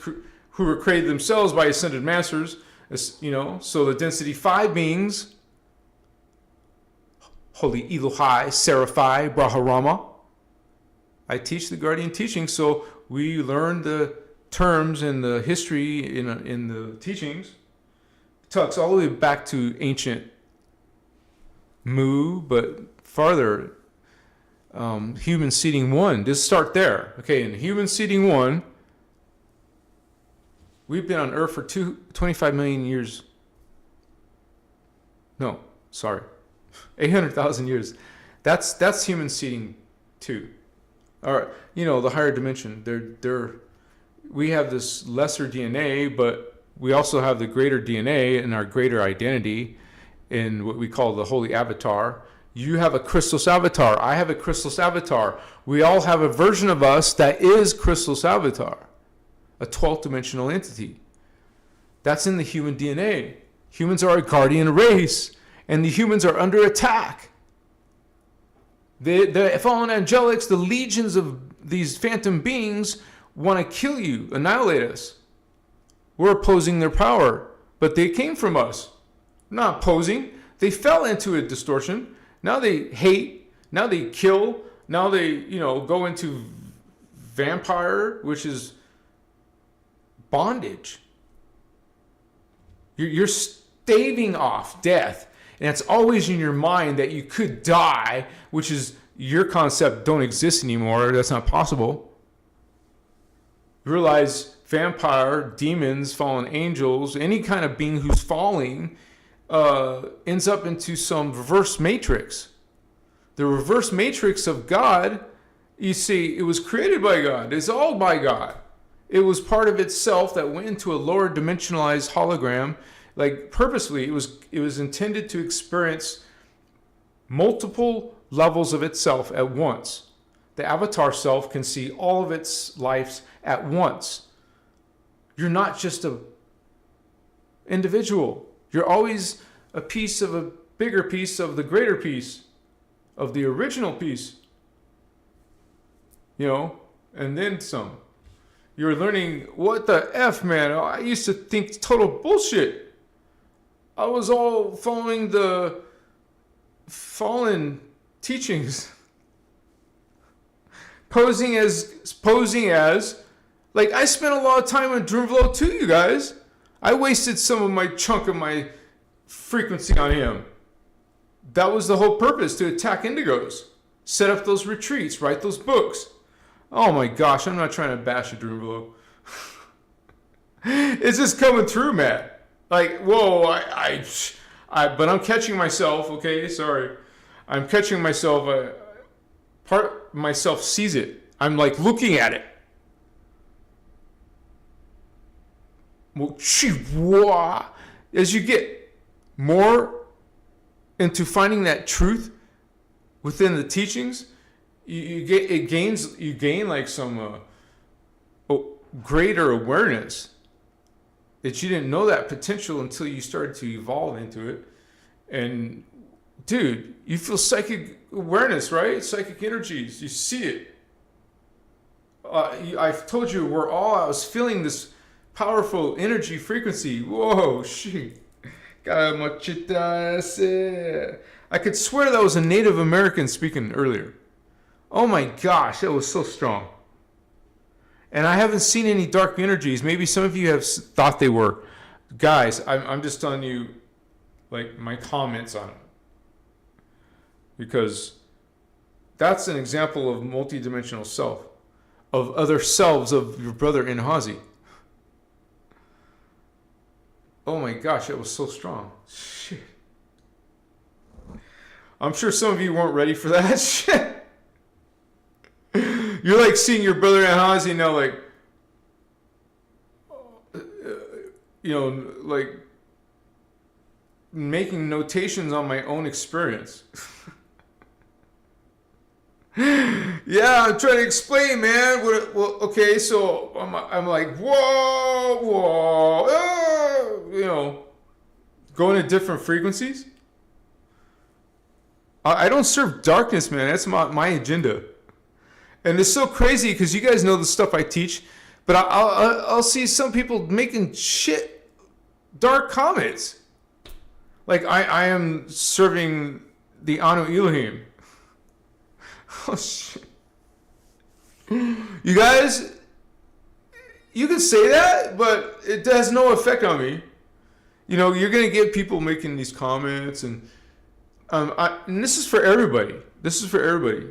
who were created themselves by ascended masters, so the density 5 beings, Holy Elohai, Seraphi, Brahmarama. I teach the Guardian teaching, so we learn the terms and the history in the teachings. It talks all the way back to ancient Mu, but farther, human seeding 1. Just start there. Okay, in human seeding 1, we've been on Earth for 25 million years. No, sorry. 800,000 years. That's human seeding 2. All right, the higher dimension. We have this lesser DNA, but we also have the greater DNA and our greater identity in what we call the Holy Avatar. You have a Christos Avatar. I have a Christos Avatar. We all have a version of us that is Christos Avatar, a 12th dimensional entity. That's in the human DNA. Humans are a guardian race, and the humans are under attack. The fallen angelics, the legions of these phantom beings, want to kill you, annihilate us. We're opposing their power, but they came from us. Not opposing. They fell into a distortion. Now they hate. Now they kill. Now they, go into vampire, which is bondage. You're staving off death. And it's always in your mind that you could die, which is your concept don't exist anymore. That's not possible. You realize vampire, demons, fallen angels, any kind of being who's falling ends up into some reverse matrix. The reverse matrix of God, you see, it was created by God. It's all by God. It was part of itself that went into a lower dimensionalized hologram. Like purposely, it was intended to experience multiple levels of itself at once. The avatar self can see all of its lives at once. You're not just a individual. You're always a piece of a bigger piece of the greater piece, of the original piece. And then some. You're learning, what the F, man? I used to think total bullshit. I was all following the fallen teachings, posing as like, I spent a lot of time on Drunvalo too, you guys. I wasted some of my chunk of my frequency on him. That was the whole purpose, to attack indigos, set up those retreats, write those books. Oh my gosh, I'm not trying to bash a Drunvalo. It's just coming through, man. Like, whoa, but I'm catching myself, okay? Sorry. I'm catching myself. Part myself sees it. I'm like looking at it. As you get more into finding that truth within the teachings, you gain like some greater awareness that you didn't know that potential until you started to evolve into it. And dude, you feel psychic awareness, right? Psychic energies, you see it. I've told you, I was feeling this powerful energy frequency. Whoa, shit. I could swear that was a Native American speaking earlier. Oh my gosh, that was so strong. And I haven't seen any dark energies. Maybe some of you have thought they were. Guys, I'm just telling you, like, my comments on it. Because that's an example of multidimensional self, of other selves of your brother Inhazi. Oh my gosh, that was so strong. Shit. I'm sure some of you weren't ready for that shit. You're like seeing your brother Inhazi now, like, like making notations on my own experience. Yeah, I'm trying to explain, man. Okay, so I'm like, whoa, going to different frequencies. I don't serve darkness, man. That's my agenda. And it's so crazy because you guys know the stuff I teach, but I'll see some people making shit dark comments. Like I am serving the Anu Elohim. Oh shit. You guys, you can say that, but it has no effect on me. You're gonna get people making these comments, and this is for everybody. This is for everybody.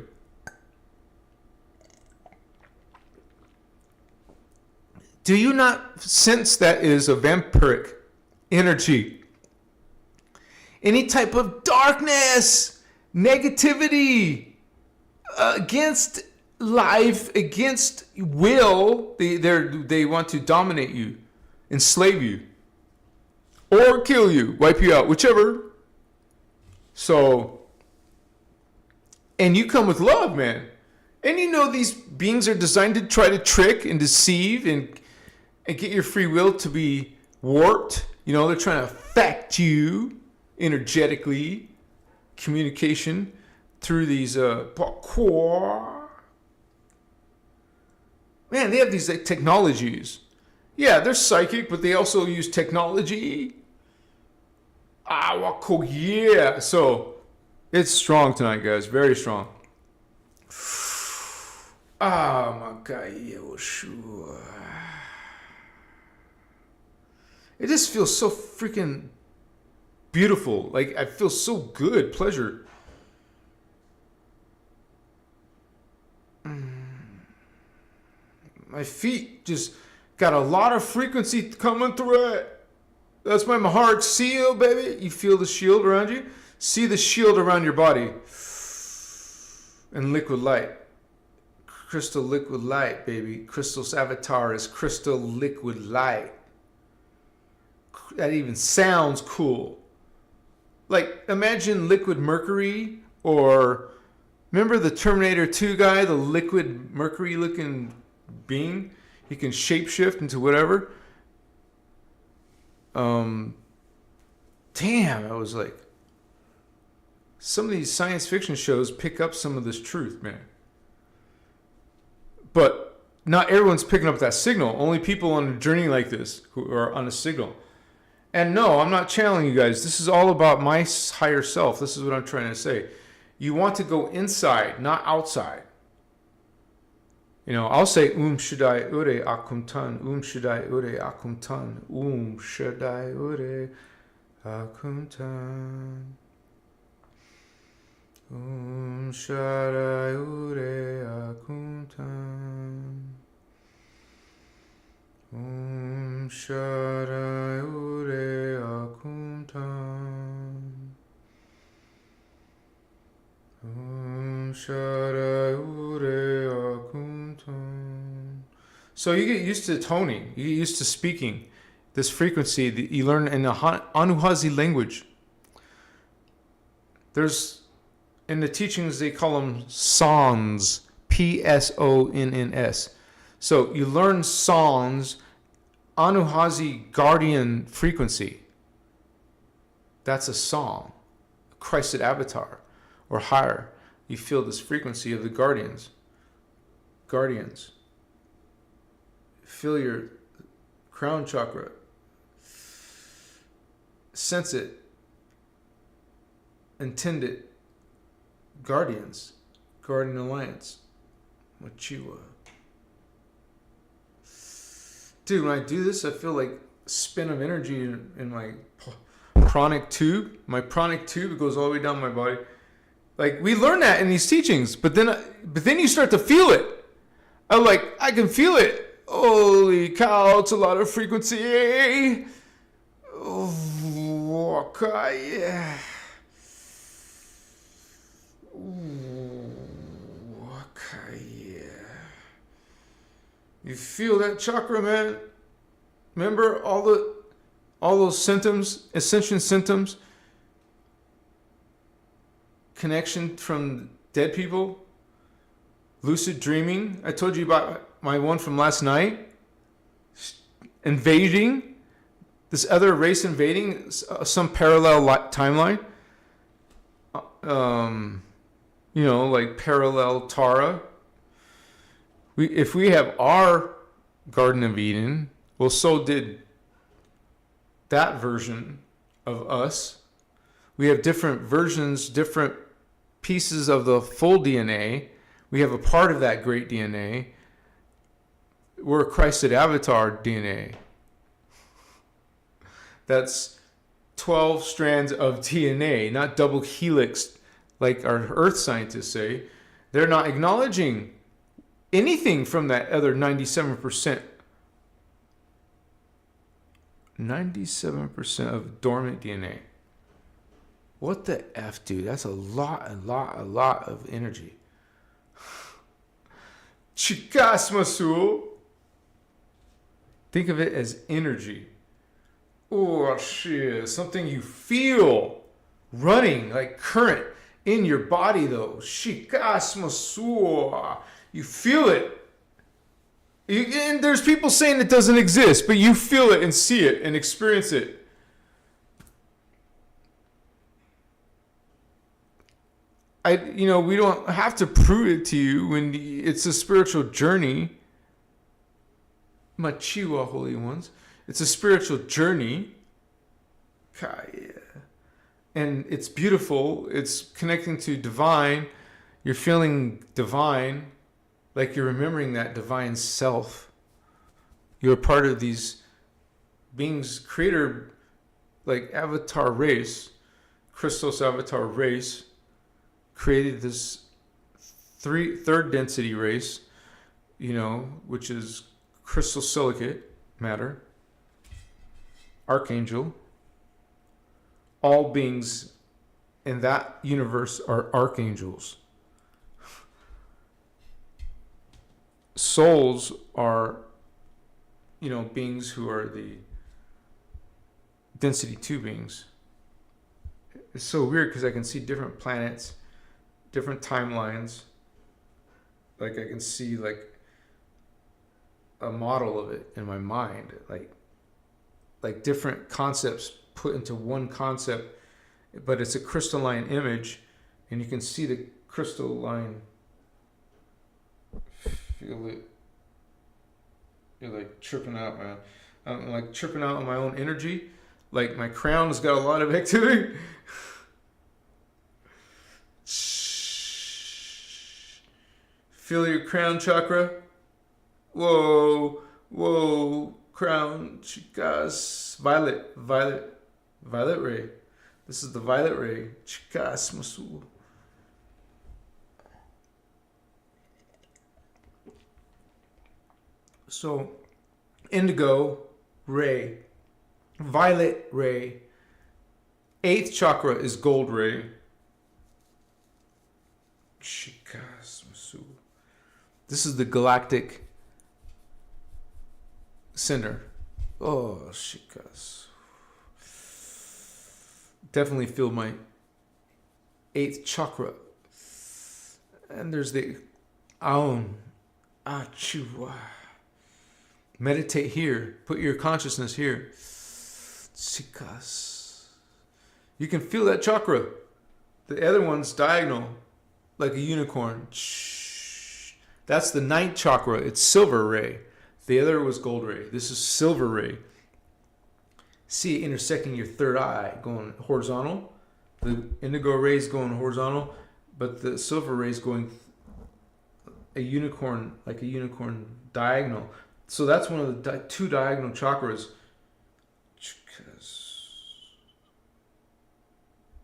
Do you not sense that is a vampiric energy? Any type of darkness, negativity, against life, against will, they want to dominate you, enslave you, or kill you, wipe you out, whichever. So, and you come with love, man. And these beings are designed to try to trick and deceive and get your free will to be warped. They're trying to affect you energetically, communication through these parkour. Man, they have these technologies. Yeah, they're psychic, but they also use technology. Yeah. So it's strong tonight, guys. Very strong. My God, Yehoshua. It just feels so freaking beautiful. Like, I feel so good, pleasure. My feet just got a lot of frequency coming through it. That's my heart seal, baby. You feel the shield around you? See the shield around your body. And liquid light. Crystal liquid light, baby. Christos avatar is crystal liquid light. That even sounds cool. Like, imagine liquid mercury, or remember the Terminator 2 guy, the liquid mercury looking being? He can shapeshift into whatever. Damn, I was like, some of these science fiction shows pick up some of this truth, man. But not everyone's picking up that signal. Only people on a journey like this who are on a signal. And no, I'm not channeling you guys. This is all about my higher self. This is what I'm trying to say. You want to go inside, not outside. I'll say Shaddai Ure Akumtan, Shaddai Ure Akumtan, Shaddai Ure Akumtan, Shaddai Ure Akumtan, Shaddai Ure Akumtan, Shaddai Ure Akumtan. So you get used to toning. You get used to speaking this frequency that you learn in the Anuhazi language. There's, in the teachings, they call them songs, P-S-O-N-N-S. So you learn songs, Anuhazi guardian frequency. That's a song, a Christed avatar, or higher. You feel this frequency of the guardians. Guardians. Feel your crown chakra. Sense it. Intend it. Guardians. Guardian Alliance. Machiwa. Dude, when I do this, I feel like a spin of energy in my pranic tube. My pranic tube goes all the way down my body. Like, we learn that in these teachings, but then you start to feel it. I can feel it. Holy cow, it's a lot of frequency. Oh, okay, yeah. Okay, yeah. You feel that chakra, man? Remember all those symptoms, Ascension symptoms? Connection from dead people? Lucid dreaming? I told you about my one from last night. Invading. This other race invading some parallel timeline. Like parallel Tara. If we have our Garden of Eden, well, so did that version of us. We have different versions, different pieces of the full DNA. We have a part of that great DNA. We're a Christed avatar DNA. That's 12 strands of DNA, not double helix like our Earth scientists say. They're not acknowledging anything from that other 97%. 97% of dormant DNA. What the F, dude? That's a lot of energy. Chikasmasu. Think of it as energy. Oh, shit. Something you feel running like current in your body, though. Chikasmasu. You feel it. And there's people saying it doesn't exist, but you feel it and see it and experience it. We don't have to prove it to you when it's a spiritual journey. Machiwa, holy ones. It's a spiritual journey. And it's beautiful. It's connecting to divine. You're feeling divine, like you're remembering that divine self. You're part of these beings, creator, like avatar race, Christos avatar race, created this third density race, which is crystal silicate matter, archangel. All beings in that universe are archangels. Souls are, beings who are the density 2 beings. It's so weird because I can see different planets, different timelines. Like I can see like a model of it in my mind, like different concepts put into one concept, but it's a crystalline image, and you can see the crystalline. Feel it. You're like tripping out, man. I'm like tripping out on my own energy. Like my crown's got a lot of activity. Feel your crown chakra. Whoa, whoa, crown, chicas. Violet ray. This is the violet ray. Chicas, masu. So, indigo ray, violet ray. 8th chakra is gold ray. Chicas, masu. This is the galactic center. Oh, chicas. Definitely feel my 8th chakra. And there's the Aum. Achua. Meditate here. Put your consciousness here. Chicas. You can feel that chakra. The other one's diagonal, like a unicorn. That's the 9th chakra. It's silver ray. The other was gold ray. This is silver ray. See it intersecting your third eye, going horizontal. The indigo ray is going horizontal, but the silver ray is going a unicorn, like a unicorn diagonal. So that's one of the 2 diagonal chakras.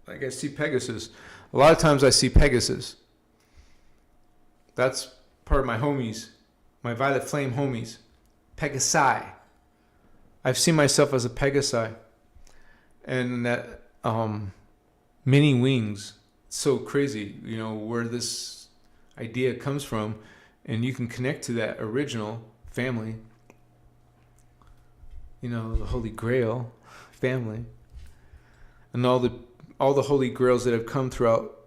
Like I see Pegasus. A lot of times I see Pegasus. That's part of my homies, my violet flame homies. Pegasi. I've seen myself as a Pegasi. And that many wings. It's so crazy, you know, where this idea comes from. And you can connect to that original family. You know, the Holy Grail family. And all the Holy Grails that have come throughout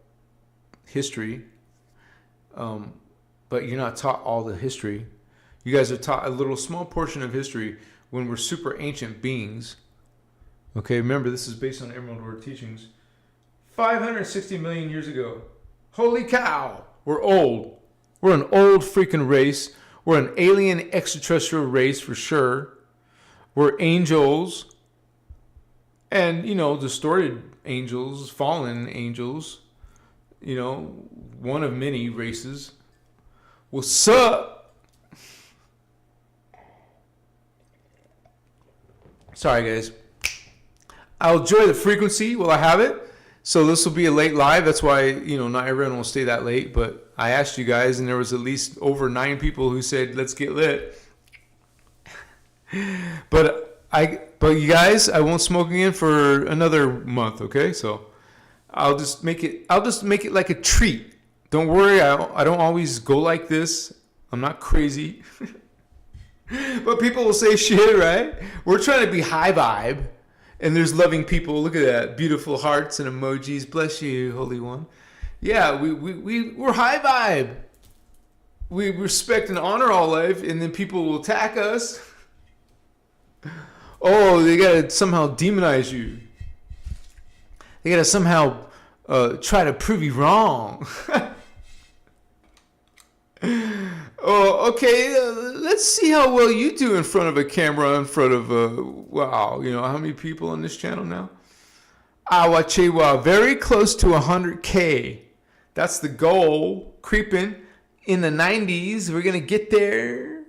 history. But you're not taught all the history. You guys are taught a little small portion of history when we're super ancient beings. Okay, remember this is based on Emerald Word teachings. 560 million years ago. Holy cow! We're old. We're an old freaking race. We're an alien extraterrestrial race for sure. We're angels. And, you know, distorted angels, fallen angels. You know, one of many races. What's up? Sorry, guys. I'll enjoy the frequency while I have it. So this will be a late live. That's why, you know, not everyone will stay that late. But I asked you guys, and there was at least over 9 people who said, let's get lit. But you guys, I won't smoke again for another month, okay? So I'll just make it like a treat. Don't worry, I don't always go like this. I'm not crazy. But people will say shit, right? We're trying to be high vibe. And there's loving people. Look at that. Beautiful hearts and emojis. Bless you, Holy One. Yeah, we're high vibe. We respect and honor all life. And then people will attack us. Oh, they got to somehow demonize you. They got to somehow try to prove you wrong. Oh, okay. Let's see how well you do in front of a camera, in front of wow, you know, how many people on this channel now? Awachewa, very close to 100K. That's the goal. Creeping in the 90s. We're going to get there.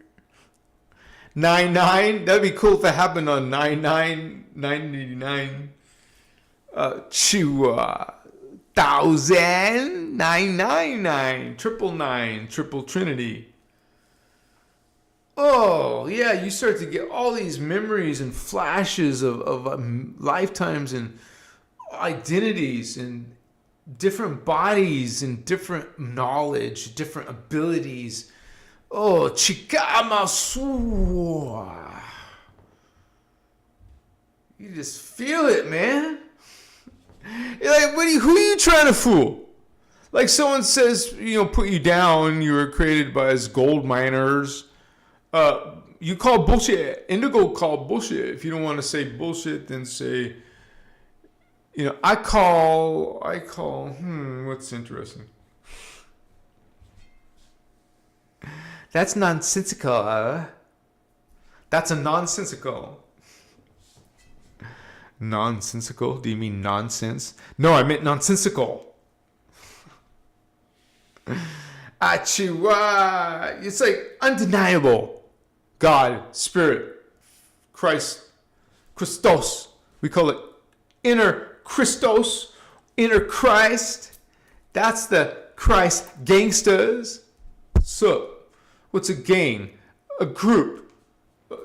99. That'd be cool if it happened on 999. Chua. 1,000, 999, 999, triple trinity. Oh, yeah, you start to get all these memories and flashes of lifetimes and identities and different bodies and different knowledge, different abilities. Oh, chikamasua. You just feel it, man. You're like, who are you trying to fool? Like someone says, you know, put you down. You were created by as gold miners. You call bullshit. Indigo call bullshit. If you don't want to say bullshit, then say, you know, I call, what's interesting? That's nonsensical. That's a nonsensical. Nonsensical? Do you mean nonsense? No, I meant nonsensical. Achiwa. It's like undeniable. God, Spirit, Christ, Christos. We call it inner Christos, inner Christ. That's the Christ gangsters. So, what's a gang? A group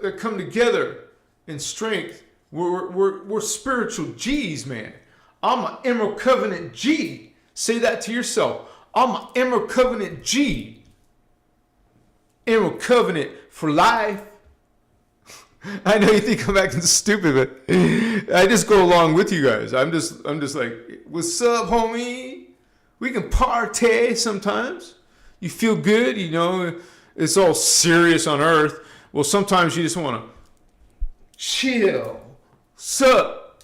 that come together in strength. We're spiritual G's, man. I'm an Emerald Covenant G. Say that to yourself. I'm an Emerald Covenant G. Emerald Covenant for life. I know you think I'm acting stupid, but I just go along with you guys. I'm just like, what's up, homie? We can party sometimes. You feel good, you know. It's all serious on earth. Well, sometimes you just want to chill. Sup?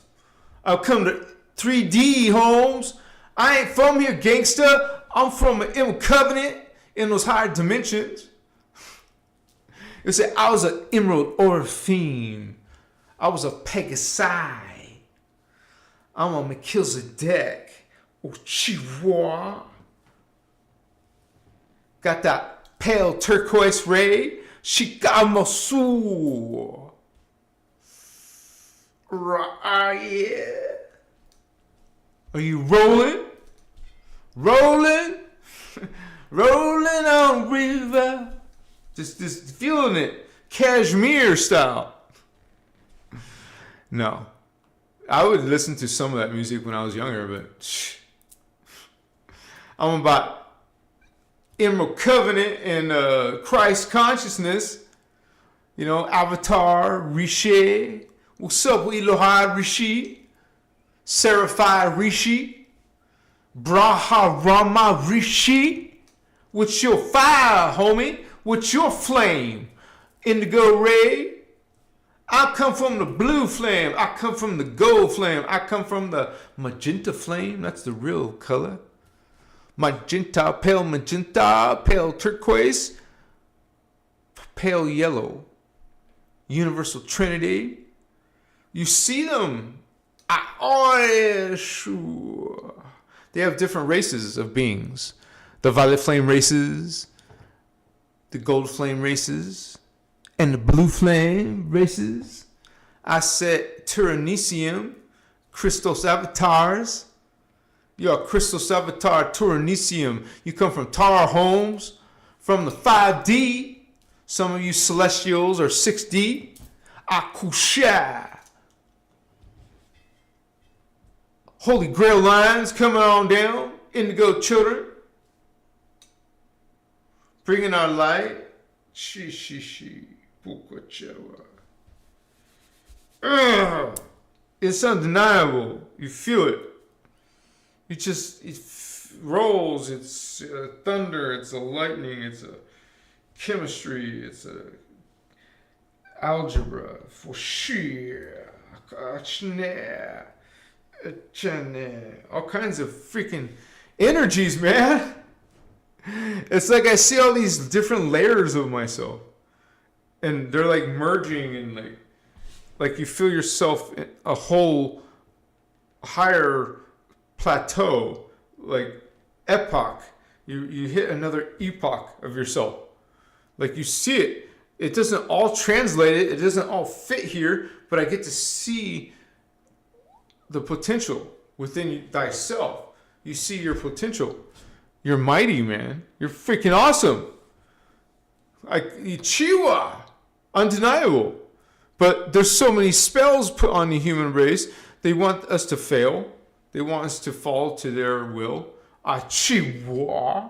I'll come to 3D, Holmes. I ain't from here, gangster. I'm from an Emerald Covenant in those higher dimensions. It said I was an Emerald Orpheme. I was a Pegasi. I'm a Melchizedek. Ochiwa. Got that pale turquoise ray. Shikamasu. Yeah. Are you rolling? Rolling? Rolling on river. Just feeling it. Cashmere style. No. I would listen to some of that music when I was younger, but I'm about Emerald Covenant and Christ consciousness. You know, Avatar, Rishi. What's up, Elohai Rishi? Seraphai Rishi? Braha Rama Rishi? What's your fire, homie? What's your flame? Indigo ray? I come from the blue flame. I come from the gold flame. I come from the magenta flame. That's the real color. Magenta, pale turquoise, pale yellow. Universal Trinity. You see them. They have different races of beings. The violet flame races, the gold flame races, and the blue flame races. I said Terahertz, Christos avatars. You're a Christos avatar, Terahertz. You come from Tara Homes, from the 5D. Some of you celestials are 6D. Akusha. Holy Grail lines coming on down. Indigo children. Bringing our light. It's undeniable. You feel it. It rolls. It's thunder. It's a lightning. It's a chemistry. It's a algebra. For sure. All kinds of freaking energies, man. It's like I see all these different layers of myself, and they're like merging, and like you feel yourself in a whole higher plateau, like epoch. You hit another epoch of yourself. Like you see it. It doesn't all translate it. It doesn't all fit here, but I get to see the potential within thyself. You see your potential. You're mighty, man. You're freaking awesome. Chiwa. Undeniable. But there's so many spells put on the human race. They want us to fail. They want us to fall to their will. Chiwa.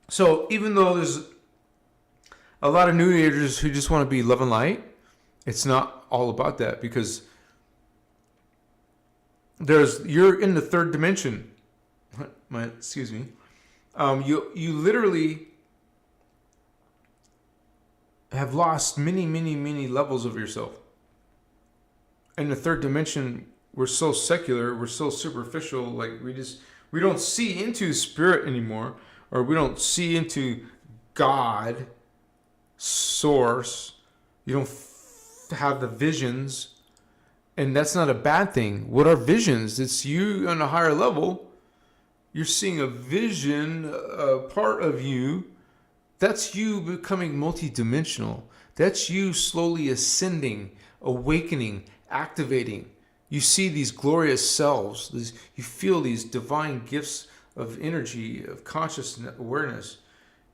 So even though there's a lot of New Agers who just want to be love and light, it's not all about that, because you're in the third dimension. Excuse me. You literally have lost many, many, many levels of yourself. In the third dimension, we're so secular, we're so superficial, like we don't see into spirit anymore, or we don't see into God. source. You don't have the visions. And that's not a bad thing. What are visions? It's you on a higher level. You're seeing a vision, a part of you. That's you becoming multidimensional. That's you slowly ascending, awakening, activating. You see these glorious selves. You feel these divine gifts of energy, of conscious awareness.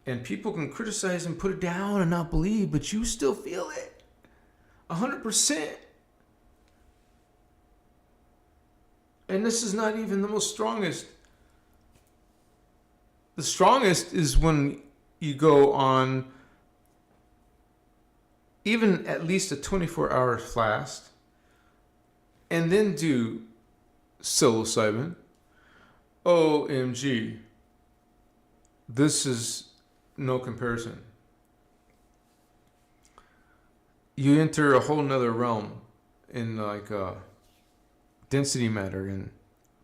And people can criticize and put it down and not believe, but you still feel it. 100%. And this is not even the most strongest. The strongest is when you go on even at least a 24-hour fast and then do psilocybin. OMG. This is no comparison. You enter a whole nother realm in like density matter and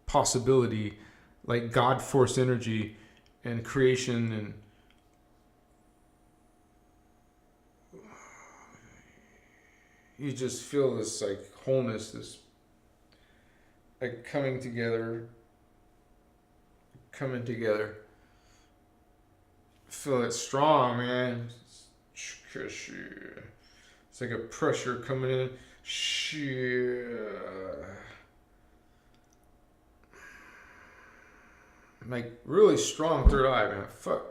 possibility, like God force energy and creation, and you just feel this like wholeness, this like coming together. Feel it strong, man. It's like a pressure coming in. Like really strong third eye, man. Fuck.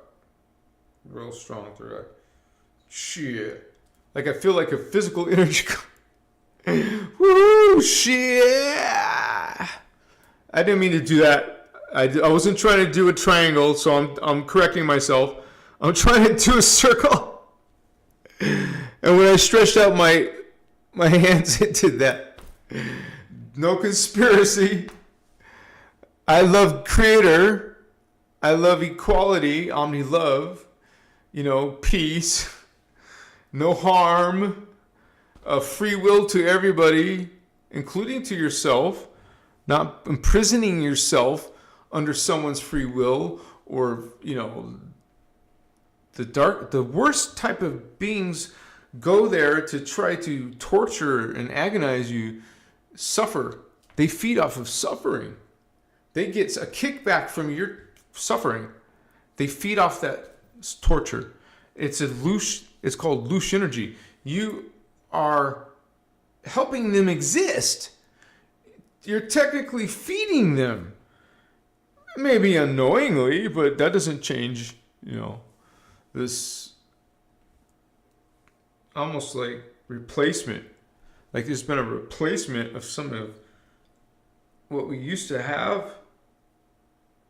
Real strong third eye. Shit. Like I feel like a physical energy. Woo! Shit! I didn't mean to do that. I wasn't trying to do a triangle, so I'm correcting myself. I'm trying to do a circle. And when I stretched out my hands into that, no conspiracy. I love creator. I love equality, omni-love, peace, no harm, free will to everybody, including to yourself, not imprisoning yourself under someone's free will or, the worst type of beings go there to try to torture and agonize you, suffer. They feed off of suffering. They get a kickback from your suffering. They feed off that torture. It's called loose energy. You are helping them exist. You're technically feeding them. Maybe unknowingly, but that doesn't change, this almost like replacement. Like there's been a replacement of some of what we used to have.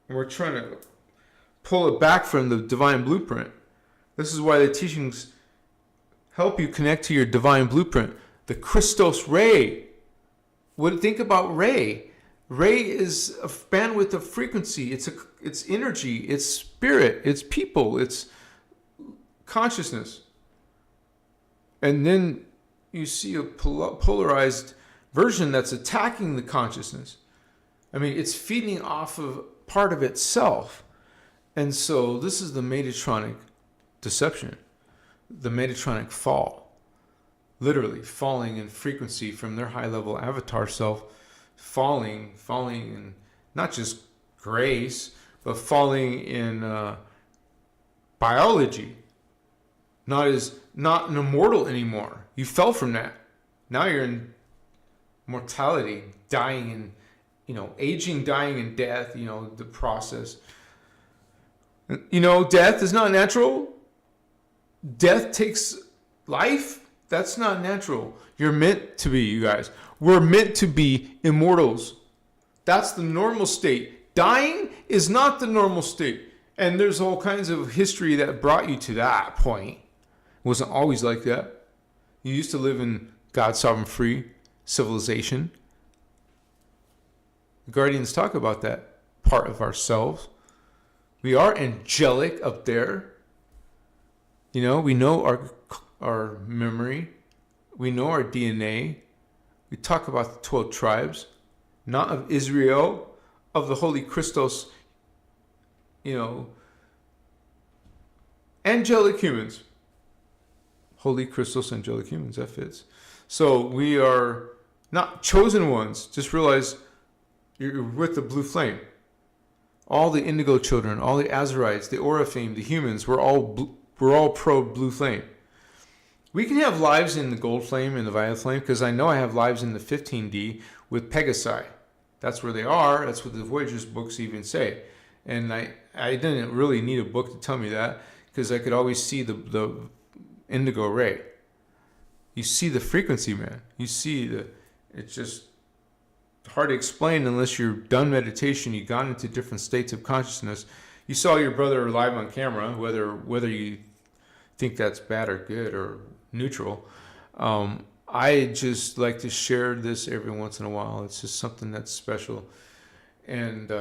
And we're trying to pull it back from the divine blueprint. This is why the teachings help you connect to your divine blueprint. The Christos ray. Think about ray. Ray is a bandwidth of frequency. It's energy. It's spirit. It's people. It's consciousness. And then you see a polarized version that's attacking the consciousness. I mean, it's feeding off of part of itself. And so this is the Metatronic deception, the Metatronic fall, literally falling in frequency from their high level avatar self, falling in not just grace, but falling in biology, not an immortal anymore. You fell from that. Now you're in mortality, dying and aging, dying, and death, the process. Death is not natural. Death takes life. That's not natural. You're meant to be, you guys. We're meant to be immortals. That's the normal state. Dying is not the normal state. And there's all kinds of history that brought you to that point. It wasn't always like that. You used to live in God sovereign free civilization. The Guardians talk about that part of ourselves. We are angelic up there. We know our memory. We know our DNA. We talk about the 12 tribes, not of Israel, of the Holy Christos, angelic humans. Holy Christos angelic humans. That fits. So we are not chosen ones. Just realize you're with the blue flame. All the indigo children, all the Azarites, the Oraphim, the humans, we're all pro blue flame. We can have lives in the gold flame and the violet flame, because I know I have lives in the 15D with Pegasi. That's where they are. That's what the Voyagers books even say. And I didn't really need a book to tell me that, because I could always see the indigo ray. You see the frequency, man. You see it's just hard to explain unless you're done meditation, you've gone into different states of consciousness. You saw your brother live on camera, whether you think that's bad or good or neutral. I just like to share this every once in a while. It's just something that's special. And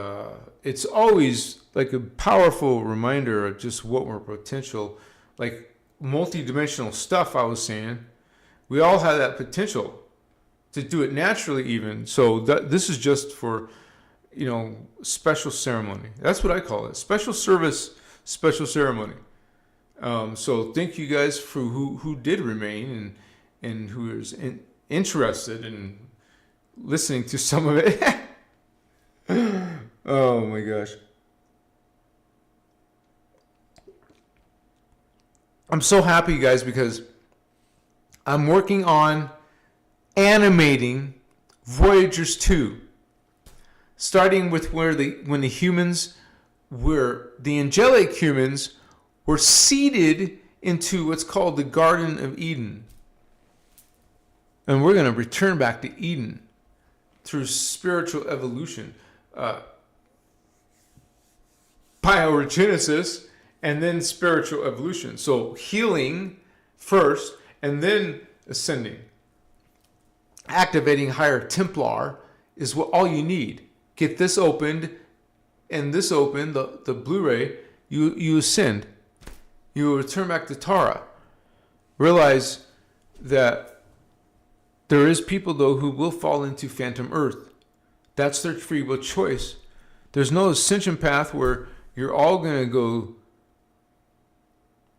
it's always like a powerful reminder of just what we're potential, like multi-dimensional stuff I was saying. We all have that potential to do it naturally even. So this is just for, special ceremony. That's what I call it. Special service, special ceremony. So thank you guys for who did remain and who is interested in listening to some of it. Oh my gosh. I'm so happy, guys, because I'm working on animating Voyagers 2, starting with when the humans the angelic humans were seeded into what's called the Garden of Eden. And we're going to return back to Eden through spiritual evolution, bioregenesis, and then spiritual evolution. So healing first, and then ascending. Activating higher Templar is what all you need. Get this opened, and this open, the Blu-ray, you ascend. You return back to Tara. Realize that there is people, though, who will fall into Phantom Earth. That's their free will choice. There's no ascension path where you're all going to go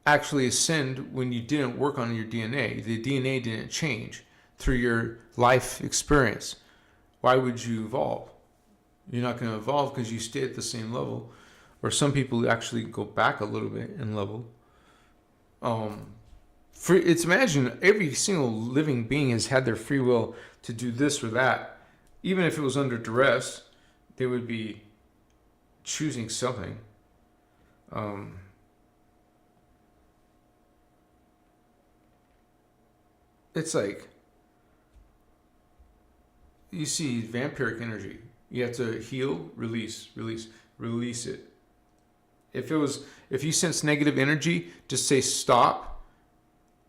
actually ascend when you didn't work on your DNA. The DNA didn't change through your life experience. Why would you evolve? You're not going to evolve because you stay at the same level. Or some people actually go back a little bit in level. It's imagine every single living being has had their free will to do this or that. Even if it was under duress, they would be choosing something. It's like you see vampiric energy. You have to heal, release it. If you sense negative energy, just say stop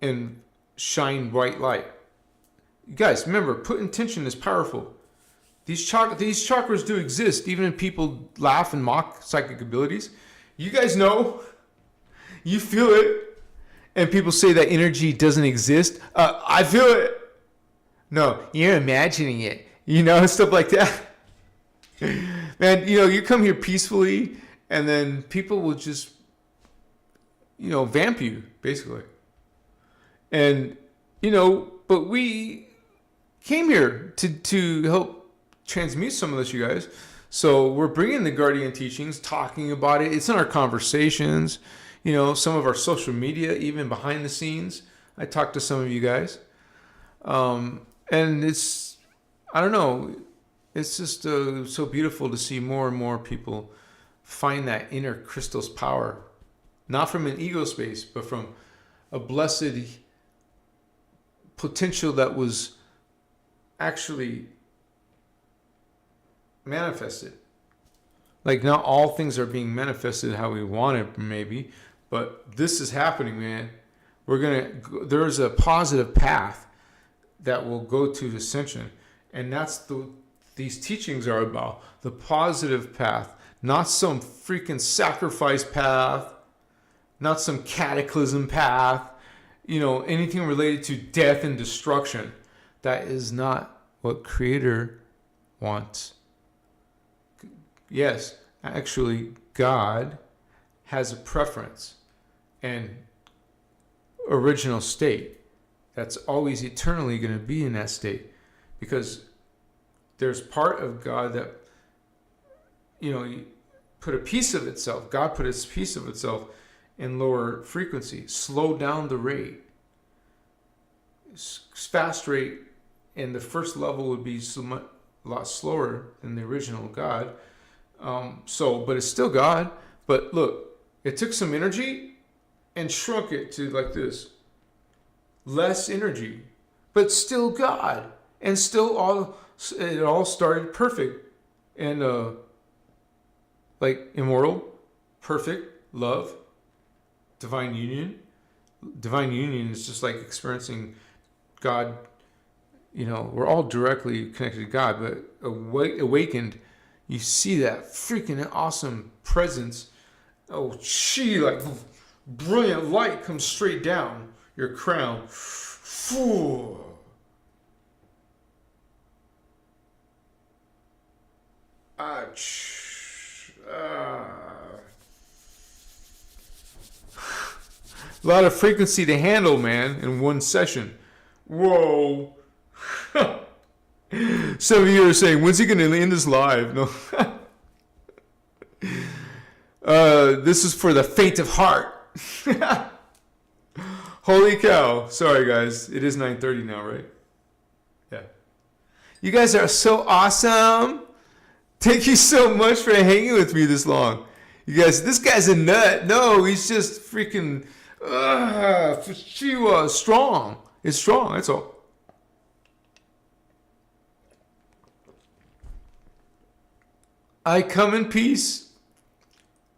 and shine white light. You guys, remember, put intention is powerful. These chakras do exist, even if people laugh and mock psychic abilities. You guys know, you feel it. And people say that energy doesn't exist. I feel it. No, you're imagining it. Stuff like that. Man, you come here peacefully, and then people will just, vamp you, basically. And, but we came here to help transmute some of this, you guys. So we're bringing the Guardian teachings, talking about it. It's in our conversations. Some of our social media, even behind the scenes. I talked to some of you guys. And it's, I don't know, it's just so beautiful to see more and more people find that inner Christos power. Not from an ego space, but from a blessed potential that was actually manifested. Like, not all things are being manifested how we want it, maybe. But this is happening, man. There's a positive path that will go to ascension. And that's these teachings are about. The positive path. Not some freaking sacrifice path. Not some cataclysm path. Anything related to death and destruction. That is not what Creator wants. Yes, actually, God has a preference. And original state. That's always eternally going to be in that state, because there's part of God that, put a piece of itself. God put a piece of itself in lower frequency, slow down the rate. Fast rate in the first level would be a lot slower than the original God. But it's still God. But look, it took some energy and shrunk it to like this. Less energy, but still God. And still it all started perfect. And like immortal, perfect, love, divine union. Divine union is just like experiencing God. We're all directly connected to God, but awakened, you see that freaking awesome presence. Oh, like brilliant light comes straight down your crown. A lot of frequency to handle, man, in one session. Whoa. Some of you are saying, when's he going to end this live? No. This is for the faint of heart. Holy cow. Sorry, guys. It is 9:30 now, right? Yeah. You guys are so awesome. Thank you so much for hanging with me this long. You guys, this guy's a nut. No, he's just freaking strong. It's strong, that's all. I come in peace.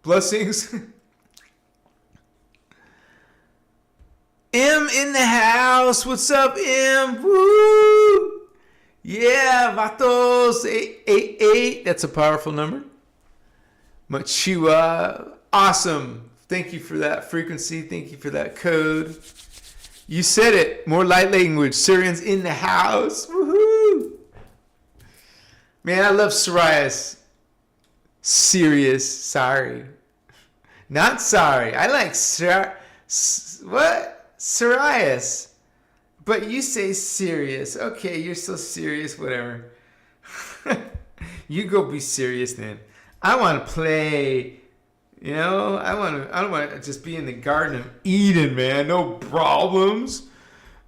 Blessings. M in the house. What's up, M? Woo! Yeah, Vatos 888. That's a powerful number. Machiwa. Awesome. Thank you for that frequency. Thank you for that code. You said it. More light language. Syrians in the house. Woohoo! Man, I love Sirius. Serious. Sorry. Not sorry. I like what? Sirius. But you say serious. Okay, you're so serious. Whatever. You go be serious then. I want to play. I don't want to just be in the Garden of Eden, man. No problems,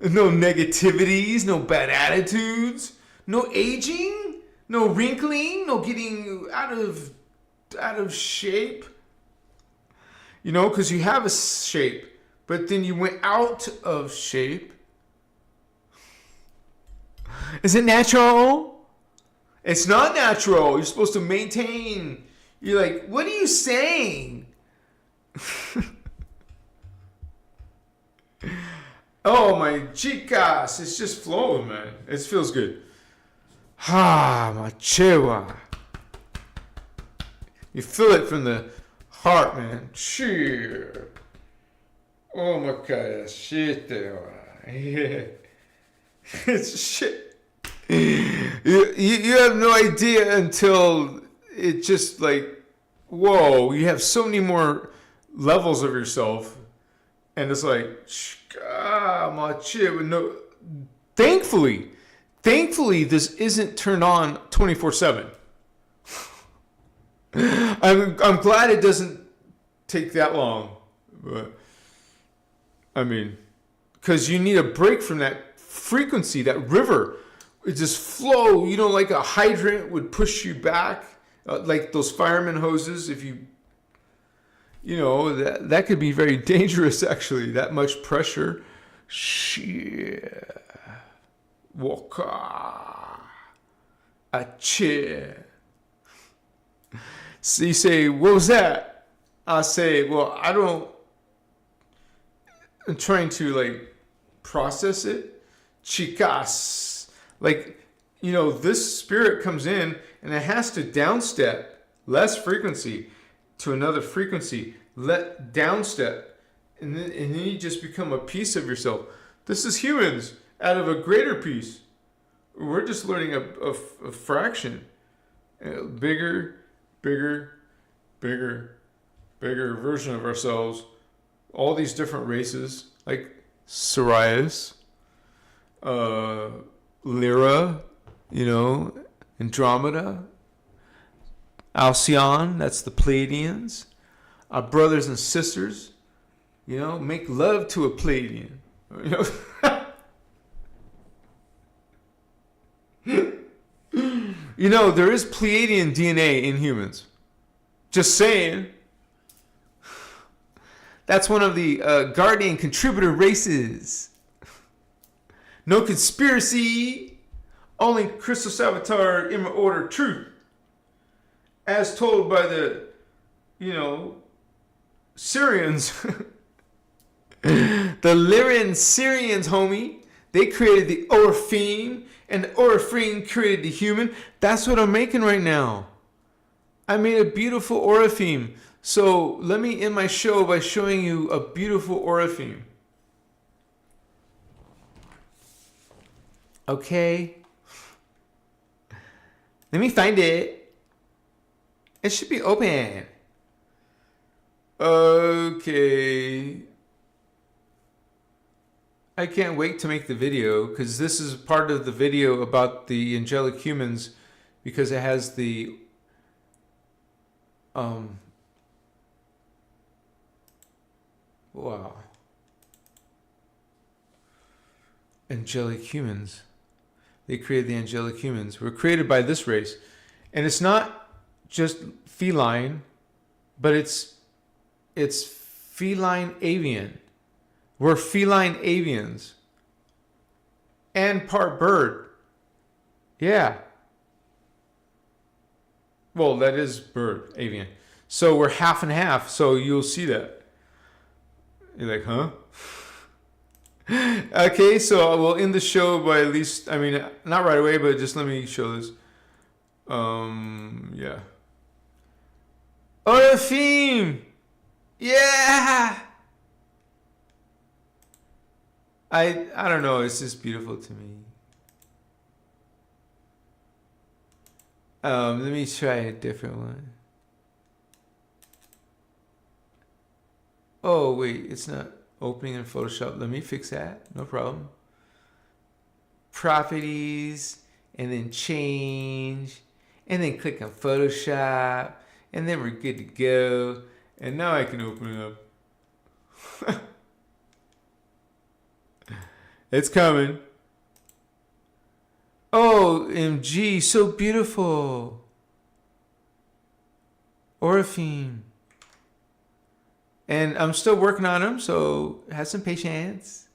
no negativities, no bad attitudes, no aging, no wrinkling, no getting out of shape. Because you have a shape, but then you went out of shape. Is it natural? It's not natural. You're supposed to maintain. You're like, what are you saying? Oh, my chicas. It's just flowing, man. It feels good. My chewa. You feel it from the heart, man. Cheer. Oh, my God. Shit. It's shit. You have no idea until it just like, whoa, you have so many more levels of yourself. And it's like, my shit. No, thankfully, this isn't turned on 24/7. I'm glad it doesn't take that long. But, because you need a break from that frequency, that river. It just flow, like a hydrant would push you back, like those fireman hoses. If that could be very dangerous, actually, that much pressure. Shit. Waka. Acheh. So you say, what was that? I say, well, I'm trying to process it. Chicas. This spirit comes in and it has to downstep less frequency to another frequency, let downstep, and then you just become a piece of yourself. This is humans out of a greater piece. We're just learning a fraction, bigger version of ourselves. All these different races, like Sirius, Lyra, Andromeda, Alcyon, that's the Pleiadians. Our brothers and sisters, make love to a Pleiadian. There is Pleiadian DNA in humans. Just saying. That's one of the guardian contributor races. No conspiracy. Only Christos Avatar Imma Order truth. As told by the, Syrians. The Lyrian Syrians, homie. They created the Orpheme. And the Orpheme created the human. That's what I'm making right now. I made a beautiful Orpheme. So let me end my show by showing you a beautiful Orpheme. Okay. Let me find it. It should be open. Okay. I can't wait to make the video because this is part of the video about the angelic humans because it has the wow. Angelic humans. They created the angelic humans. We're created by this race. And it's not just feline, but it's feline avian. We're feline avians. And part bird. Yeah. Well, that is bird, avian. So we're half and half, so you'll see that. You're like, huh? Okay, so we'll end the show by at least, not right away, but just let me show this. Yeah. Oh, the theme! Yeah! I don't know, it's just beautiful to me. Let me try a different one. Oh, wait, it's not opening in Photoshop. Let me fix that. No problem. Properties, and then change, and then click on Photoshop, and then we're good to go. And now I can open it up. It's coming. Oh, MG, so beautiful. Orpheme. And I'm still working on them, so have some patience.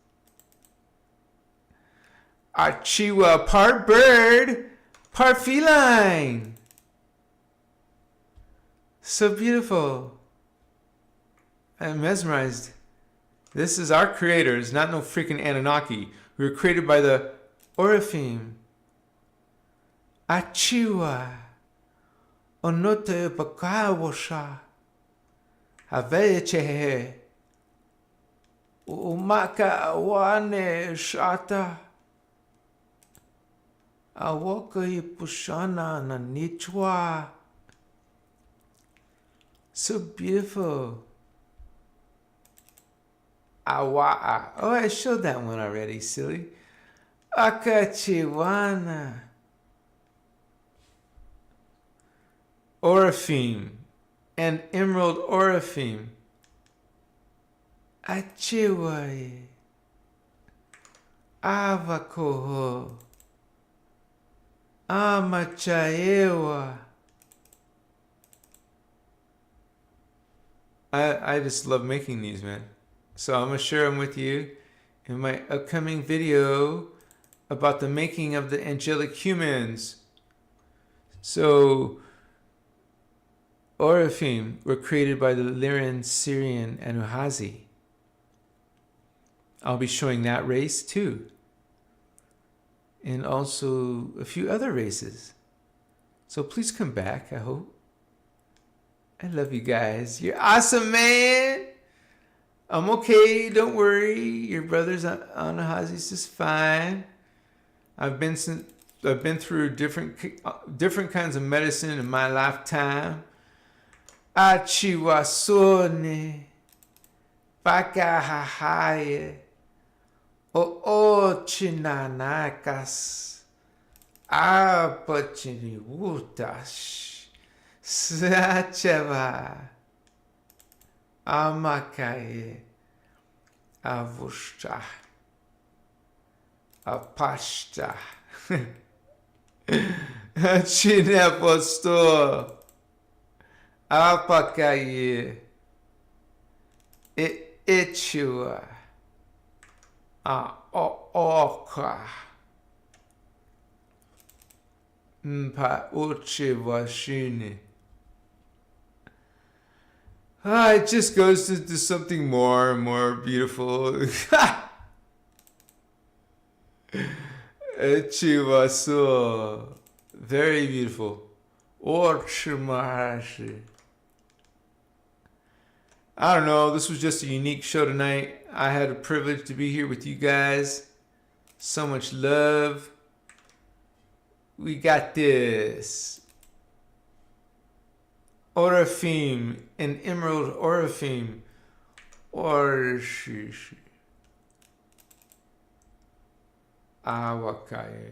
Chihuahua, part bird, part feline. So beautiful. I'm mesmerized. This is our creators, not no freaking Anunnaki. We were created by the Orpheme. Chihuahua. Onote pakawosha. Aveche. Umaka wane shata. Awoka pushana na nichwa. So beautiful. Awa. Oh, I showed that one already, silly. Akachiwana. Orpheme and emerald orpheme. Achiwaye. Avakoho. Amachaewa. I just love making these, man. So I'm going to share them with you in my upcoming video about the making of the angelic humans. So, Orpheme were created by the Lyrian, Syrian, and Anuhazi. I'll be showing that race too. And also a few other races. So please come back, I hope. I love you guys. You're awesome, man. I'm okay. Don't worry. Your brother's Anuhazi's just fine. I've been through different kinds of medicine in my lifetime. Achiwasone, Pakahahaye, O chinanakas. Apachiniwutash. Sachava. Amakaye. Avushta. Apashta. Chineposto. Apakaye. Ichua. Oka. Mpa uchivashini. It just goes to something more and more beautiful. Chivaso. Very beautiful. Orchimahashi. I don't know. This was just a unique show tonight. I had a privilege to be here with you guys. So much love. We got this. Orifim, an emerald orifim. Orishishi. Awakaye.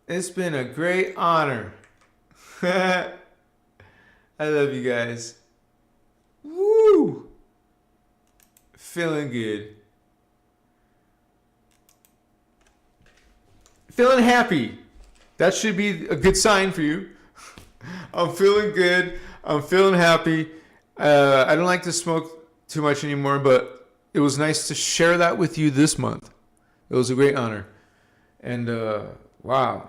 It's been a great honor. I love you guys. Woo! Feeling good. Feeling happy. That should be a good sign for you. I'm feeling good. I'm feeling happy. I don't like to smoke too much anymore, but it was nice to share that with you this month. It was a great honor. And wow.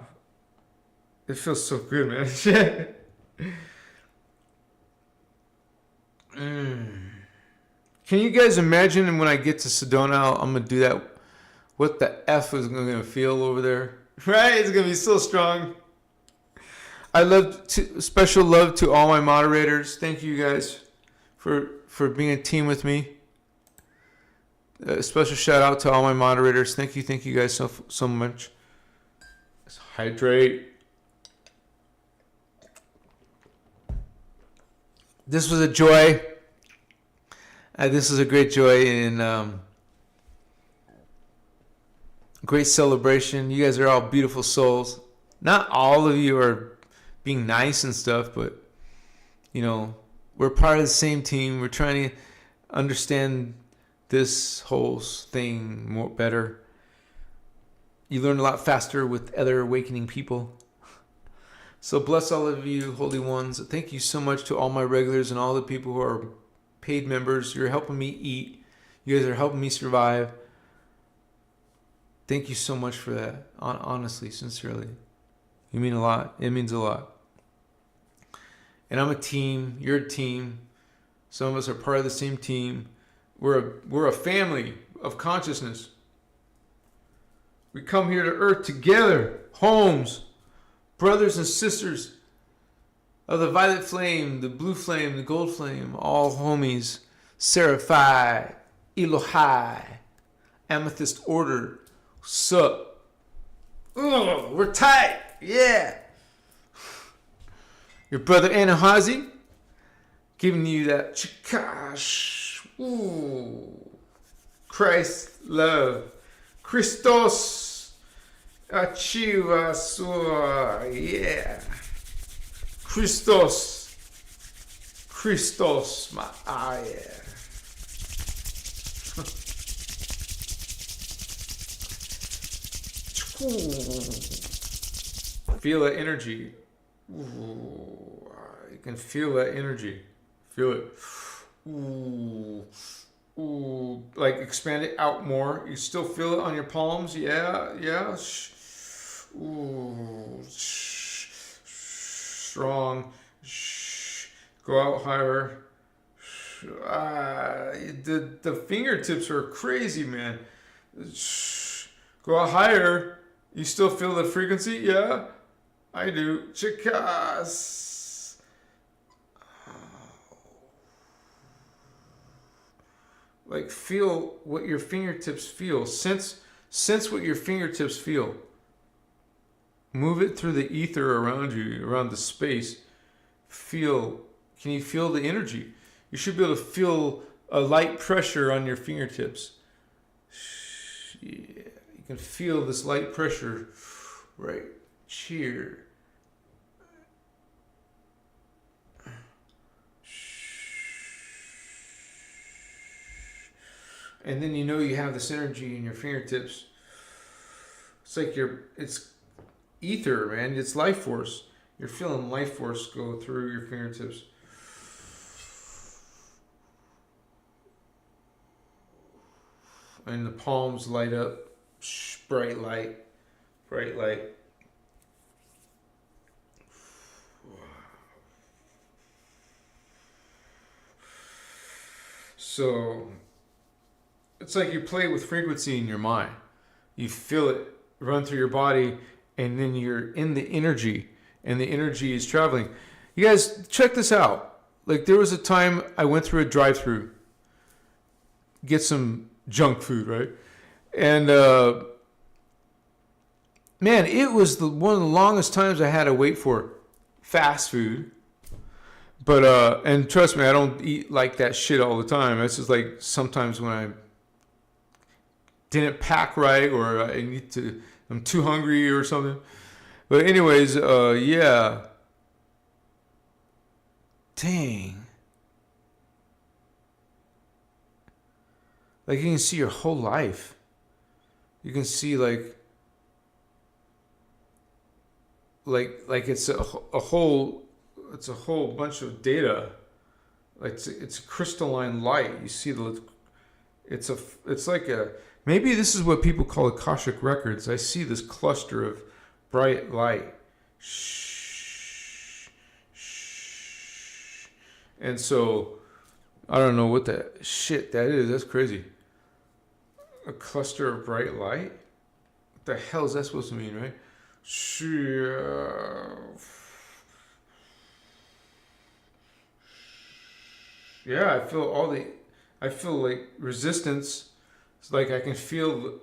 It feels so good, man. Can you guys imagine when I get to Sedona, I'm going to do that? What the F is going to feel over there? Right? It's going to be so strong. Special love to all my moderators. Thank you guys for being a team with me. A special shout out to all my moderators. Thank you guys so much. Let's hydrate. This was a joy. This is a great joy and great celebration. You guys are all beautiful souls. Not all of you are being nice and stuff, but you know, we're part of the same team. We're trying to understand this whole thing more better. You learn a lot faster with other awakening people. So bless all of you, holy ones. Thank you so much to all my regulars and all the people who are paid members. You're helping me eat. You guys are helping me survive. Thank you so much for that. Honestly, sincerely. You mean a lot. It means a lot. And I'm a team. You're a team. Some of us are part of the same team. We're a family of consciousness. We come here to earth together. Homes. Brothers and sisters of the violet flame, the blue flame, the gold flame, all homies, Seraphai, Elohai, Amethyst Order, sup? We're tight, yeah. Your brother Anahazi, giving you that chikash, Christ love, Christos. Achiva sua, yeah. Christos, my yeah. Feel that energy. Ooh, you can feel that energy. Feel it. Ooh. Ooh, like expand it out more. You still feel it on your palms? Yeah. Ooh, strong. Go out higher. The fingertips are crazy, man. Go out higher. You still feel the frequency? Yeah, I do. Chikas. Like feel what your fingertips feel. Sense what your fingertips feel. Move it through the ether around you, around the space. Can you feel the energy? You should be able to feel a light pressure on your fingertips. Yeah, you can feel this light pressure right here. And then you know you have this energy in your fingertips. It's like it's ether, man. It's life force. You're feeling life force go through your fingertips. And the palms light up. Bright light. Bright light. So it's like you play with frequency in your mind. You feel it run through your body, and then you're in the energy, and the energy is traveling. You guys, check this out. Like, there was a time I went through a drive-through, get some junk food, right? And man, it was one of the longest times I had to wait for fast food. But and trust me, I don't eat like that shit all the time. It's just like sometimes when I didn't pack right, or I'm too hungry or something. But anyways, yeah. Dang. Like, you can see your whole life. You can see like it's a whole bunch of data. Like, it's a crystalline light. You see it's like a, maybe this is what people call Akashic records. I see this cluster of bright light. And so I don't know what the shit that is. That's crazy. A cluster of bright light? What the hell is that supposed to mean, right? Yeah, I feel like resistance. It's like I can feel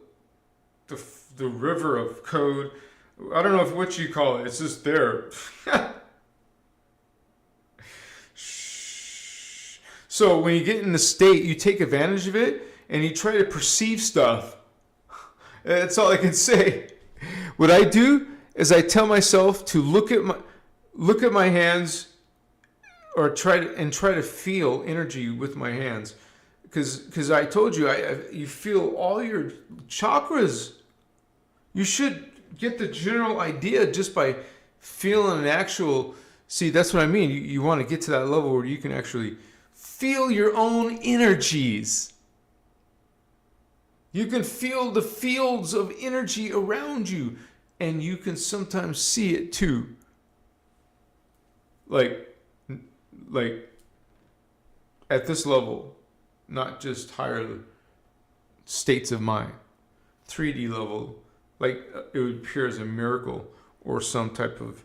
the river of code. I don't know what you call it. It's just there. So when you get in the state, you take advantage of it and you try to perceive stuff. That's all I can say. What I do is I tell myself to look at my hands, or try to feel energy with my hands, because I told you you feel all your chakras. You should get the general idea just by feeling an actual. See, that's what I mean. You want to get to that level where you can actually feel your own energies. You can feel the fields of energy around you, and you can sometimes see it too. Like at this level, not just higher states of mind, 3D level, like it would appear as a miracle or some type of,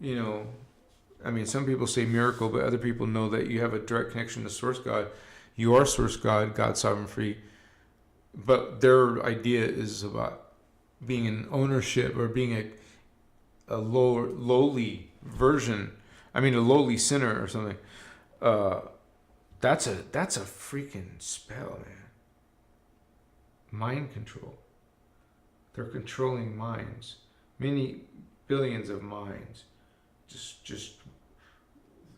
I mean, some people say miracle, but other people know that you have a direct connection to Source God. You are Source God, God sovereign free. But their idea is about being an ownership, or being a lowly version. I mean, a lowly sinner or something. That's a freaking spell, man. Mind control. They're controlling minds. Many billions of minds. Just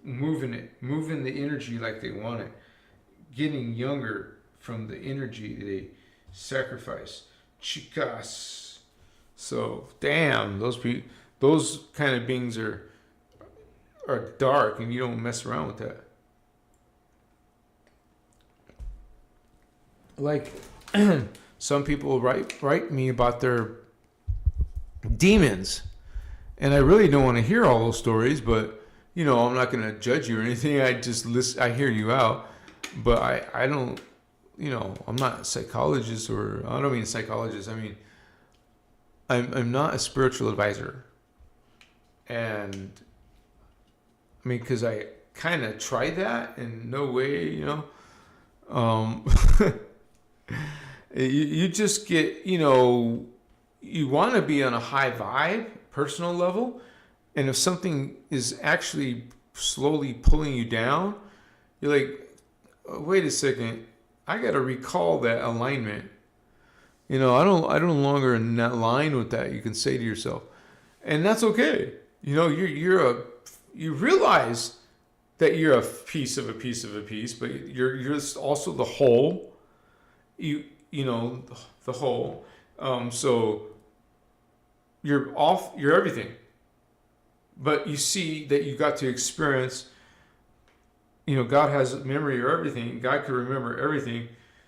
moving the energy like they want it. Getting younger from the energy they sacrifice. Chicas. So, damn, those kind of beings are dark, and you don't mess around with that. Like, some people write me about their demons, and I really don't want to hear all those stories, but I'm not going to judge you or anything. I just listen. I hear you out, but I don't. I'm not a psychologist, or I don't mean a psychologist. I mean, I'm not a spiritual advisor, and I mean, because I kind of tried that, and no way, you just get, you want to be on a high vibe, personal level, and if something is actually slowly pulling you down, you're like, oh, wait a second, I got to recall that alignment. I don't longer align with that. You can say to yourself, and that's okay. You realize that you're a piece of a piece of a piece, but you're also the whole. The whole. So you're everything. But you see that you got to experience, God has memory of everything. God can remember everything.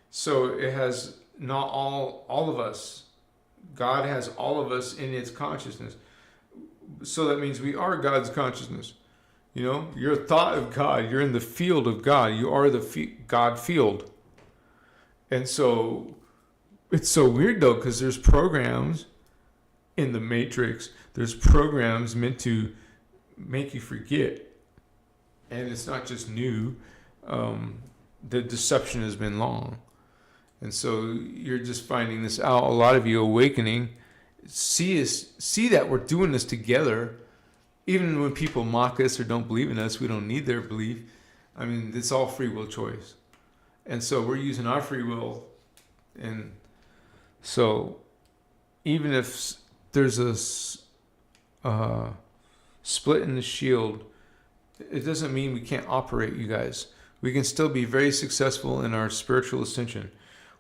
So it has not all of us. God has all of us in its consciousness. So that means we are God's consciousness. You're a thought of God. You're in the field of God. You are the God field. And so it's so weird though, because there's programs in the Matrix. There's programs meant to make you forget. And it's not just new. The deception has been long. And so you're just finding this out. A lot of you awakening. See that we're doing this together. Even when people mock us or don't believe in us, we don't need their belief. I mean, it's all free will choice. And so we're using our free will. And so even if there's a split in the shield, it doesn't mean we can't operate, you guys. We can still be very successful in our spiritual ascension.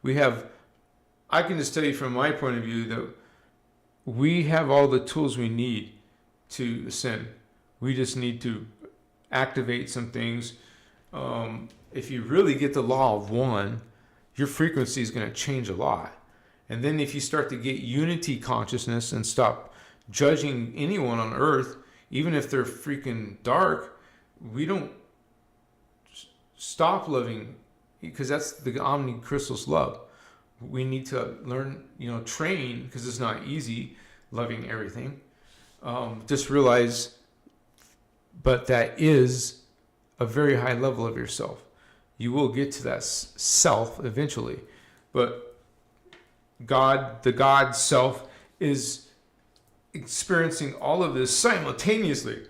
I can just tell you from my point of view that we have all the tools we need to ascend. We just need to activate some things. If you really get the law of one, your frequency is going to change a lot. And then if you start to get unity consciousness and stop judging anyone on earth, even if they're freaking dark, we don't stop loving, because that's the innerchristos love. We need to learn, train, because it's not easy loving everything. Just realize, but that is a very high level of yourself. You will get to that self eventually, but the God self is experiencing all of this simultaneously.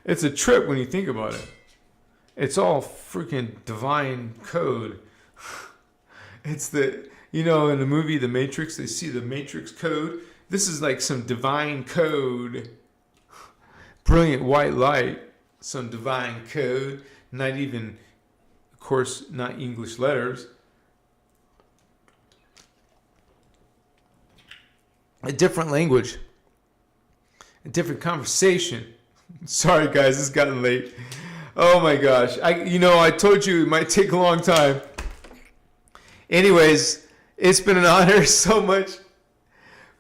It's a trip when you think about it. It's all freaking divine code. It's in the movie The Matrix, they see the Matrix code. This is like some divine code. Brilliant white light, some divine code. Not even, of course, not English letters. A different language. A different conversation. Sorry guys, it's gotten late. Oh my gosh. I told you it might take a long time. Anyways, it's been an honor so much.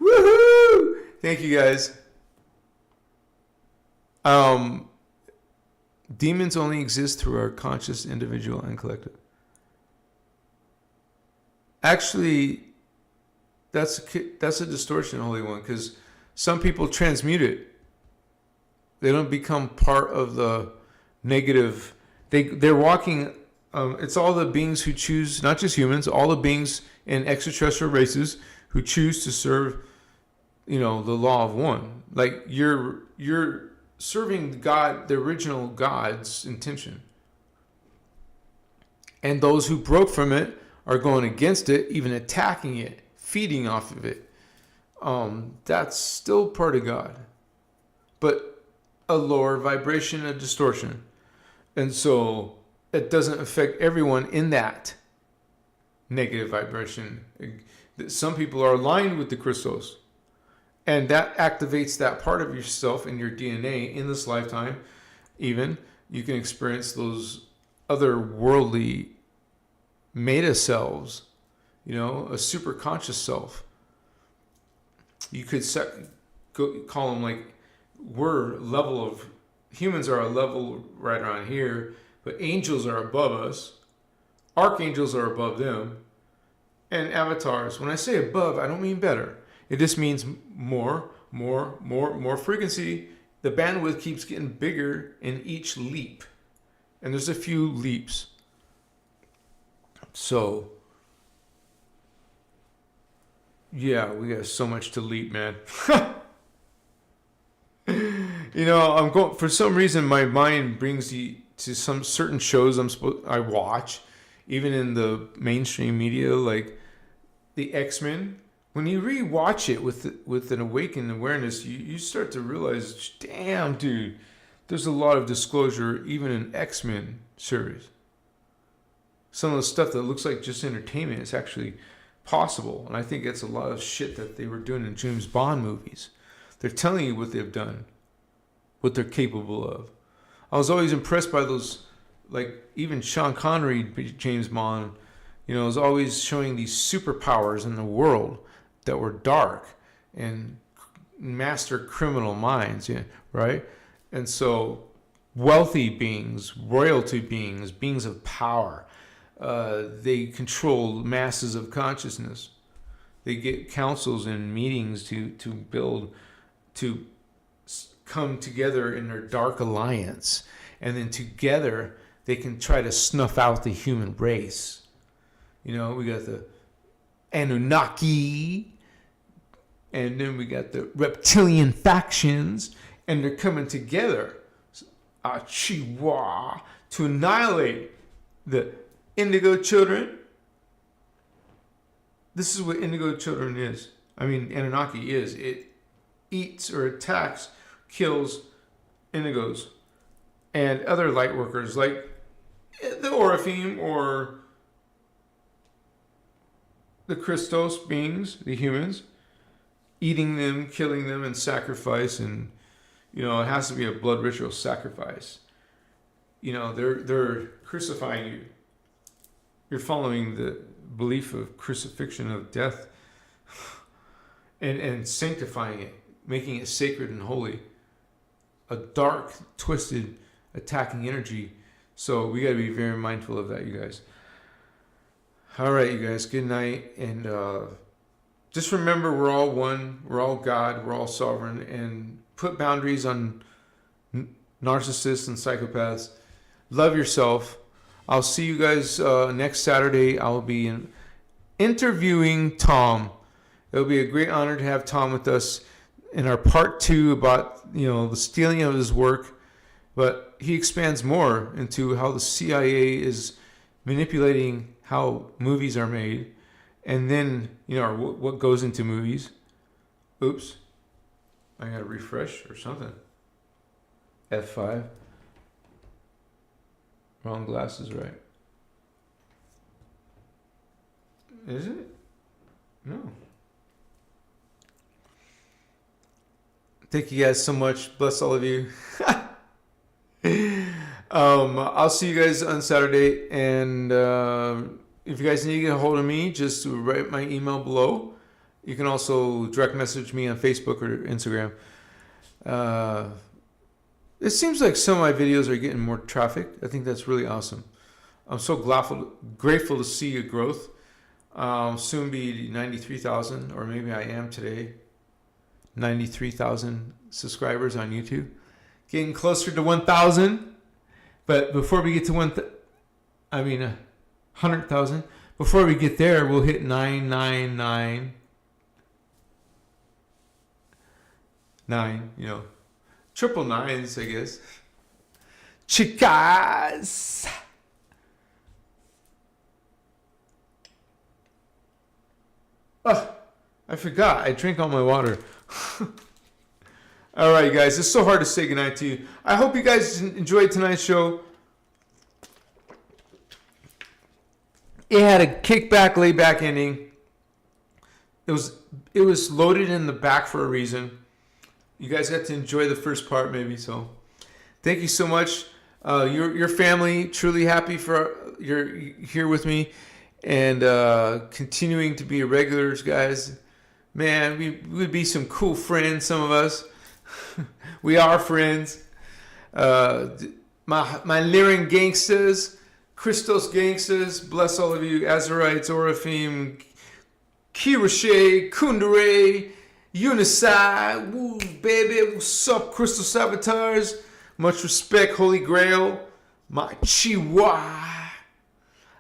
Woohoo! Thank you guys. Demons only exist through our conscious, individual, and collective. Actually, that's a distortion, Holy One, because some people transmute it. They don't become part of the negative. They're walking. It's all the beings who choose, not just humans, all the beings in extraterrestrial races who choose to serve, the law of one. Like you're serving God, the original God's intention. And those who broke from it are going against it, even attacking it, feeding off of it. That's still part of God, but a lower vibration, a distortion. And so it doesn't affect everyone in that negative vibration. Some people are aligned with the Christos, and that activates that part of yourself in your DNA in this lifetime. Even you can experience those other worldly meta selves, a super conscious self. You could call them like, humans are a level right around here, but angels are above us, archangels are above them, and avatars. When I say above, I don't mean better. It just means more frequency. The bandwidth keeps getting bigger in each leap, and there's a few leaps. So, yeah, we got so much to leap, man. I'm going for some reason. My mind brings you to some certain shows I watch, even in the mainstream media, like the X-Men. When you rewatch it with an awakened awareness, you start to realize, damn, dude, there's a lot of disclosure even in X-Men series. Some of the stuff that looks like just entertainment is actually possible, and I think it's a lot of shit that they were doing in James Bond movies. They're telling you what they've done, what they're capable of. I was always impressed by those, like even Sean Connery, James Bond, was always showing these superpowers in the world that were dark and master criminal minds, right? And so wealthy beings, royalty beings, beings of power, they control masses of consciousness. They get councils and meetings to come together in their dark alliance, and then together they can try to snuff out the human race. We got the Anunnaki, and then we got the reptilian factions, and they're coming together, Chihuahua, to annihilate the indigo children. This is what indigo children is. Anunnaki is. It eats or attacks, kills indigos and other light workers like the Oraphim or the Christos beings, the humans, eating them, killing them, and sacrifice. And it has to be a blood ritual sacrifice. They're crucifying you. You're following the belief of crucifixion, of death, and sanctifying it, making it sacred and holy. A dark, twisted, attacking energy. So we got to be very mindful of that, you guys. All right, you guys, good night. And just remember, we're all one. We're all God. We're all sovereign. And put boundaries on narcissists and psychopaths. Love yourself. I'll see you guys next Saturday. I'll be interviewing Tom. It'll be a great honor to have Tom with us in our part 2 about the stealing of his work. But he expands more into how the CIA is manipulating how movies are made, and then what goes into movies. Oops, I gotta refresh or something. F5. Wrong glasses, right? Is it? No. Thank you guys so much. Bless all of you. I'll see you guys on Saturday. And if you guys need to get a hold of me, just write my email below. You can also direct message me on Facebook or Instagram. It seems like some of my videos are getting more traffic. I think that's really awesome. I'm so grateful to see your growth. Soon be 93,000, or maybe I am today. 93,000 subscribers on YouTube. Getting closer to 1,000. But before we get to 100,000. Before we get there, we'll hit 999. Triple nines, I guess. Chicas. Oh, I forgot. I drank all my water. All right, guys. It's so hard to say goodnight to you. I hope you guys enjoyed tonight's show. It had a kickback, laid-back ending. It was loaded in the back for a reason. You guys got to enjoy the first part, maybe. So, thank you so much. Your family, truly happy for you're here with me, and continuing to be regulars, guys. Man, we would be some cool friends. Some of us, we are friends. My Lyran gangsters, Christos gangsters. Bless all of you, Azarites, Oraphim, Kiroshe, Kundere, Unisai, woo, baby, what's up, Crystal Saboteurs? Much respect, Holy Grail, my Chihuahua.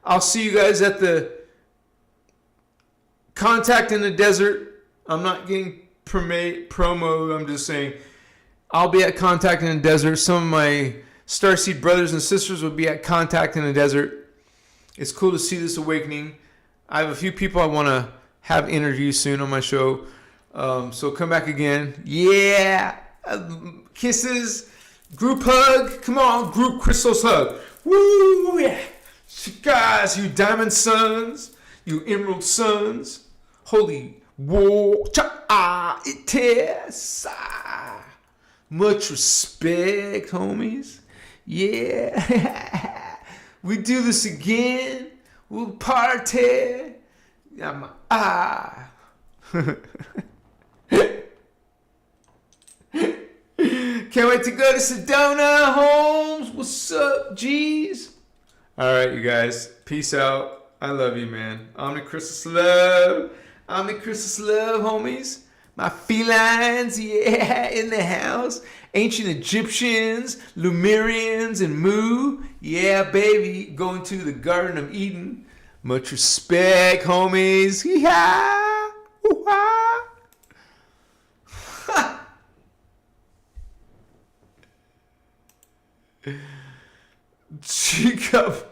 I'll see you guys at the Contact in the Desert. I'm not getting promo, I'm just saying. I'll be at Contact in the Desert. Some of my Starseed brothers and sisters will be at Contact in the Desert. It's cool to see this awakening. I have a few people I want to have interviews soon on my show. So come back again. Yeah. Kisses. Group hug. Come on, group Christos hug. Woo, yeah. Guys, you diamond sons. You emerald sons. Holy war. Much respect, homies. Yeah. We do this again. We'll party. Can't wait to go to Sedona, Holmes. What's up, G's? All right, you guys. Peace out. I love you, man. Omnicristos love. Omnicristos love, homies. My felines, yeah, in the house. Ancient Egyptians, Lemurians, and Mu. Yeah, baby. Going to the Garden of Eden. Much respect, homies. Hee-ha! Hoo-ha! Chica.